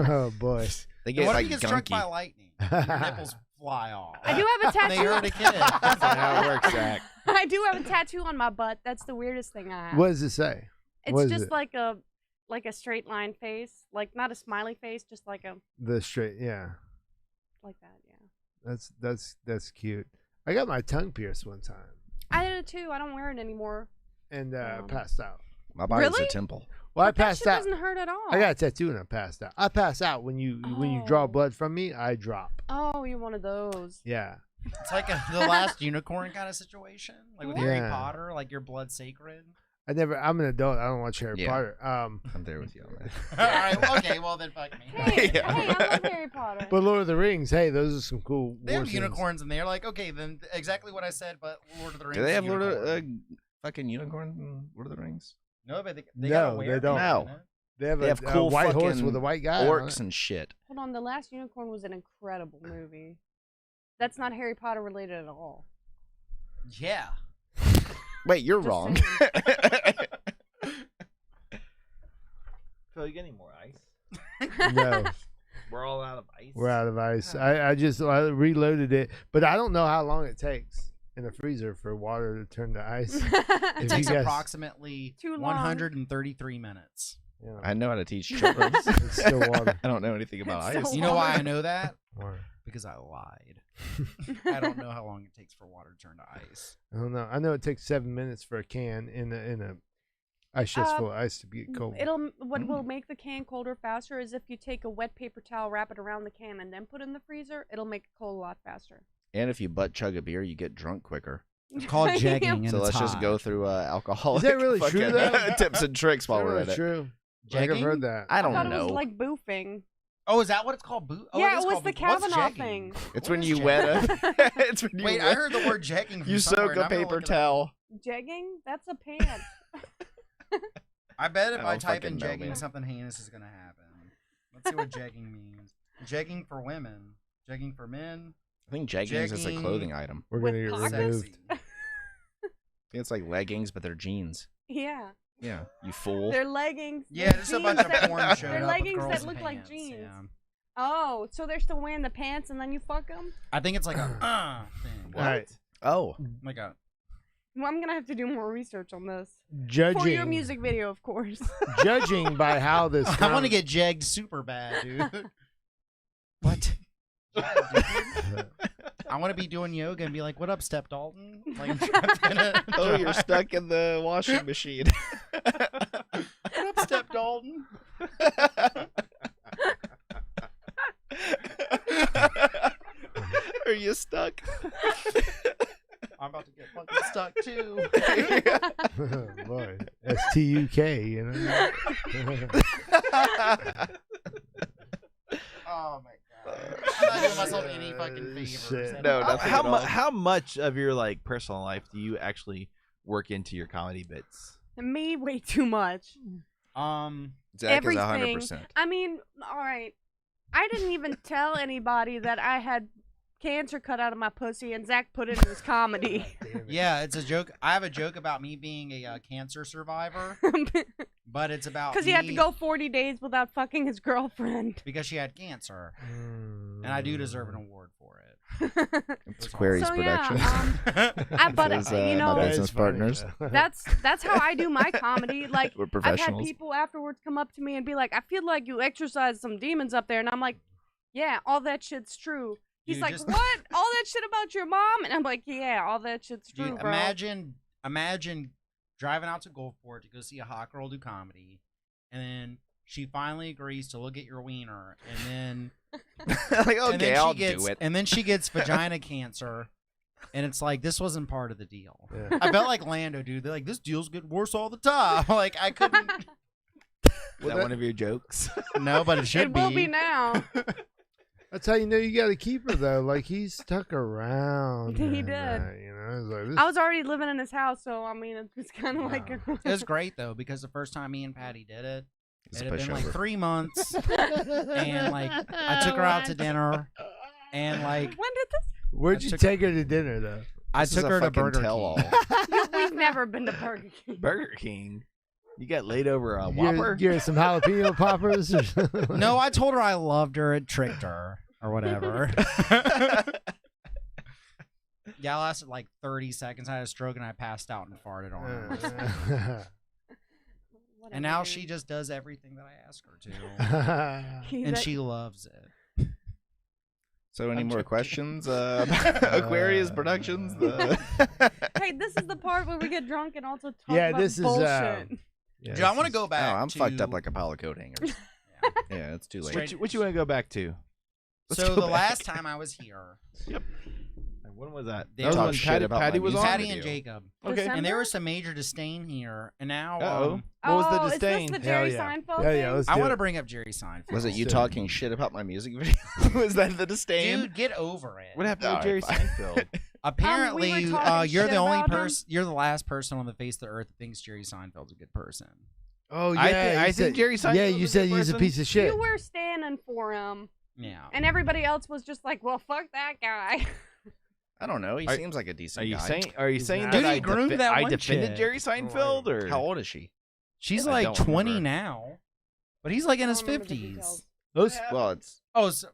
Oh boy. They And get what like if you get struck gunky. by lightning? Your nipples fly off. I do have a They hurt a tattoo. kid. That's not how it works, Zach. I do have a tattoo on my butt. That's the weirdest thing I have. What does it say? It's what is just it? like a straight line face, like not a smiley face, just like a The straight, yeah. like that. Yeah. That's cute. I got my tongue pierced one time I did it too. I don't wear it anymore. and Wow. passed out. My body's Really? a temple. Well, I But that passed shit out. doesn't hurt at all. I got a tattoo and I passed out. I pass out when you draw Oh. blood from me. I drop. Oh, you're one of those. Yeah. It's like the last unicorn kind of situation, like with Harry Yeah. Potter, like your blood sacred. I'm an adult. I don't watch Harry Yeah. Potter. I'm there with you on that. All right, well, okay, well then fuck me. Hey, Yeah. hey, I love Harry Potter. But Lord of the Rings, hey, those are some cool. They war have scenes. unicorns in there. Like, okay, then exactly what I said, but Lord of the Rings. Do they have Lord unicorn. of fucking unicorns in Lord of the Rings? No, but they No, got a they werewolf don't. in No. it. They have, They have a cool white horse fucking with a white guy. on Orcs it. and shit. Hold on, The Last Unicorn was an incredible movie. That's not Harry Potter related at all. Yeah. Wait, you're Just wrong. Phil, you get any more ice? No, We're all out of ice. we're out of ice. I reloaded it, but I don't know how long it takes in the freezer for water to turn to ice. It If takes you guys- approximately Too long. 133 minutes. Yeah, I know how to teach children. it's still water. I don't know anything about It's ice. so You know why I know that? Water. Because I lied. I don't know how long it takes for water to turn to ice. I don't know. I know it takes 7 minutes for a can in a ice chest full of ice to get cold. What will make the can colder faster is if you take a wet paper towel, wrap it around the can, and then put it in the freezer. It'll make it cold a lot faster. And if you butt chug a beer, you get drunk quicker. It's called jegging. And So it's let's just hot. go through alcoholic Is that really true, fucking, though? tips and tricks while Is that we're really at it. true. Like, I've Jegging? heard that. I I don't thought it know. was like boofing. Oh, is that what it's called? Oh, yeah, is it was called the boot- what's Kavanaugh jegging? thing. It's What when is you jegging? wet a. It's when you Wait, I heard the word jegging. From You somewhere, soak and a I'm gonna paper look it up. towel. Jegging? That's a pant. I bet if I I don't type in fucking know, jegging, man. something heinous is gonna happen. Let's see what jegging means. Jegging for women. Jegging for men. I think jeggings is a Jegging. clothing item. We're With gonna get pockets? removed. Sexy. I think it's like leggings, but they're jeans. Yeah. Yeah, you fool. They're leggings. Yeah, there's a bunch of that, porn showing They're up with leggings girls that in look like pants, jeans. yeah. Oh, so they're still wearing the pants and then you fuck them? I think it's like a thing. All right. Oh, Like a Well, I'm gonna have to do more research on this. Judging. For your music video, of course. Judging by how this. I want to get jegged super bad, dude. what? I want to be doing yoga and be like, "What up, Step Dalton?" Like I'm trapped in it. Oh, you're stuck in the washing machine. What up, Step Dalton? stuck. I'm about to get fucking stuck too. Boy, STUK, you know. Oh my god. I'm not doing myself any fucking favors. Shit. No, nothing at all. How much of your like personal life do you actually work into your comedy bits? Me, way too much. Zach is Everything. 100%. I mean, all right. I didn't even tell anybody that I had cancer cut out of my pussy, and Zach put it in his comedy. Yeah, it's a joke. I have a joke about me being a cancer survivor, but it's about Because he had to me go 40 days without fucking his girlfriend. because she had cancer, and I do deserve an award for it. It's Aquarius So, Productions. But Says, you my know, That is business funny, partners. though. that's how I do my comedy. Like, We're I've professionals. had people afterwards come up to me and be like, I feel like you exorcised some demons up there. And I'm like, yeah, all that shit's true. He's Dude, like, just- what? All that shit about your mom? And I'm like, yeah, all that shit's true, Dude, bro. imagine driving out to Gulfport to go see a hot girl do comedy, and then she finally agrees to look at your wiener, and then Like, and okay, then I'll she gets, do it. and then she gets vagina cancer, and it's like this wasn't part of the deal. Yeah. I felt like Lando, dude. They're like, this deal's getting worse all the time. Like I couldn't. Is that one of your jokes? No, but it should It will be now. That's how you know you got to keep her though. Like he stuck around. He and, did. you know, it's like, this I was already living in his house, so I mean, it's kind of like. It was great though because the first time me and Patty did it, It's it a had been like pushover. 3 months, and like I took her out to dinner, and like When did this? Where'd I you took- take her to dinner though? I This is took a her to fucking Burger tell-all. King. We've never been to Burger King. Burger King. You got laid over a You Whopper? get some jalapeno poppers or something? No, I told her I loved her. It tricked her or whatever. Yeah, I lasted like 30 seconds. I had a stroke and I passed out and farted on her. And now she just does everything that I ask her to, and she loves it. So, any I'm more joking. questions about Aquarius Productions? Hey, this is the part where we get drunk and also talk Yeah, about this is, bullshit. Yeah, Dude, I this want to is- go back. I'm to... fucked up like Apollo coat hangers. Yeah. Yeah, it's too late. Straight- What you want to go back to? Let's So go the back. last time I was here, When was that? They That was talk when shit Patty, about Patty my was music on? Patty video. and Jacob, Okay. December? and there was some major disdain here, and now Uh-oh. What was the Oh, disdain? Is this the Hell Jerry yeah. Seinfeld Hell yeah, thing? let's I do want to it. bring up Jerry Seinfeld. Was it you So- talking shit about my music video? Was that the disdain? Dude, get over it. What happened All with Jerry right, fine. Seinfeld? Apparently, we were talking you're shit the only about him. person. You're the last person on the face of the earth that thinks Jerry Seinfeld's a good person. Oh yeah, I you think said- Jerry Seinfeld Yeah, is you a said good he's a person. piece of shit. You were standing for him, Yeah. and everybody else was just like, "Well, fuck that guy." I don't know. He Are- seems like a decent Are you guy. saying? Are you He's saying not. that Dude, he groomed that I one defended chick. Jerry Seinfeld? Or How old is she? She's I like don't 20 remember. now, but he's like in I his don't remember the 50s. details. Those Well, it's Oh, so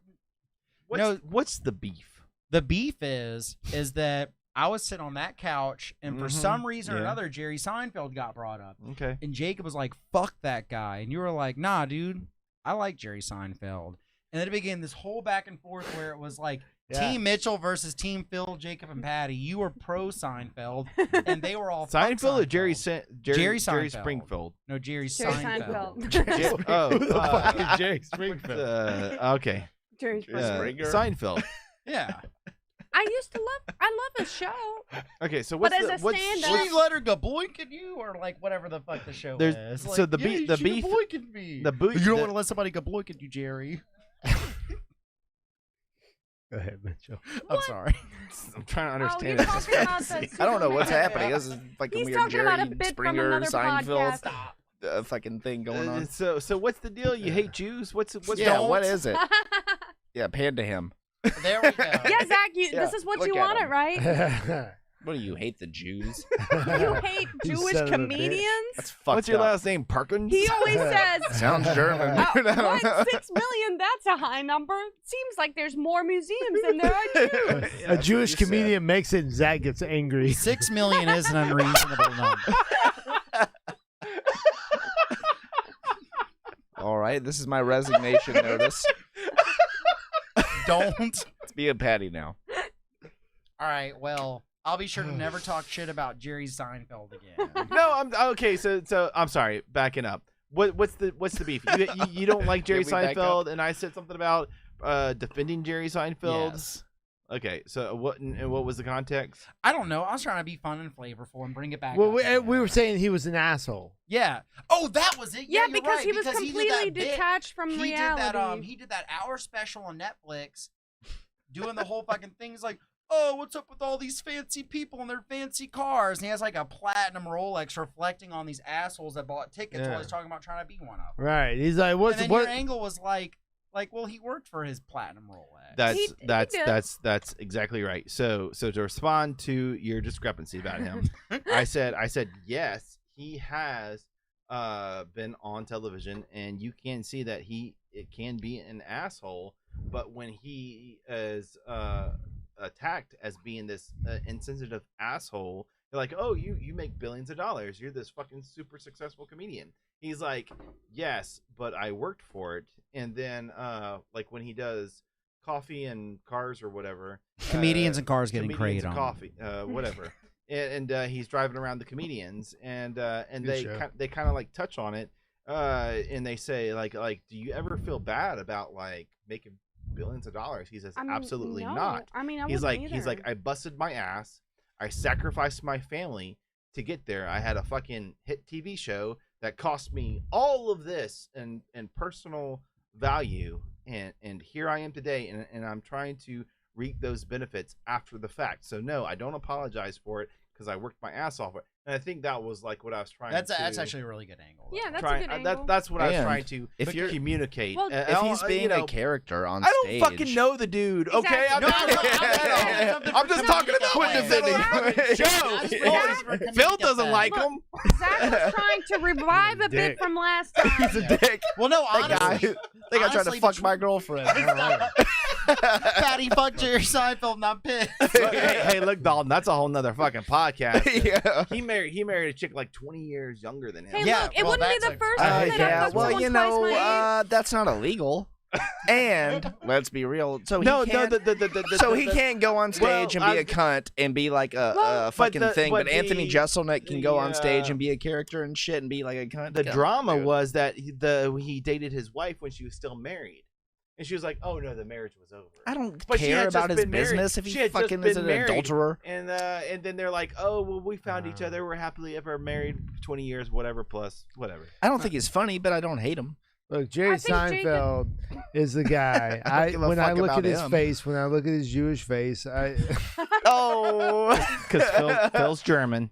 what's the beef? the beef is that I was sitting on that couch, and for Mhm. some reason or Yeah. another, Jerry Seinfeld got brought up, Okay. and Jacob was like, "Fuck that guy," and you were like, "Nah, dude, I like Jerry Seinfeld." And then it began this whole back and forth where it was like Yeah. Team Mitchell versus Team Phil, Jacob, and Patty. You were pro Seinfeld, and they were all fuck Seinfeld or Jerry Seinfeld. Jerry Seinfeld. Springfield? No, Jerry Jerry Seinfeld. Seinfeld. Oh, Who the fuck is Jerry Springfield? Okay. Jerry Seinfeld. Seinfeld. Yeah. I used to love. I love his show. Okay, so But what's as a what's stand-up- She let her go boinking you, or like whatever the fuck the show There's- is. so Like, the yeah, beef- the she beef- boinking me. the boot- You don't the- want to let somebody go boinking you, Jerry. Go ahead, Mitchell. I'm sorry. I'm trying to Oh, understand he's it. talking about the I don't know what's Superman happening. bit. This is fucking He's weird talking Jerry about a bit from Springer another Seinfeld podcast. fucking thing going on. So what's the deal? You hate Jews? What's Yeah, Don't. what is it? Yeah, pan to him. There we go. Yeah, Zach, Yeah, this is what look you at wanted, him. right? What do you hate the Jews? You hate You Jewish son of a bitch. comedians? That's fucked What's your up. last name? Perkins? He always says, Sounds German. "Oh, dude. I don't what? know. 6 million? That's a high number. Seems like there's more museums than there are Jews." Yeah, A that's what Jewish you said. comedian makes it, and Zach gets angry. 6 million is an unreasonable number. All right, this is my resignation notice. Don't. It's me and Patty now. All right, well, I'll be sure to never talk shit about Jerry Seinfeld again. No, I'm okay. So I'm sorry. Backing up. What's the beef? You don't like Jerry Did we back Seinfeld, and I said something about defending Jerry Seinfeld. Yes. Okay, so what was the context? I don't know. I was trying to be fun and flavorful and bring it back. Well, up we again. were saying he was an asshole. Yeah. Oh, that was it. Yeah, you're because right, he was because did completely that bit. detached from He reality. He did that hour special on Netflix, doing the whole fucking thing. He's like, oh, what's up with all these fancy people and their fancy cars? And he has like a platinum Rolex reflecting on these assholes that bought tickets while he's talking about trying to be one of them. Right. He's like, what's and then your angle was like, well, he worked for his platinum Rolex. He did. That's exactly right. So to respond to your discrepancy about him, I said yes, he has been on television, and you can see that it can be an asshole, but when he is attacked as being this insensitive asshole, they're like, oh, you make billions of dollars, you're this fucking super successful comedian. He's like, yes, but I worked for it. And then like when he does coffee and cars or whatever, Comedians and cars getting comedians preyed and on. coffee whatever. and he's driving around the comedians, and Good they show. they kind of like touch on it, and they say like do you ever feel bad about like making billions of dollars? He says, I mean, absolutely no. not. I mean, I He's wouldn't like either. I busted my ass, I sacrificed my family to get there. I had a fucking hit TV show that cost me all of this and personal value, and here I am today, and I'm trying to reap those benefits after the fact. So no, I don't apologize for it because I worked my ass off. And I think that was like what I was trying That's to actually a really good angle. Yeah, that's try, a good angle. that's what I was And trying to if you're- communicate. Well, If he's being you know, a character on I don't stage, fucking know the dude. Okay, I'm, Exactly. I'm just talking about Quit defending. Joe. Phil doesn't like him. Zach was trying to revive a bit Dick. from last time. He's a dick. Well, no, That guy. honestly, I think I tried to honestly, fuck the my tr- girlfriend. Patty fucked Jerry Seinfeld, and I'm pissed. Hey, look, Dalton, that's a whole nother fucking podcast. Yeah. He married a chick like 20 years younger than him. Hey, Yeah, look, it well, wouldn't be that's the a- first time that I Yeah, fucked well, someone you twice know, my age. that's not illegal. And let's be real. So he no, can't, so he can't go on stage and be a cunt and be like a fucking thing. But Anthony Jeselnik can go on stage and be a character and shit and be like a cunt. The Yeah, drama dude. was that he dated his wife when she was still married, and she was like, "Oh no, the marriage was over." I don't But she care had about just his been married. business if She he had just fucking is been an married. adulterer. And then they're like, "Oh well, we found each other. We're happily ever married, 20 years, whatever plus whatever." I don't think he's funny, but I don't hate him. Look, Jerry I think Jacob- Seinfeld is the guy. I don't give a when I fuck look about at his him. face, when I look at his Jewish face, Oh, Because Phil's German.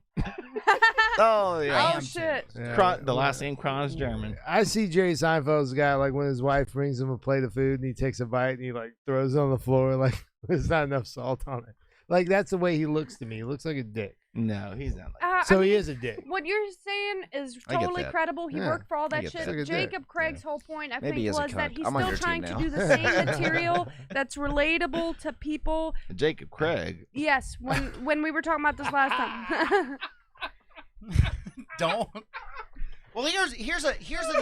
oh yeah. Oh shit! Yeah. The last name Kron is German. I see Jerry Seinfeld as the guy like when his wife brings him a plate of food and he takes a bite and he like throws it on the floor like there's not enough salt on it. Like that's the way he looks to me. He looks like a dick. No, he's not. Like I So he mean, is a dick. What you're saying is I get totally that. credible. He Yeah, worked for all I that get shit. that. Look at that. Jacob Craig's whole point, I Maybe he think, is a was that cunt. he's I'm on still your team trying to now. do the same material that's relatable to people. Jacob Craig. Yes, when we were talking about this last time. Don't. Well, here's an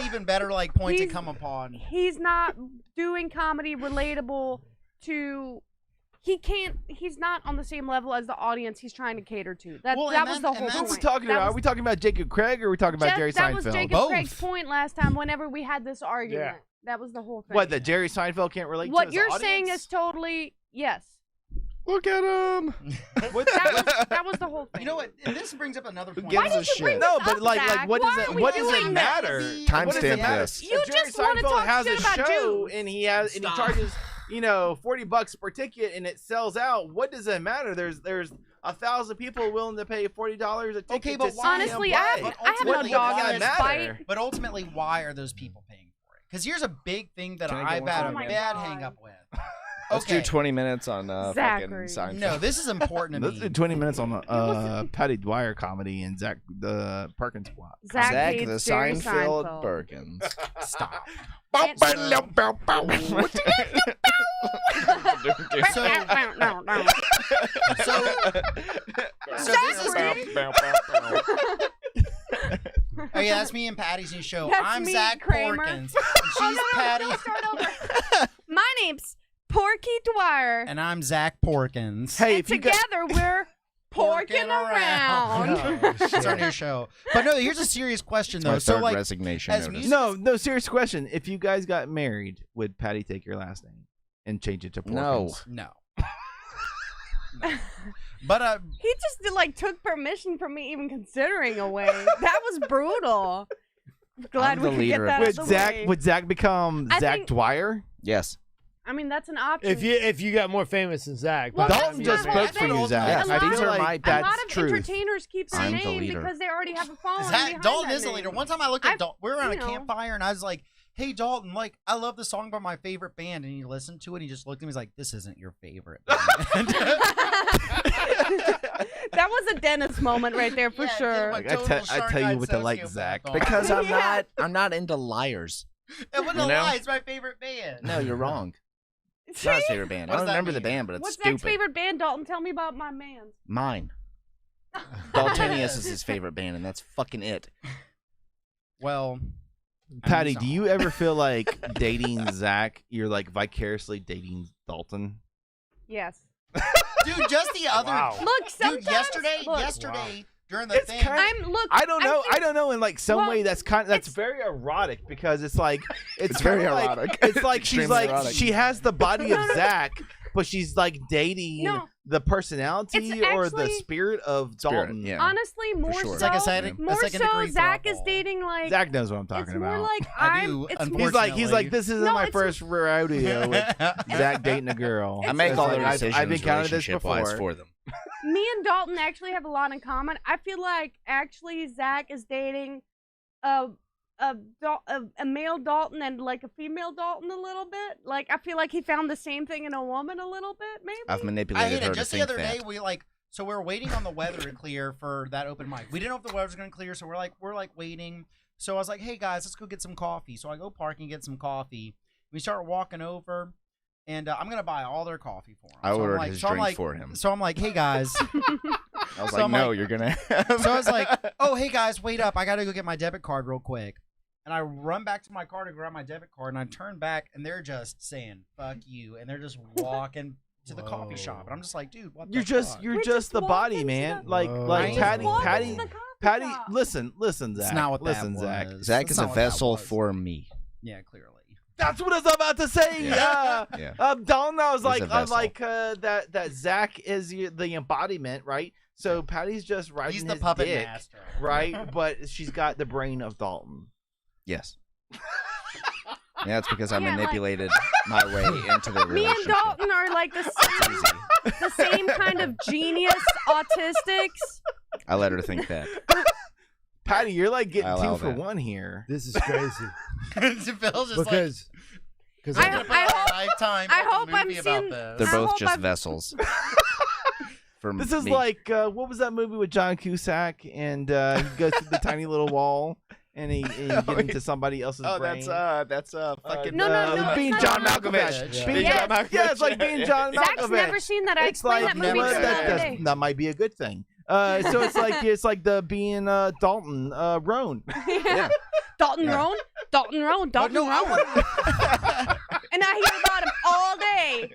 even better like point to He's- come upon. He's not doing comedy relatable to. He's not on the same level as the audience he's trying to cater to. That Well, that and was then- the and whole then- point. What's he talking That about? was- Are we talking about Jacob Craig or are we talking about Jeff, Jerry that was Seinfeld? Jacob Both. Craig's point last time whenever we had this argument. That was the whole thing. What, that Jerry Seinfeld can't relate to What his you're audience? saying is totally yes. Look at him. That was the whole thing. You know what? And this brings up another point. gives Why a did you shit? bring No, this but up, like Zach? what Why does are it we what does doing it this? matter? Timestamp What does it matter? this. You If Jerry just wanna Seinfeld talk has shit a about show Jews. and he charges $40 per ticket and it sells out. What does it matter? There's 1,000 people willing to pay $40 a ticket. Okay, but to why- see him Honestly, play. I have no ultimately, dog why in this matter? fight. But ultimately, why are those people paying for it? Because here's a big thing that Can I I've get had one a from you? bad Oh my hang God. up with. Let's do Okay. 20 minutes on fucking Zachary. Seinfeld. No, this is important to Let's me. do 20 minutes on Patty Dwyer comedy and Zach the Perkins squad. Zach Zach hates the Jerry Seinfeld Seinfeld. Birkins. Stop. And- So, so this is. Oh yeah, that's me and Patty's new show. That's I'm me, Zach Kramer. Porkins. And she's Oh, no, Patty. no, start over. My name's Porky Dwyer. And I'm Zach Porkins. Hey, And if you got together we're porking around. Oh, It's our shit. new show. But no, here's a serious question My though. So third like, resignation as notice. music- no, serious question. If you guys got married, would Patty take your last name and change it to Porkins? No. no. But He just like took permission from me even considering a way. That was brutal. Glad I'm we the could get leader that of out of the way. Would Zach become I Zach think- Dwyer? Yes. I mean, that's an option. If you got more famous than Zach, Well, by the that's time Dalton you just not get what- spoke for you, Zach. Yes, I these feel are like my- a that's lot of truth. entertainers keep their I'm the name leader. because they already have a following Zach, behind Dalton that is the leader. name. One time I looked at I've- Dalton. We were around a you know. campfire, and I was like, "Hey, Dalton, like I love the song by my favorite band," and he listened to it. And he just looked at me. He's like, "This isn't your favorite band." That was a Dennis moment right there for Yeah, sure. like, I tell total you shark-eyed what to like, sociopath Zach. on. Because Yeah. I'm not into liars. It wasn't You a know? lie. It's my favorite band. No, you're wrong. It's not his favorite band. I What don't does that remember the mean? band, but it's What's stupid. Zach's favorite band, Dalton? Tell me about my man's. Mine. Daltonius is his favorite band, and that's fucking it. Well, Patty, I'm do you ever feel like dating Zach? You're like vicariously dating Dalton. Yes. dude, just the other Wow. Look, sometimes. dude, yesterday look, during the It's thing. kind- Look. I don't know. think- I don't know. In like some Well, way, that's it's- very erotic because it's like It's very kinda like- erotic. It's like she's Extremely like erotic. she has the body of No, no. Zach, but she's like dating No. the personality It's or the actually- spirit of Spirit, Dalton. yeah. Honestly, more sure. so. It's like a second- a more second so, degree Zach is throuple. dating like. Zach knows what I'm it's talking more about. like I I'm. do, It's more. He's like unfortunately. this isn't No, my it's- first rodeo with Zach dating a girl. I make It's all like- the I've- decisions I've encountered this relationship-wise before. for them. Me and Dalton actually have a lot in common. I feel like actually Zach is dating a male Dalton and like a female Dalton a little bit. Like I feel like he found the same thing in a woman a little bit, maybe. I've I manipulated hate her it. to Just the think other that. day, we were waiting on the weather to clear for that open mic. We didn't know if the weather was going to clear, so we're like waiting. So I was like, "Hey guys, let's go get some coffee." So I go park and get some coffee. We start walking over, and I'm gonna buy all their coffee for them. I so I'm ordered like, his so I'm drink like, for him. So I'm like, "Hey guys." I was So like, I'm no, like- you're gonna. So I was like, "Oh, hey guys, wait up! I gotta go get my debit card real quick." And I run back to my car to grab my debit card, and I turn back, and they're just saying "fuck you," and they're just walking to the coffee shop, and I'm just like, "Dude, what? You're the just fuck? you're We just just the walked body, into man. the- Like Whoa. like Just Patty walked Patty into the coffee Patty. shop. Listen, Zach. That's not what listen, that Zach. was. Zach That's is a not what that vessel was. for me. Yeah, clearly. That's what I was about to say. Yeah. Yeah. Yeah. Dalton, I was He's a like, vessel. that Zach is the embodiment, right? So Patty's just riding He's the his puppet dick, master, right? But she's got the brain of Dalton. Yes. Yeah, it's because I Yeah, like- manipulated my way into the Me relationship. and Dalton are like the same kind of genius autistics. I let her think that. Patty, you're like I getting allow 2 for that. 1 here. This is crazy Phil's just because like, I- I'm gonna put out a Lifetime I fucking hope I'm movie about seeing- this. They're I both hope just I've- vessels. For This is me. like what was that movie with John Cusack and he goes through the tiny little wall and he get into somebody else's brain. that's fucking No, being it's John not Malkovich. Yeah. Being Yes. John Malkovich. Yeah, it's like being John Zach's Malkovich. never seen that. I It's explained like that movie never to seen him that. the other day. that might be a good thing. So it's like the being Dalton Roan. Yeah. Dalton Yeah. Roan, Dalton Roan, Dalton no, I Roan. And I hear about him all day.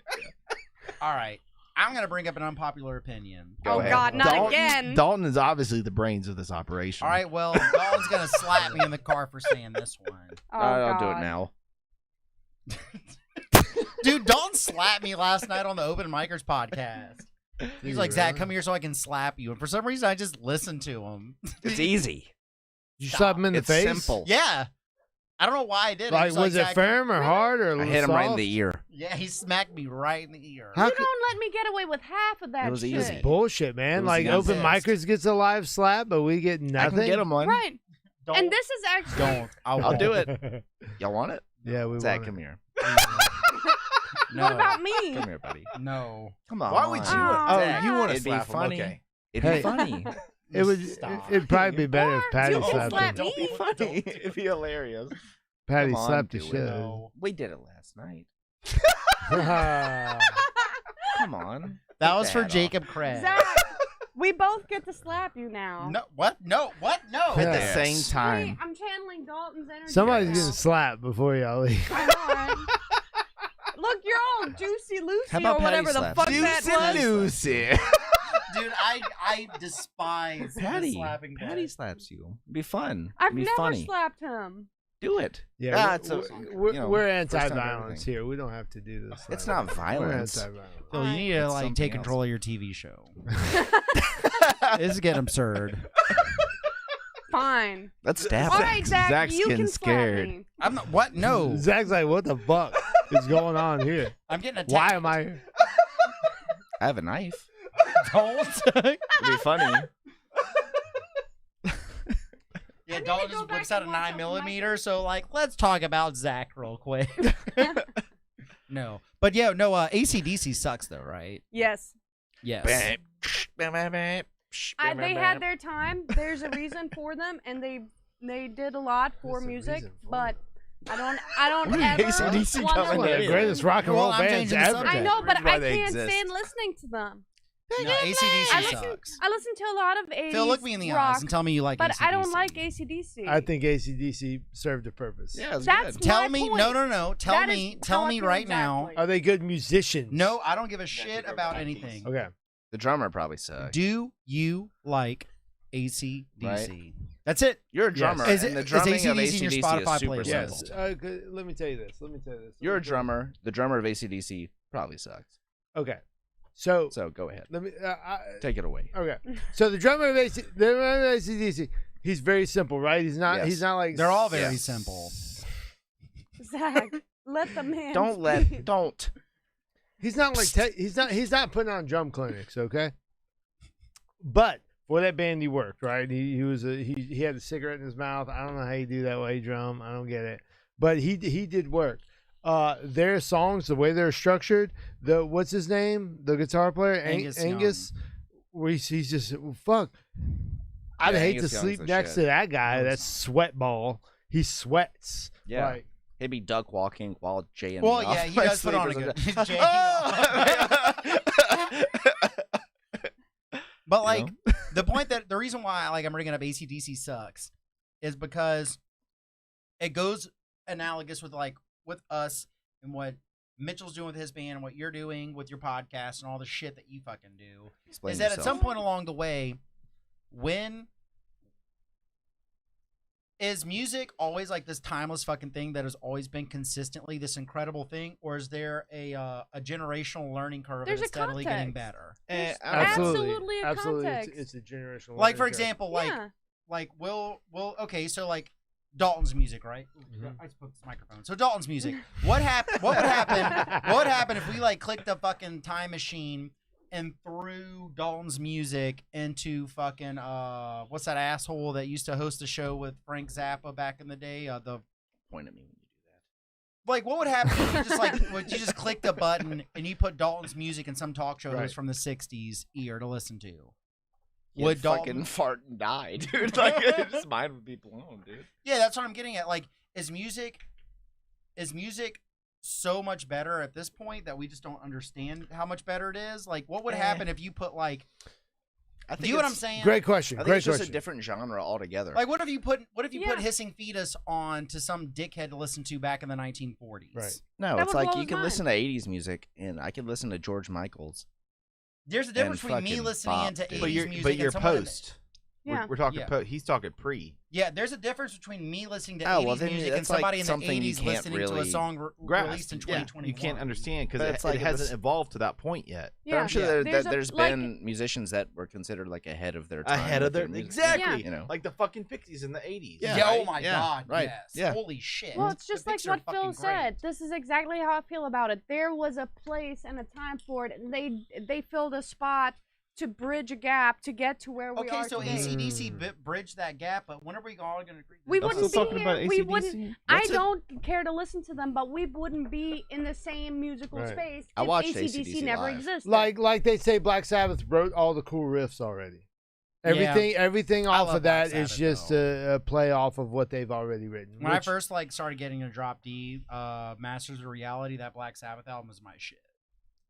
All right, I'm gonna bring up an unpopular opinion. Go Oh ahead. God, not Dalton, again. Dalton is obviously the brains of this operation. All right, well, Dalton's gonna slap me in the car for saying this one. Oh, I'll do it God. now. Dude, Dalton slapped me last night on the Open Micers podcast. He's like, "Zach, come here so I can slap you." And for some reason, I just listened to him. It's easy. you slap him in the It's face. simple. Yeah. I don't know why I did it. Like, He was it "Zach, firm or hard or I hit him right in soft? the ear. Yeah, he smacked me right in the ear. How You could- don't let me get away with half of that It was shit. easy. Bullshit, man. It was Like the open easiest. micers gets a live slap, but we get nothing. I can get him one. Right. Don't, And this is actually don't. I'll do it. Y'all want it? Yeah, we Zach, want come it. here. No. What about me? Come here, buddy. No. Come on. Why would you? Oh, Oh, you want to It'd be slap him? funny. Okay. It'd Hey. be funny. It would. Stop. It'd probably be better if Or Patty you can slapped slap him. me. Don't be funny. It'd be hilarious. Patty Come on, slapped the do it. shit. No. We did it last night. out Come on. That Take was the for hat Jacob off. Craig. Zach, we both get to slap you now. No. What? No. What? No. At the Yes. same Wait, time. I'm channeling Dalton's energy. Somebody's right getting now. slapped before y'all leave. Come on. Look, you're all juicy Lucy How about or whatever Patty the slaps? fuck that was. Lucy. Dude, I despise the Patty. slapping. Patty bit. slaps you. It'd be fun. I've It'd be never funny. slapped him. Do it. Yeah, it's a, we're you know, we're first time anti-violence everything. here. We don't have to do this. It's like- not violence. We're anti-violence. Phil, you need to It's like something take else. control of your TV show. This is getting absurd. Fine. Let's stab All him. right, Zach, Zach's you getting can slap scared. me. I'm not. What? No. Zach's like, what the fuck is going on here? I'm getting attacked. Why am I here? I have a knife. Don't. It'd be funny. Yeah, I need to Dalton go just back whips out a and watch 9mm. So like, let's talk about Zach real quick. No, but yeah, no. AC/DC sucks though, right? Yes. Yes. They had their time. There's a reason for them, and they did a lot for There's a music, reason for but it. I don't ever AC/DC want coming them One of in. the to- greatest rock and Well, roll I'm bands changing the ever. subject. I know, but Why I they can't exist. stand listening to them. No, AC/DC I listen- sucks. I listen to a lot of 80s Phil, look me in the rock, eyes and tell me you like but AC/DC. I don't like AC/DC. I think AC/DC served a purpose. Yeah, it's That's good. Tell my me, point. no. Tell That me, is tell how I me feel right now. exactly. Are they good musicians? No, I don't give a Yeah, shit they're about bad anything. keys. Okay. The drummer probably sucks. Do you like AC/DC? Right. That's it. You're a Yes. drummer, Is and it- the is drumming of AC/DC in your AC/DC Spotify is super playlist? Yes. simple. Let me tell you this. You're a drummer. The drummer of AC/DC probably sucks. Okay. So So go ahead. let me. Take it away. Okay. So the drummer of AC/DC, he's very simple, right? He's not. Yes. He's not like. They're all very Yes. simple. Zach, let the man. Don't. He's not like. He's not putting on drum clinics. Okay. But for that band, he worked, right? He had a cigarette in his mouth. I don't know how you do that while you drum. I don't get it. But he did work. Their songs, the way they're structured, what's his name? The guitar player, Angus where he's just fuck. I'd Yeah, hate Angus to Young's sleep the next shit. to that guy. That sweat ball. He sweats. Yeah. Like, He'd be duck walking while jaying Well, me off yeah, he my does put on a sleep or good. something. But You like the reason why like I'm bringing up AC/DC sucks is because it goes analogous with like with us and what Mitchell's doing with his band and what you're doing with your podcast and all the shit that you fucking do. Explain Is that at yourself. some point along the way, when is music always like this timeless fucking thing that has always been consistently this incredible thing, or is there a generational learning curve There's that's a steadily getting context. better? There's absolutely, a absolutely. context. It's a generational. Like for learning curve. example, like Yeah. like will okay, so like Dalton's music, right? Mhm. I spoke this microphone. So Dalton's music. What happened? What would happen? What would happen if we like clicked a fucking time machine and threw Dalton's music into fucking what's that asshole that used to host a show with Frank Zappa back in the day? The Point at me when you do that. like what would happen if you just like would you just clicked a button and you put Dalton's music in some talk show that was Right. from the '60s ear to listen to? You'd Would fucking Dalton? fart and die, dude. Like his mind would be blown, dude. Yeah, that's what I'm getting at. Like, is music so much better at this point that we just don't understand how much better it is? Like, what would happen if you put like, I do you know what I'm it's- saying? Great question. I think Great it's just question. a different genre altogether. Like, what if you put put Yeah. Hissing Fetus on to some dickhead to listen to back in the 1940s? Right. no, That it's would like blow you his can mind. listen to 80s music, and I can listen to George Michael's. There's a difference And between me fucking listening bop, into dude. 80s But music you're and someone post. Yeah. We're talking Yeah. he's talking pre. Yeah, there's a difference between me listening to Oh, 80s well, then music and that's like somebody in the something you 80s can't listening to a really song released in Yeah, 2021. you can't understand because But it, it's like it if hasn't it's- evolved to that point yet. But I'm sure Yeah. there's like, been musicians that were considered like ahead of their time. Ahead of with their music, exactly, You know. like the fucking Pixies in the 80s. Yeah, Yeah, oh right? my Yeah, god, right. yes. Yeah. Holy shit. Well, it's just The like Pixies are what Phil fucking said. great. This is exactly how I feel about it. There was a place and a time for it, and they filled a spot to bridge a gap to get to where we Okay, are so today. AC/DC bridged that gap, but when are we all going to agree? We I'm wouldn't still be talking here. about We AC/DC. wouldn't. I don't care to listen to them, but we wouldn't be in the same musical Right. space I if watched AC/DC AC/DC never live. existed. Like they say, Black Sabbath wrote all the cool riffs already. Everything I off love of that Black is Sabbath, just a play off of what they've already written. When I which- first like started getting a Drop D, Masters of Reality, that Black Sabbath album was my shit.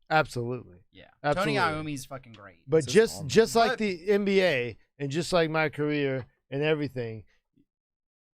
absolutely. Yeah, Absolutely. Tony Iommi's fucking great. But This is just awesome. just like But- the NBA and just like my career and everything,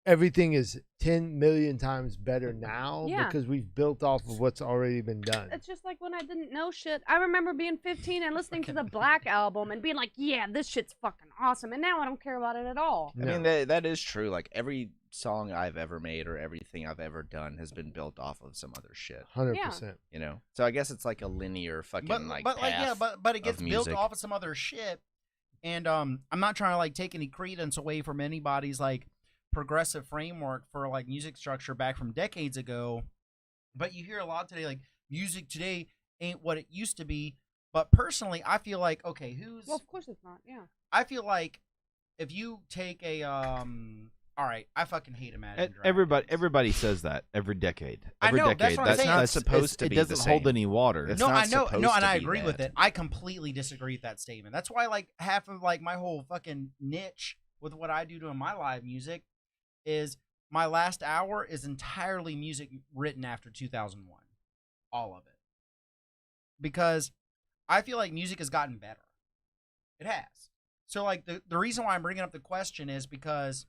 everything is 10 million times better now Yeah. because we've built off of what's already been done. It's just like when I didn't know shit. I remember being 15 and listening to the Black album and being like, yeah, this shit's fucking awesome. And now I don't care about it at all. I mean, that is true. Like, every song I've ever made or everything I've ever done has been built off of some other shit. 100%. You know? So I guess it's like a linear fucking, but it gets built music. off of some other shit. And I'm not trying to, like, take any credence away from anybody's, like, progressive framework for like music structure back from decades ago, but you hear a lot today like music today ain't what it used to be. But personally, I feel like Well, of course it's not. Yeah. I feel like if you take a all right, I fucking hate Imagine Dragons. Everybody says that every decade. I Every know, decade. that's what I'm saying. That's supposed to it be doesn't the hold same. any water. It's No, not I know, supposed no, and to I be agree with that. it. I completely disagree with that statement. That's why like half of like my whole fucking niche with what I do to my live music is my last hour is entirely music written after 2001. All of it. Because I feel like music has gotten better. It has. So, like, the reason why I'm bringing up the question is because,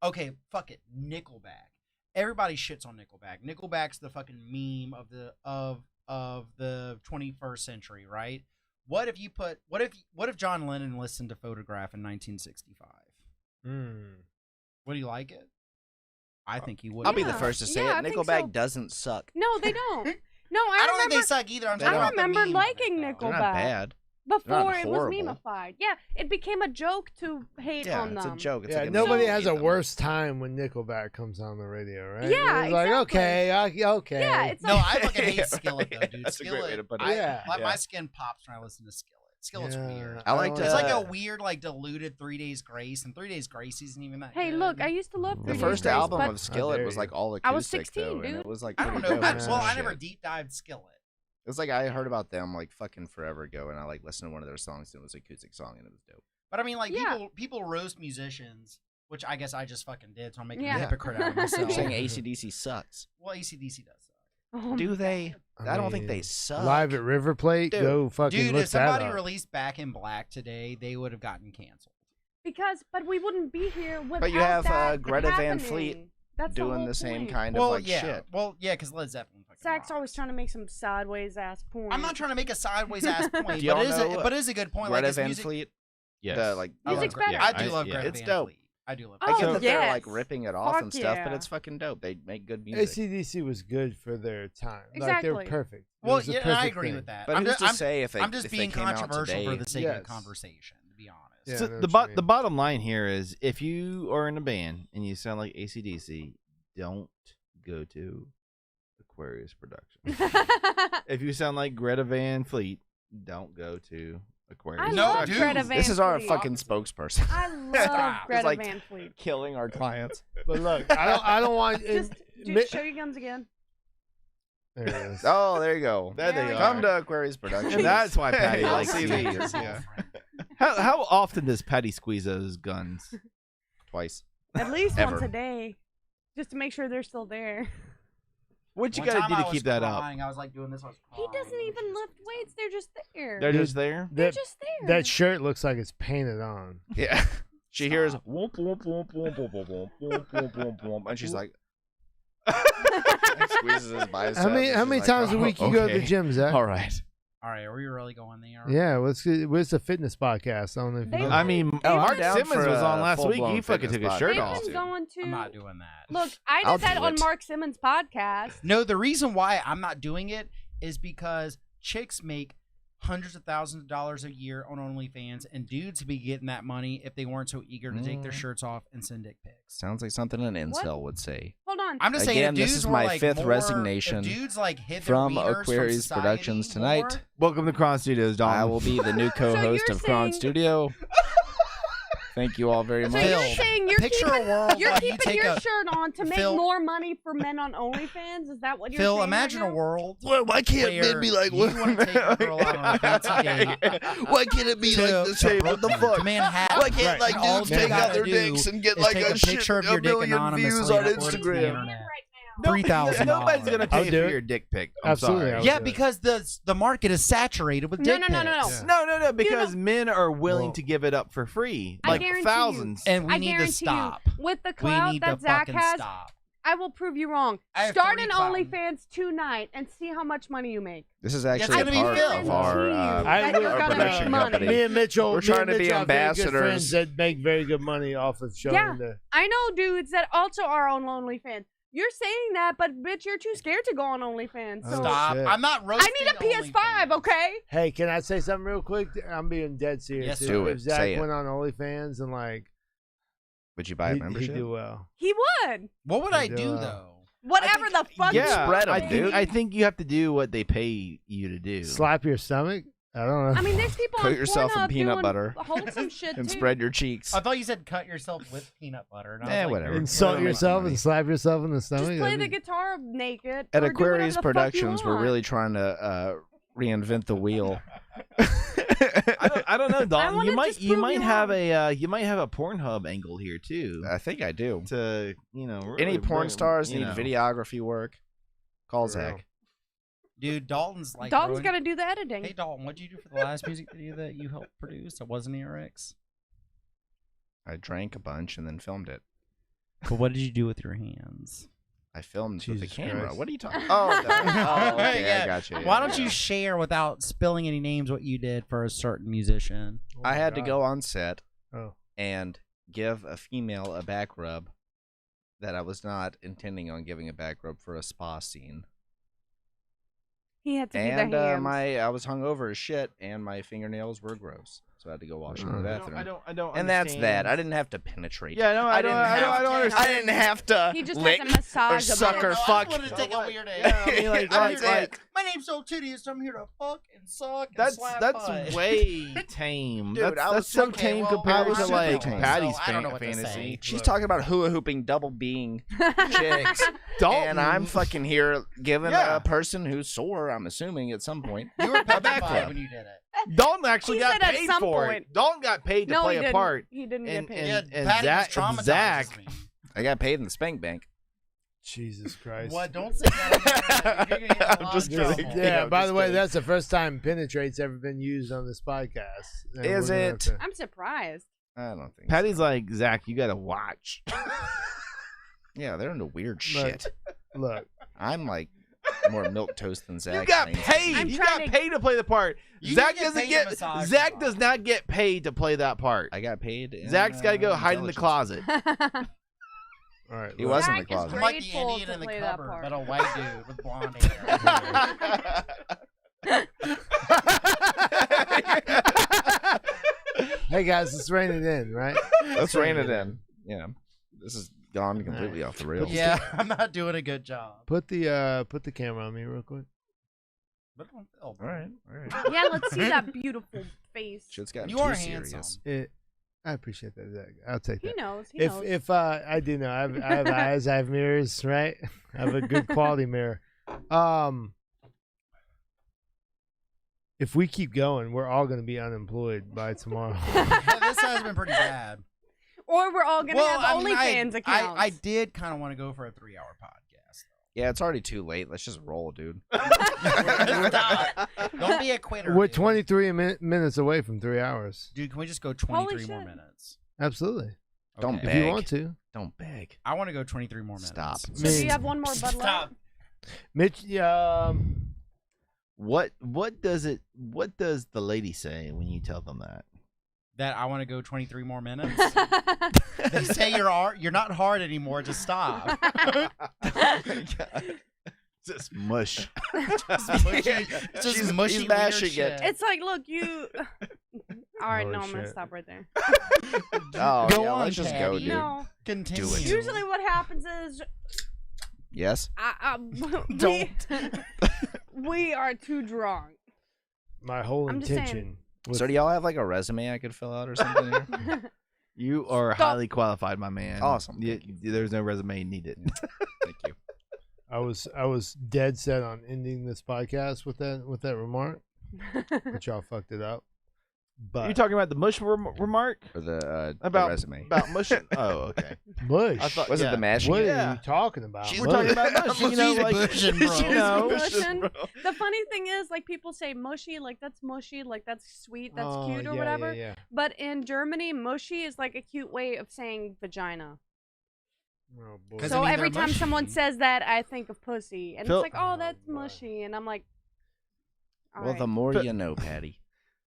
okay, fuck it, Nickelback. Everybody shits on Nickelback. Nickelback's the fucking meme of the 21st century, right? What if John Lennon listened to Photograph in 1965? Would he like it? I think he would. I'll be the first to say Yeah, I it. think Nickelback so. doesn't suck. No, they don't. No, I don't think they suck either. I'm talking I about the remember meme of it, liking though. Nickelback. They're not bad. Before it was horrible. memeified. Yeah, it became a joke to hate Yeah, on it's them. a joke. It's Yeah, like a nobody meme. has a Hate them. worse time when Nickelback comes on the radio, right? Yeah, It's like, exactly. okay. Yeah, it's No, like I fucking hate Skillet, though, dude. That's a great way to put it. Yeah. My skin pops when I listen to Skillet. Skillet's weird. I like It's like a Uh, weird, like, diluted 3 Days Grace, and 3 Days Grace isn't even that Hey, good. look, I used to love The 3 Days first Grace, album but of Skillet dare was you. like all acoustic, I was 16, though, and dude. it was like I don't pretty know. dope. Well, I Shit. never deep dived Skillet. It was like I heard about them like fucking forever ago, and I like listened to one of their songs, and it was an acoustic song, and it was dope. But I mean, like, Yeah. people roast musicians, which I guess I just fucking did, so I'm making Yeah. a hypocrite out of You're myself. saying AC/DC sucks. Well, AC/DC does suck. Oh, Do they? I don't think mean, they suck. Live at River Plate, Dude. go fucking Dude, look if somebody that up. released Back in Black today, they would have gotten canceled. but we wouldn't be here without But you have, that Greta Van happening. Fleet That's doing whole the same point. kind of Well, like yeah. shit. Well, yeah, because Led Zeppelin fucking Zach's rocks. always trying to make some sideways ass point. I'm not trying to make a sideways ass point, Do but y'all it is know, but it is a good point. Greta like, it's Van music, Fleet. Yes. The, like, I love Music's Gre- better. I do love Greta It's Van dope. Fleet. I do love. Oh, I get that they're yes. like ripping it off Fuck and stuff, but yeah. it's fucking dope. They make good music. AC/DC was good for their time. Like, Exactly. they're perfect. It Well, was a yeah, I perfect agree thing. with that. But I'm who's just, to say if they I'm just if they being came out controversial today, for the sake Yes. of conversation, to be honest. Yeah, So I know the what you the mean. bottom line here is if you are in a band and you sound like AC/DC, don't go to Aquarius production. If you sound like Greta Van Fleet, don't go to Aquarius. I No, love dude, Greta Van This is our Fleet. fucking spokesperson. I love Stop. Greta It's like- Van Fleet. Killing our clients. But look, I don't want. Just dude, show your guns again. There it is. Oh, there you go. There they Come are. to Aquarius production. And that's why Patty I'll likes see these. these. Yeah. How often does Patty squeeze those guns? Twice. At least Ever. once a day, just to make sure they're still there. What you One got to time do I to was keep that up? crying. I was like doing this. I was He crying. doesn't even lift weights; they're just there. They're Dude, just there. They're That, just there. that shirt looks like it's painted on. Yeah. She hears Stop. whoop, whoop, whoop, whoop, whoop, whoop, whoop, whoop, whoop, whoop, whoop, and she's like, and squeezes his bicep. How many and she's times like, a week "Oh, you go to the okay. gym, Zach? All right. All right, are we really going there? Yeah, where's the fitness podcast? I don't know if you They know. were- I mean, Oh, I'm Mark down Simmons for was a on last week. full-blown He fucking took fitness his shirt They've off. been going to. I'm not doing that. Look, I I'll did that do on it. Mark Simmons' podcast. No, the reason why I'm not doing it is because chicks make hundreds of thousands of dollars a year on OnlyFans, and dudes would be getting that money if they weren't so eager to take their shirts off and send dick pics. Sounds like something an incel would say. Hold on. I'm just saying, Again, if this dudes is were, my like, fifth more, resignation if dudes like hid from their wieners Aquarius society Productions tonight. more- Welcome to Kron Studios, Don. I will be the new co-host you're of Kron saying- Studio. Thank you all very So much. you're Phil, saying you're picture keeping, a world you're like you keeping take your a shirt on to make Phil- more money for men on OnlyFans? Is that what you're Phil. saying? Imagine right a now? world. Well, why can't where men be like you want to take a girl out on a fancy date. Why can't it be like this? Hey, what the fuck? To Manhattan. Why can't like All dudes you take out gotta their do dicks and get is like take a a picture of your dick million views anonymously on and upload it to the Instagram? internet. $3,000. Nobody's gonna I'll pay do for it. your dick pic. I'm Absolutely, sorry. I would Yeah, do it. because the market is saturated with dick No. pics. Yeah. No, because know- men are willing Well- to give it up for free, I like guarantee you. thousands. And we I need to guarantee stop. you, with the We clout need that to Zach fucking has, stop. I will prove you wrong. I have Start 30 an clout. OnlyFans tonight and see how much money you make. This is It's actually a gonna be part Phil. of our, I will- you're our gonna production make money. company. Me and Mitchell, We're trying to be are very good ambassadors. friends that make very good money off of showing Yeah. the. I know dudes that also are on OnlyFans. You're saying that, but bitch, you're too scared to go on OnlyFans. So Oh, Stop. shit. I'm not I roasting need a PS5, OnlyFans. okay? Hey, can I say something real quick? I'm being dead serious. Yes, If- sir. Do If it. Zach Say it. went on OnlyFans and like, Would you buy a he'd membership? do well. He would. What would I I do, do though? Whatever the fuck. Yeah, spread 'em, I think dude. I think you have to do what they pay you to do. Slap your stomach? I don't know. I mean, there's people Coat on yourself in Pornhub peanut doing butter wholesome shit and too. spread your cheeks. I thought you said cut yourself with peanut butter. And I was like, Whatever. you're- Insult Whatever. yourself Money. and slap yourself in the stomach. Just play That'd the be- guitar naked. At or do whatever Aquarius the fuck you Productions, we're want. really trying to reinvent the wheel. I don't know, Dalton. wanna You might just prove you have wrong. you might have a Pornhub angle here too. I think I do. To really Any porn bring- stars you need know. videography work? Call For real. Zach. Dude, Dalton's like. Dalton's throwing- got to do the editing. Hey Dalton, what'd you do for the last music video that you helped produce? It wasn't ERX. I drank a bunch and then filmed it. But what did you do with your hands? I filmed with the Jesus camera. Christ. What are you talking? Oh, okay, Yeah. I got you. Why don't yeah. you share without spilling any names what you did for a certain musician? Oh I my had to God. go on set Oh. and give a female a back rub that I was not intending on giving a back rub for a spa scene. He had to do And the hands. I was hungover as shit, and my fingernails were gross, so I had to go wash them in the bathroom. I don't. And that's that. I understand. didn't have to penetrate. Yeah, no, I don't understand. I didn't have to He just lick has to massage or a suck bit. or fuck. take a weird Yeah, I mean, like, I'm like, here to- like my name's so tedious. I'm here to fuck and suck and that's slap that's butt. way tame. Dude, I that's was so okay, tame well, compared I was to super like tame. Patty's So I don't know what to fantasy. say. She's talking about hula hooping, double being chicks, Dalton, and I'm fucking here giving Yeah. a person who's sore. I'm assuming at some point. You were back petrified rub. when you did it. Dalton actually He got said at paid some for point. it. Dalton got paid to No, play he a didn't. part. He didn't And- get paid. Yeah, and Patty Zach- was traumatized. Zach- me. I got paid in the spank bank. Jesus Christ. What? Don't say that. You're gonna get in a I'm lot just of trouble. kidding. Yeah, I'm by just the way, kidding. that's the first time penetrate's ever been used on this podcast. And Is we're gonna have it? to- I'm surprised. I don't think. Patty's so. like, Zach, you gotta watch. Yeah, they're into weird Look. shit. Look, I'm like more milk toast than Zach. You got thinks. paid. I'm You trying got to- paid to play the part. You Zach get doesn't paid to get. massage Zach the does body. not get paid to play that part. I got paid. In, Zach's got to go hide in the intelligence. closet. all right. He look. was in the Zach is closet. I'm like the grateful Indian to in the play that cupboard, part. but a white dude with blonde hair. Hey guys, let's rein it in, right? Let's rein it in. Yeah, this has gone completely off the rails. Yeah, I'm not doing a good job. Put the camera on me real quick. But don't feel All right. All right. Yeah, let's see that beautiful face. Shit's gotten You too are serious. handsome. I appreciate that, Zach. I'll take He that. knows. He If knows. I do know, I have eyes, I have mirrors, right? I have a good quality mirror. If we keep going, we're all going to be unemployed by tomorrow. Yeah, this has been pretty bad. Or we're all gonna have I mean, OnlyFans accounts. I did kind of want to go for a 3-hour podcast. Yeah, it's already too late. Let's just roll, dude. Stop. Don't be a quitter. We're dude. 23 minutes away from 3 hours. Dude, can we just go Holy 23 more shit. minutes? Absolutely. Don't Okay. If you Beg. want to. Don't beg. I want to go 23 more minutes. Stop. So do you have one more Bud Light? Stop. Mitch, What does the lady say when you tell them that? That I want to go 23 more minutes. They say you're not hard anymore. Just stop. Just mush. Just mushy, just She's- mushy he's weird mashing it. shit. It's like, look, you. All right, Holy no, I'm gonna shit. stop right there. Oh, Go yeah, on, let's just go, Patty. dude. No, Continue. Do it. usually what happens is Yes. we are too drunk. my whole I'm just saying. intention was So do y'all have like a resume I could fill out or something here? You are Stop. highly qualified, my man. Awesome. There's no resume needed. Thank you. I was dead set on ending this podcast with that remark, but y'all fucked it up. But You're talking about the mush remark Or the about resume. about mushing. Oh, okay. mush. I thought Was it the mashing? What Yeah. are you talking about? She's We're talking Mush. about mush. You know, She's like bushing, bro. you know, Bushing. The funny thing is, like, people say mushy, like that's mushy, like that's sweet, that's Oh, cute or yeah, whatever. Yeah, But in Germany, mushy is like a cute way of saying vagina. yeah. Oh, boy. 'Cause So I mean, every they're time someone mushy. says that, I think of pussy, and Phil- it's like, oh, that's Oh, boy. mushy, and I'm like, all Well, right. the more But- you know, Patty.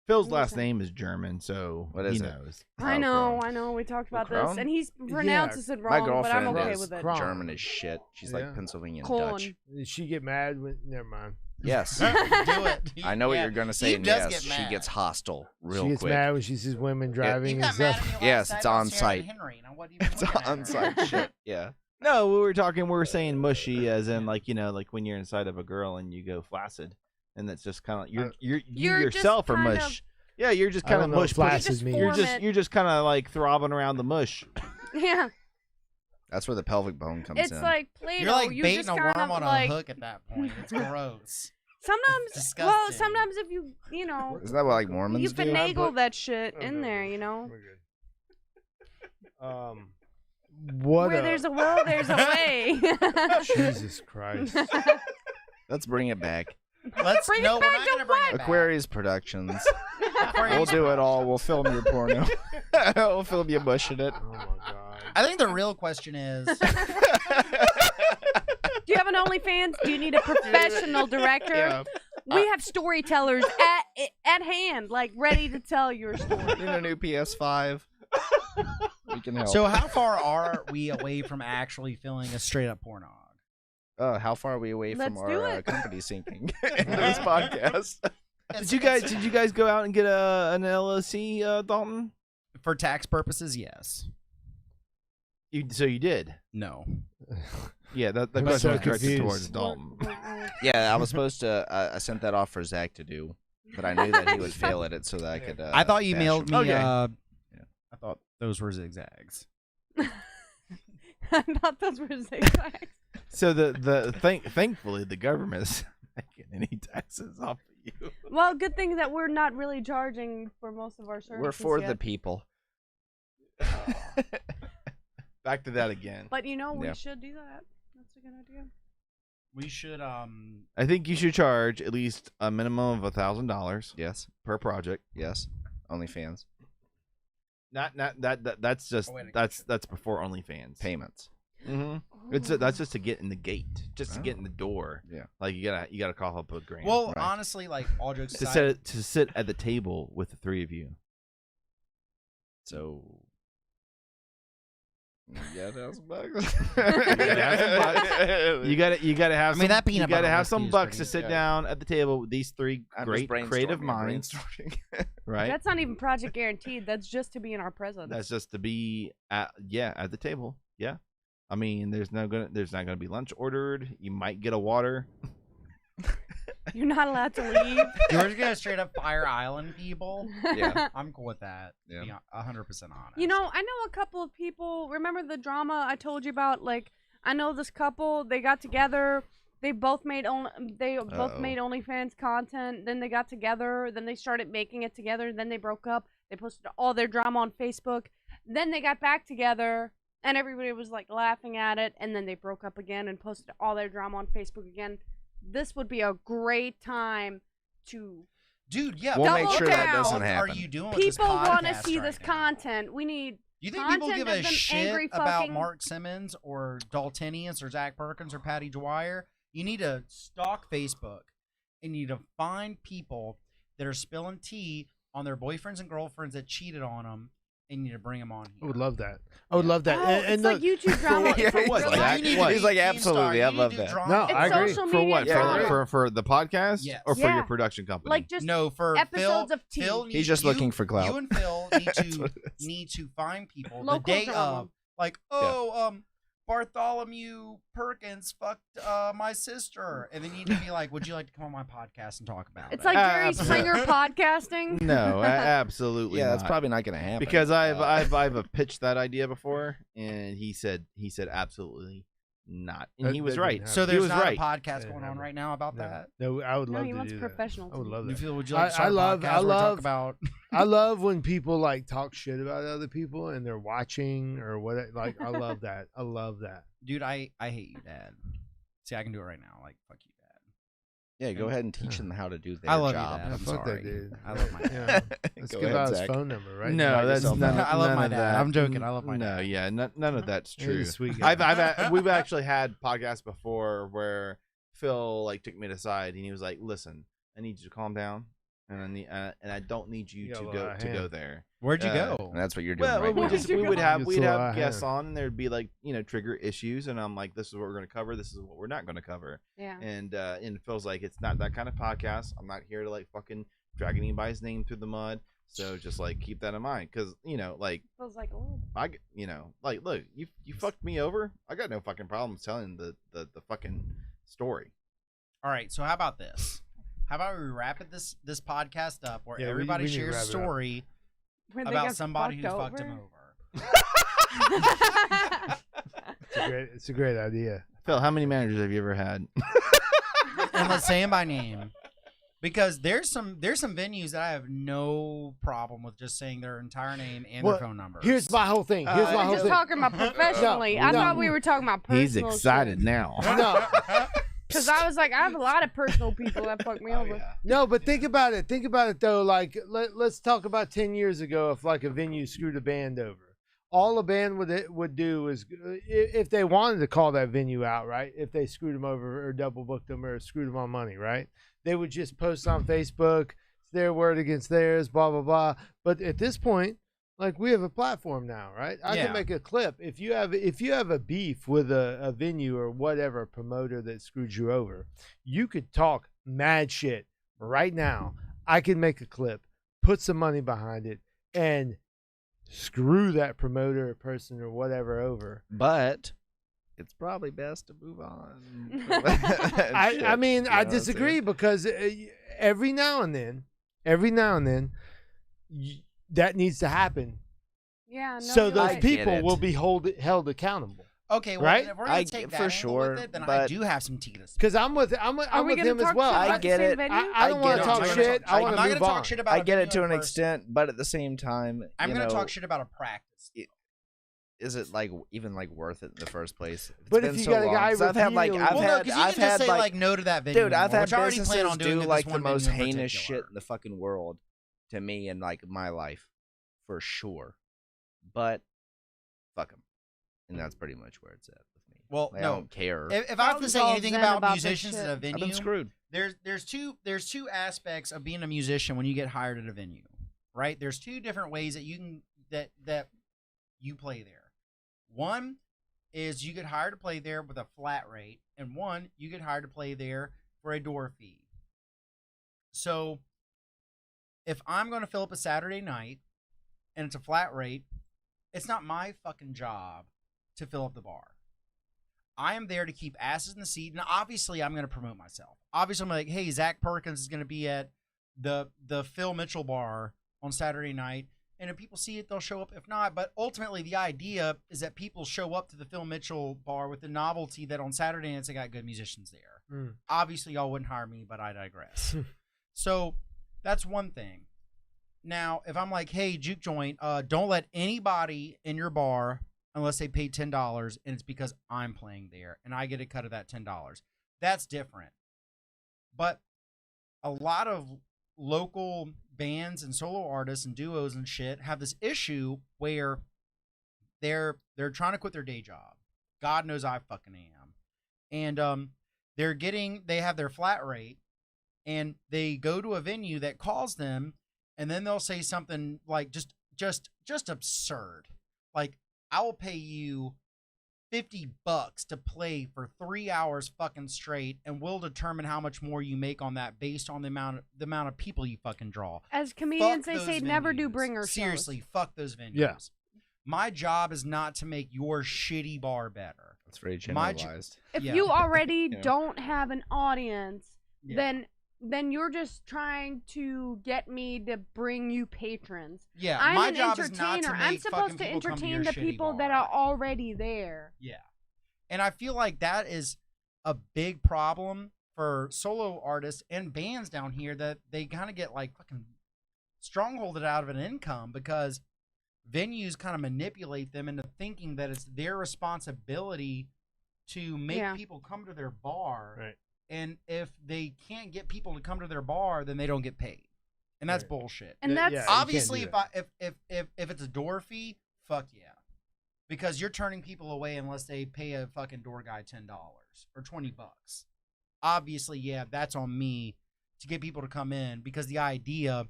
Phil's What was last that? name is German, so What he is it? knows. I Oh, know, Krohn. I know. We talked about Krohn? this, and he pronounces it My wrong, but I'm girlfriend okay is with it. Krohn. German as shit. She's like Yeah. Pennsylvania Corn. Dutch. Did she get mad when? Never mind. Yes. Do it. I know what Yeah. you're gonna say, He and does yes, get she mad. gets hostile real she gets quick. mad when she sees women You driving and got mad stuff. at me last Yes, night it's about on Sarah site. Henry. Now, what do you It's looking at on her? site shit. Yeah. No, we were saying mushy, as in like like when you're inside of a girl and you go flaccid, and that's just kind of you You're just yourself are kind of- mush. Yeah, you're just I kind don't of know what mush. flaccid just means. form it. You're just kind of like throbbing around the mush. Yeah, That's where the pelvic bone comes it's in. like Play-Doh. You're like you baiting just a kind worm of on like, a hook at that point. It's gross. Sometimes, disgusting. well, sometimes if you know, Isn't that what like Mormons you do? finagle that shit in Okay. there, you know. We're good. What? Where there's a will, there's a way. Jesus Christ. Let's bring it back. Let's Bring it no, we're back not to gonna bring it back. Aquarius Productions. We'll Aquarius do it all. We'll film your porno. We'll film you mushing it. Oh my God. I think the real question is, Do you have an OnlyFans? Do you need a professional director? Yeah. We have storytellers at hand, like ready to tell your story. Need a new PS5. We can help. so how far are we away from actually filming a straight up pornog? How far are we away from Let's do our it. company sinking into this podcast? Did you guys go out and get an LLC, Dalton? for tax purposes? Yes. So you did. No. Yeah, that I'm question so was directed confused. towards Dalton. Yeah, I was supposed to. I sent that off for Zach to do, but I knew that he would fail at it, so that I could. I thought you bash mailed him. me. Okay. I thought those were zigzags. I thought those were zigzags. So thankfully the government is not getting any taxes off of you. Well, good thing that we're not really charging for most of our services. We're for yet. the people. Back to that again. But you know, we Yeah. should do that. That's a good idea. We should I think you should charge at least a minimum of $1,000 Yes, per project. yes. OnlyFans Not that's just Oh, wait, I that's before OnlyFans. payments. Mm-hmm. That's just to get in the gate, just to get in the door. Yeah. Like you gotta cough up a grand. well, Right. honestly, like all jokes to aside, sit at the table with the three of you. So. Yeah, that's bucks. You gotta have. I mean, that you peanut gotta butter have whiskey some is bucks to pretty- sit yeah. down at the table with these three I'm great just creative brainstorming, minds, brainstorming. right? That's not even project guaranteed. That's just to be in our presence. That's just to be at the table. Yeah. I mean, there's not gonna be lunch ordered. You might get a water. You're not allowed to leave. you're just gonna straight up Fire Island people. Yeah. I'm cool with that. Yeah. To be 100% honest. You know, I know a couple of people. Remember the drama I told you about? Like, I know this couple. They got together. They both made OnlyFans content. Then they got together. Then they started making it together. Then they broke up. They posted all their drama on Facebook. Then they got back together, and everybody was like laughing at it. And then they broke up again and posted all their drama on Facebook again. This would be a great time to. dude, yeah. We'll make sure that doesn't What happen. are you doing? With this People want to podcast see right this now? content. We need. You think people content give a of them shit angry about fucking- Mark Simmons or Daltonius or Zach Perkins or Patty Dwyer? You need to stalk Facebook and you need to find people that are spilling tea on their boyfriends and girlfriends that cheated on them, and you need to bring them on I here. would love that. I would love that. Oh, and it's look, like YouTube drama. Yeah, for what, real Zach? life. You need to What? be He's like, Team absolutely, Star. I You love need to do that. drama. No, It's I agree. social For media what? drama. For the podcast Yes. or for Yeah. your production company? Like just No, for episodes Phil, of tea. Phil He's just looking for clout. You and Phil That's what it is. need to find people Local the day drama. of, like, Bartholomew Perkins fucked my sister, and then you need to be like, "Would you like to come on my podcast and talk about It's it?" like Jerry Absolutely. Springer podcasting. No, absolutely. Yeah, that's not. probably not going to happen. because I've pitched that idea before, and he said absolutely not. And he was that right. didn't So happen. He there's was not right. a podcast Yeah, going on never. right now about that. No, I would No, love he to wants do professional that. I would to love do that. Would you like to I start a love- podcast I where we talk love- about? I love when people like talk shit about other people and they're watching or what. Like I love that. I love that. Dude, I hate you, Dad. See, I can do it right now. Like, fuck you, Dad. Yeah, go ahead and teach them how to do their I love job. you, Dad. Yeah, I'm fuck that sorry. dude. I love my dad. Yeah. Let's Go give ahead, out his Zach. phone number, right? No, Invite that's yourself none, out. I love none my of dad. that. I'm joking. I love my No, dad. yeah, none of that's He's true. a sweet guy. We've actually had podcasts before where Phil like took me aside and he was like, "Listen, I need you to calm down, and I don't need you You got to a lot go of to go hand. there." Where'd you Uh, go? And that's what you're doing Well, right we now. just You're we would going- have It's we'd a lot have of guests hand. on and there'd be like trigger issues and I'm like, this is what we're gonna cover, this is what we're not gonna cover, Yeah. and it feels like it's not that kind of podcast. I'm not here to like fucking drag anybody's name through the mud, so just like keep that in mind because like Feels like a little. like look, you fucked me over. I got no fucking problems telling the fucking story. All right, so how about this? How about we wrap this podcast up where Yeah, we everybody need to shares a wrap it up. story When they about got somebody who fucked fucked him over? It's a great idea. Phil, how many managers have you ever had? And let's say him by name. Because there's some venues that I have no problem with just saying their entire name and Well, their phone number. Here's my whole thing. Here's my We're whole just thing. talking about professionally. I no. thought we were talking about personal. He's excited now. No, Because I was like, I have a lot of personal people that fuck me over. no, but think about it. Think about it though. Like let's talk about 10 years ago. If like a venue screwed a band over, all a band would do is if they wanted to call that venue out, right? If they screwed them over or double booked them or screwed them on money, right? They would just post on Facebook, it's their word against theirs, blah blah blah. But at this point, like we have a platform now, right? I Yeah. can make a clip if you have a beef with a venue or whatever promoter that screwed you over. You could talk mad shit right now. I can make a clip, put some money behind it, and screw that promoter or person or whatever over. But it's probably best to move on. I mean, I Shit, disagree because every now and then, that needs to happen. Yeah, no, So you're those right. get people it. will be held accountable. Okay, well, Right? then if we're gonna I- take for that angle sure, with it, then I but- do have some tea to say. Because I'm with Are we with gonna him as talk well. shit I about the get same it. venue? I don't want get to it. talk I'm not shit. I I'm want not to gonna move talk on. shit about. I a get it venue to an person. extent, but at the same time, I'm you gonna know, talk shit about a practice. Is it like even like worth it in the first place? It's But been if you so got a long. guy 'Cause I've had like repeatedly- I've Well, no, had because you I've can just had say like no to that venue. dude, I've anymore, had which I already plan businesses on doing do with like this the one most venue in heinous shit particular. in the fucking world to me and like my life, for sure. But fuck them, and that's pretty much where it's at with me. Well, Like, I no. don't care. If I have to Carlton's say all anything zen about about this musicians shit. at a I've been venue, screwed. there's two aspects of being a musician when you get hired at a venue, right? There's two different ways that you can that you play there. One is you get hired to play there with a flat rate, and one you get hired to play there for a door fee. So if I'm going to fill up a Saturday night and it's a flat rate, it's not my fucking job to fill up the bar. I am there to keep asses in the seat, and obviously I'm going to promote myself. Obviously I'm like, hey, Zach Perkins is going to be at the Phil Mitchell bar on Saturday night, and if people see it, they'll show up. If not, but ultimately the idea is that people show up to the Phil Mitchell bar with the novelty that on Saturday nights they got good musicians there. Mm. Obviously y'all wouldn't hire me, but I digress. So that's one thing. Now, if I'm like, hey, juke joint, don't let anybody in your bar unless they pay $10, and it's because I'm playing there and I get a cut of that $10. That's different. But a lot of local bands and solo artists and duos and shit have this issue where they're trying to quit their day job. God knows I fucking am. And they have their flat rate, and they go to a venue that calls them, and then they'll say something like just absurd. Like, I will pay you $50 to play for 3 hours fucking straight, and we'll determine how much more you make on that based on the amount of people you fucking draw. As comedians, Fuck they those say never do venues. bringer shows. Seriously, fuck those venues. Yeah. My job is not to make your shitty bar better. It's very My generalized. If Yeah. you already Yeah. don't have an audience, Yeah. then you're just trying to get me to bring you patrons. Yeah, I'm my an job is not entertainer. to I'm make supposed fucking to people come entertain your the shitty people bar. that are already there. Yeah. And I feel like that is a big problem for solo artists and bands down here, that they kind of get like fucking strongholded out of an income because venues kind of manipulate them into thinking that it's their responsibility to make people come to their bar. Right. And if they can't get people to come to their bar, then they don't get paid. And that's bullshit. And that's obviously if it's a door fee, fuck yeah. Because you're turning people away unless they pay a fucking door guy $10 or $20. Obviously, yeah, that's on me to get people to come in, because the idea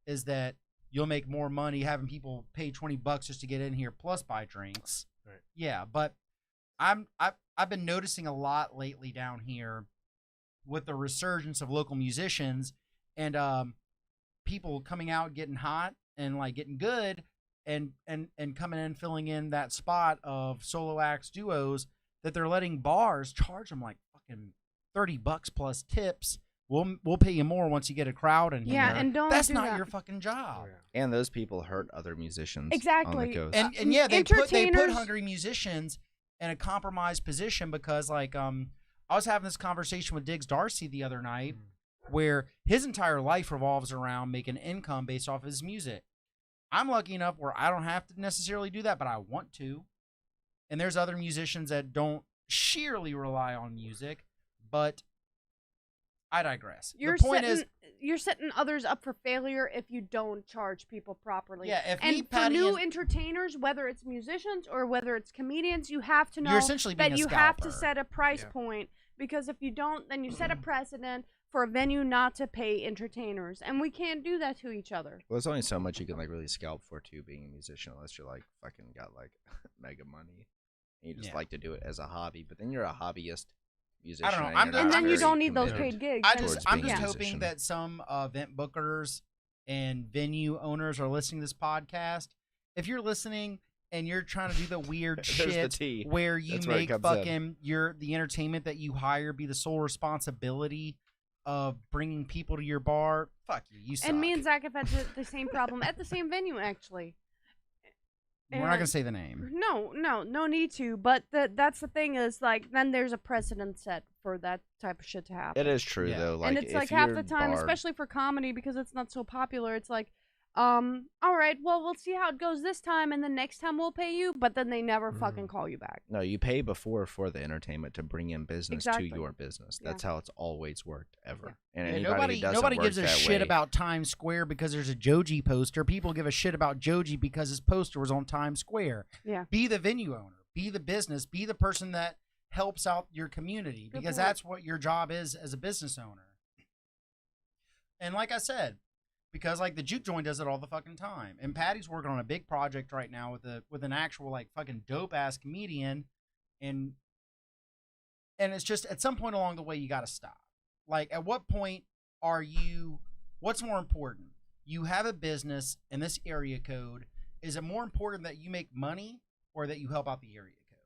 is that you'll make more money having people pay $20 just to get in here plus buy drinks. Right. Yeah, but I've been noticing a lot lately down here with the resurgence of local musicians and people coming out getting hot and like getting good and coming in filling in that spot of solo acts, duos, that they're letting bars charge them like fucking $30 plus tips. We'll pay you more once you get a crowd in here. Yeah, and that's do not that. your fucking job. And those people hurt other musicians. Exactly. On the coast. And yeah, they put Entertainers- hungry musicians in a compromised position because like I was having this conversation with Diggs Darcy the other night where his entire life revolves around making income based off his music. I'm lucky enough where I don't have to necessarily do that, but I want to. And there's other musicians that don't sheerly rely on music, but I digress. You're the point you're setting others up for failure if you don't charge people properly. Yeah, if and me, for Patty, new and- entertainers, whether it's musicians or whether it's comedians, you have to know you're essentially being that a you have to scalper. set a price point, because if you don't, then you set a precedent for a venue not to pay entertainers, and we can't do that to each other. Well, there's only so much you can like really scalp for too, being a musician, unless you're like fucking got like mega money and you just like to do it as a hobby. But then you're a hobbyist musician. I don't know. And, I'm you're just- And not then you very don't need those committed. paid gigs. I'm Then- just being a hoping musician. that some event bookers and venue owners are listening to this podcast. If you're listening and you're trying to do the weird There's shit the tea. where you That's where it make comes in. fucking the entertainment that you hire be the sole responsibility of bringing people to your bar, fuck you. You suck. And me and Zach have had the same problem at the same venue, actually. We're not gonna And- say the name. No need to. But that's the thing is, like, then there's a precedent set for that type of shit to happen. It is true Yeah. though. Like, and it's if like half your the time, bar- especially for comedy, because it's not so popular. It's like, all right, well, we'll see how it goes this time, and then next time we'll pay you. But then they never fucking call you back. No, you pay before for the entertainment to bring in business Exactly. to your business. Yeah. That's how it's always worked ever. And Yeah, anybody who doesn't nobody work gives a that shit way- about Times Square because there's a Joji poster. People give a shit about Joji because his poster was on Times Square. Yeah. Be the venue owner. Be the business. Be the person that helps out your community, Good because point. that's what your job is as a business owner. And like I said, because like the juke joint does it all the fucking time. And Patty's working on a big project right now with an actual like fucking dope ass comedian, and it's just at some point along the way you got to stop. Like, at what point what's more important? You have a business in this area code. Is it more important that you make money or that you help out the area code?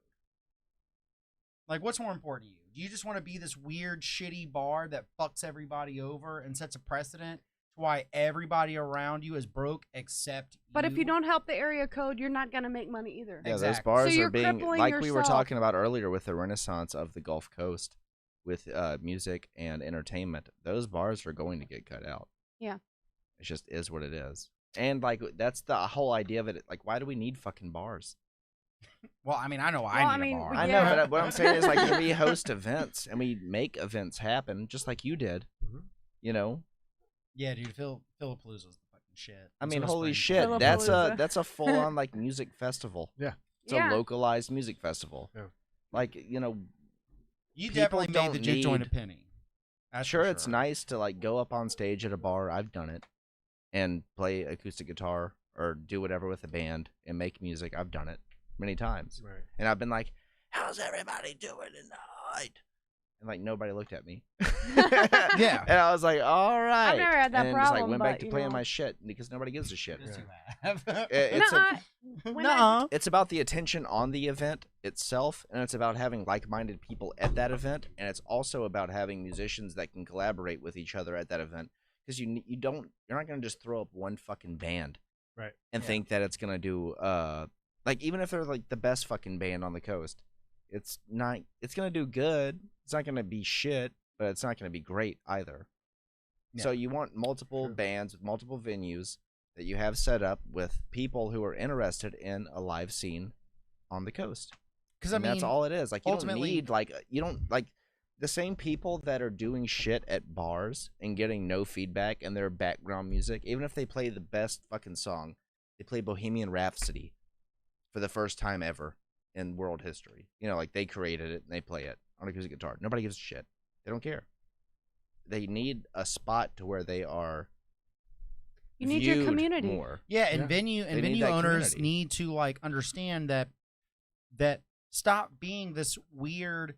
Like, what's more important to you? Do you just want to be this weird, shitty bar that fucks everybody over and sets a precedent to why everybody around you is broke except But if you don't help the area code, you're not gonna make money either. Yeah, those Exactly. bars So are you're being crippling like we were yourself. talking about earlier with the renaissance of the Gulf Coast with music and entertainment. Those bars are going to get cut out. Yeah. It just is what it is. And like that's the whole idea of it. Like, why do we need fucking bars? Well, I mean, I know Well, I I need mean, a bar. we- I Yeah. know, but what I'm saying is like we host events and we make events happen just like you did. You know, Yeah, dude, Philapalooza's the fucking shit. I And mean, so is holy Springfield. shit, Philapalooza. that's a full on like music festival. Yeah. It's Yeah. a localized music festival. Yeah. Like, you know, You people definitely made the don't juke joint a need- penny. That's sure for it's nice to like go up on stage at a bar. I've done it, and play acoustic guitar or do whatever with a band and make music. I've done it many times, Right. and I've been like, "How's everybody doing tonight?" And like nobody looked at me. Yeah. And I was like, "All right." never had that and just like problem, went back but, to you playing know. my shit because nobody gives a shit. Yes, Yeah. you have. It's a- Nuh-uh. When I- Nuh-uh. It's about the attention on the event itself, and it's about having like-minded people at that event, and it's also about having musicians that can collaborate with each other at that event. Because you're not gonna just throw up one fucking band, Right. And Yeah. think that it's gonna do like even if they're like the best fucking band on the coast, It's not. It's gonna do good. It's not gonna be shit, but it's not gonna be great either. So you want multiple bands with multiple venues that you have set up with people who are interested in a live scene on the coast. Because I mean, that's all it is. Like, you ultimately- don't need the same people that are doing shit at bars and getting no feedback and their background music. Even if they play the best fucking song, they play Bohemian Rhapsody for the first time ever in world history. You know, like, they created it and they play it on acoustic guitar. Nobody gives a shit. They don't care. They need a spot to where they are. You need your viewed community. more. Yeah, and Yeah. venue They need venue that owners community. need to like understand that stop being this weird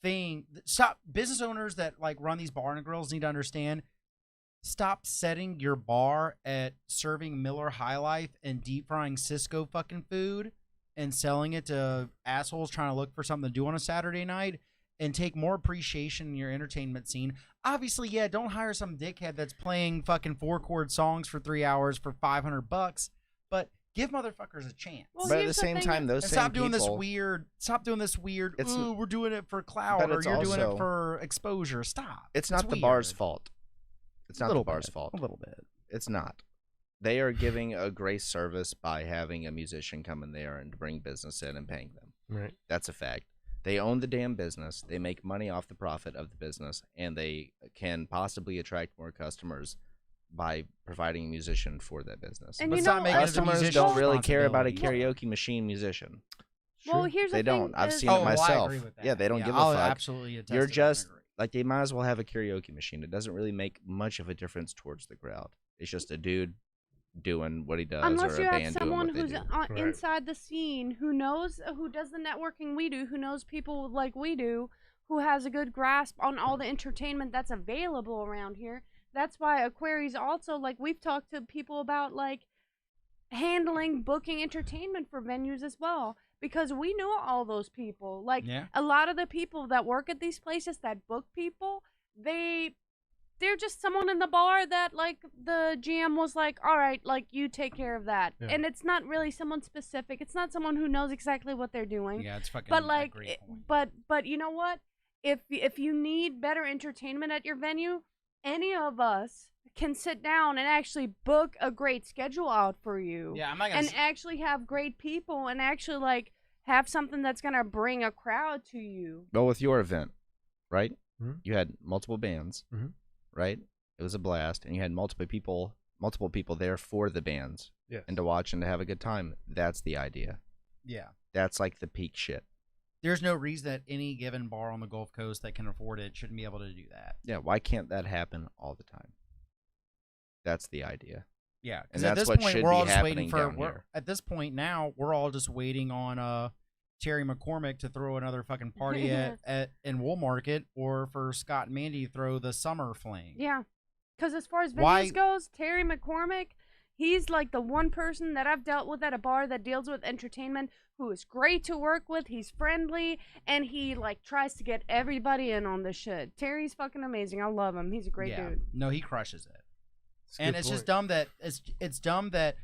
thing. Stop business owners that like run these bar and grills need to understand. Stop setting your bar at serving Miller High Life and deep frying Cisco fucking food and selling it to assholes trying to look for something to do on a Saturday night, and take more appreciation in your entertainment scene. Obviously, yeah, don't hire some dickhead that's playing fucking 4-chord songs for 3 hours for $500, but give motherfuckers a chance. Well, But at here's the same thing time, that- those And same stop doing people, this weird. It's- Ooh, we're doing it for clout, but or it's you're doing it also- for exposure. Stop. It's not the bar's weird. fault. It's A not little the bar's bit, fault. A little bit. It's not. They are giving a grace service by having a musician come in there and bring business in and paying them. Right. That's a fact. They own the damn business. They make money off the profit of the business, and they can possibly attract more customers by providing a musician for that business. And But you stop know, making it the Customers musician's don't really care about a responsibility. karaoke machine musician. well, here's They the thing don't. I've is- seen Oh, it well, I myself. agree with that. Yeah, they don't give a I'll fuck. absolutely attest You're to that and just agree. like, they might as well have a karaoke machine. It doesn't really make much of a difference towards the crowd. It's just a dude doing what he does, Unless or you a have band someone doing what who's they do. Right. inside the scene who knows, who does the networking we do, who knows people like we do, who has a good grasp on all the entertainment that's available around here. That's why Aquarius also, like, we've talked to people about like handling booking entertainment for venues as well, because we know all those people. Like, Yeah. a lot of the people that work at these places that book people, they're just someone in the bar that, like, the GM was like, all right, like, you take care of that. Yeah. And it's not really someone specific. It's not someone who knows exactly what they're doing. Yeah, it's fucking. But a like, great point. but you know what? If you need better entertainment at your venue, any of us can sit down and actually book a great schedule out for you. Yeah, I'm not gonna. And actually have great people and actually like have something that's gonna bring a crowd to you. Well, with your event, right? Mhm. You had multiple bands, Mhm. right? It was a blast, and you had multiple people there for the bands Yes. and to watch and to have a good time. That's the idea. Yeah. That's like the peak shit. There's no reason that any given bar on the Gulf Coast that can afford it shouldn't be able to do that. Yeah, why can't that happen all the time? That's the idea. Yeah, And because at that's this what point should we're all be just waiting happening for. down We're, here. at this point now, we're all just waiting on Terry McCormick to throw another fucking party at in Wool Market, or for Scott and Mandy to throw the summer fling. Yeah. Because as far as venues Why- goes, Terry McCormick, he's like the one person that I've dealt with at a bar that deals with entertainment who is great to work with. He's friendly, and he like tries to get everybody in on this shit. Terry's fucking amazing. I love him. He's a great yeah. dude. No, he crushes it. It's a And good it's point. just dumb that it's dumb that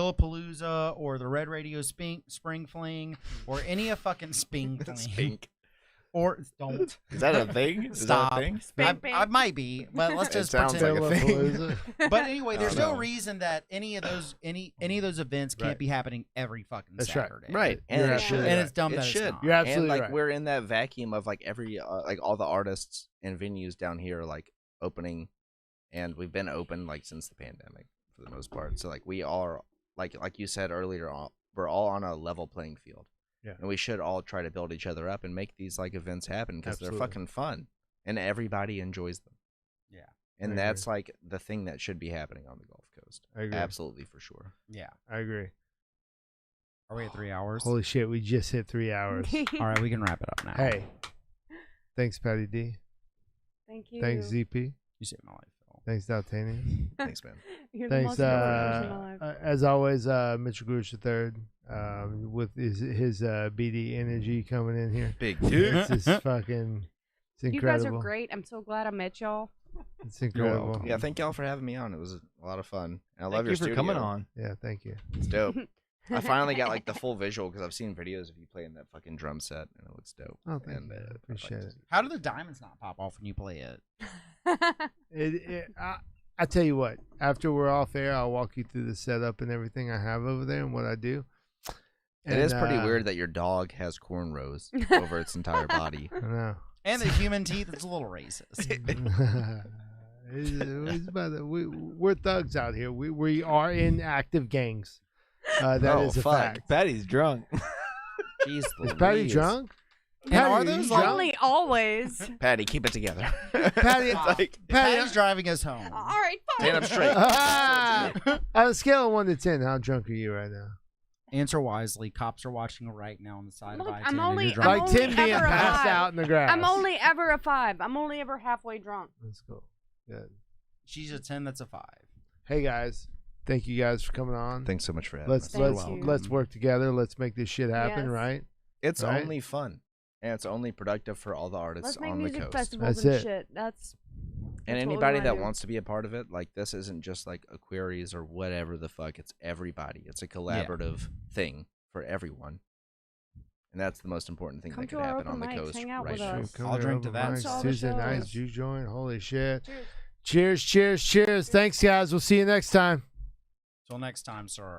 Philipalooza or the Red Radio Spring Fling or any of fucking Spring Fling Spink. or don't Is that a thing? Is stop. that a thing? Spink, I might be, but let's It just sounds pretend. like a thing. Philapalooza. But anyway, there's Oh, no no. reason that any of those events can't Right. be happening every fucking That's right. Saturday. Right. You're And it absolutely should. And it's dumb It that should. it's not. You're absolutely and like right. we're in that vacuum of like every like all the artists and venues down here like opening, and we've been open like since the pandemic for the most part. So like we are like you said earlier, we're all on a level playing field. Yeah. And we should all try to build each other up and make these like events happen because they're Absolutely. fucking fun and everybody enjoys them. Yeah. And I that's like the thing that should be happening on the Gulf Coast. I agree. Absolutely, for sure. Yeah. I agree. Are we at 3 hours? Holy shit, we just hit 3 hours. All right, we can wrap it up now. Hey, thanks, Patty D. Thank you. Thanks, ZP. You saved my life, Phil. Thanks, Daltanian. Thanks, man. You're the Thanks, most important person in my life. as always, Mitchell Grush III, with his BD energy coming in here. Big It's just fucking, it's You guys incredible. are great. I'm so glad I met y'all. It's incredible. welcome. Yeah, thank y'all for having me on. It was a lot of fun. And I love Thank your you for studio. coming on. Yeah, thank you. It's dope. I finally got like the full visual because I've seen videos of you playing that fucking drum set and it looks dope. Oh, thank and, you. I'd like Appreciate to it. see- How do the diamonds not pop off when you play it? I tell you what. After we're off air, I'll walk you through the setup and everything I have over there and what I do. It is pretty And, weird that your dog has cornrows over its entire body. I know. And the human teeth is a little racist. We're thugs out here. We are in active gangs. That is a fuck. fact. Patty's drunk. Jeez, Is Patty Louise. drunk? And Patty, are you those drunk? Only always. Patty, keep it together. Patty, It's like, Patty's driving us home. All right, stand up fine. straight. on a scale of 1 to 10, how drunk are you right now? Answer wisely. Cops are watching right now on the side Look, of I-10. I'm and only- you're I'm Like driving. only Tim being ever passed alive. out in the grass. I'm only ever a 5. I'm only ever halfway drunk. Let's go. Good. She's a 10. That's a 5. Hey guys, thank you guys for coming on. Thanks so much for having Let's us. Thank let's you. let's work together. Let's make this shit happen, Yes. right? It's Right? only fun. And it's only productive for all the artists Let's make on the music coast. festivals That's and it. shit. That's And what we anybody wanna that do. wants to be a part of it, like this isn't just like Aquarius or whatever the fuck. It's everybody. It's a collaborative thing for everyone. And that's the most important thing Come that to could our happen on the open mics, coast hang out right with now. us. Come I'll here, drink to open that. mics, Saw the Tuesday nights, shows. juke joint. Holy shit. Cheers. Cheers, cheers, cheers. Thanks, guys. We'll see you next time. Till next time, sir.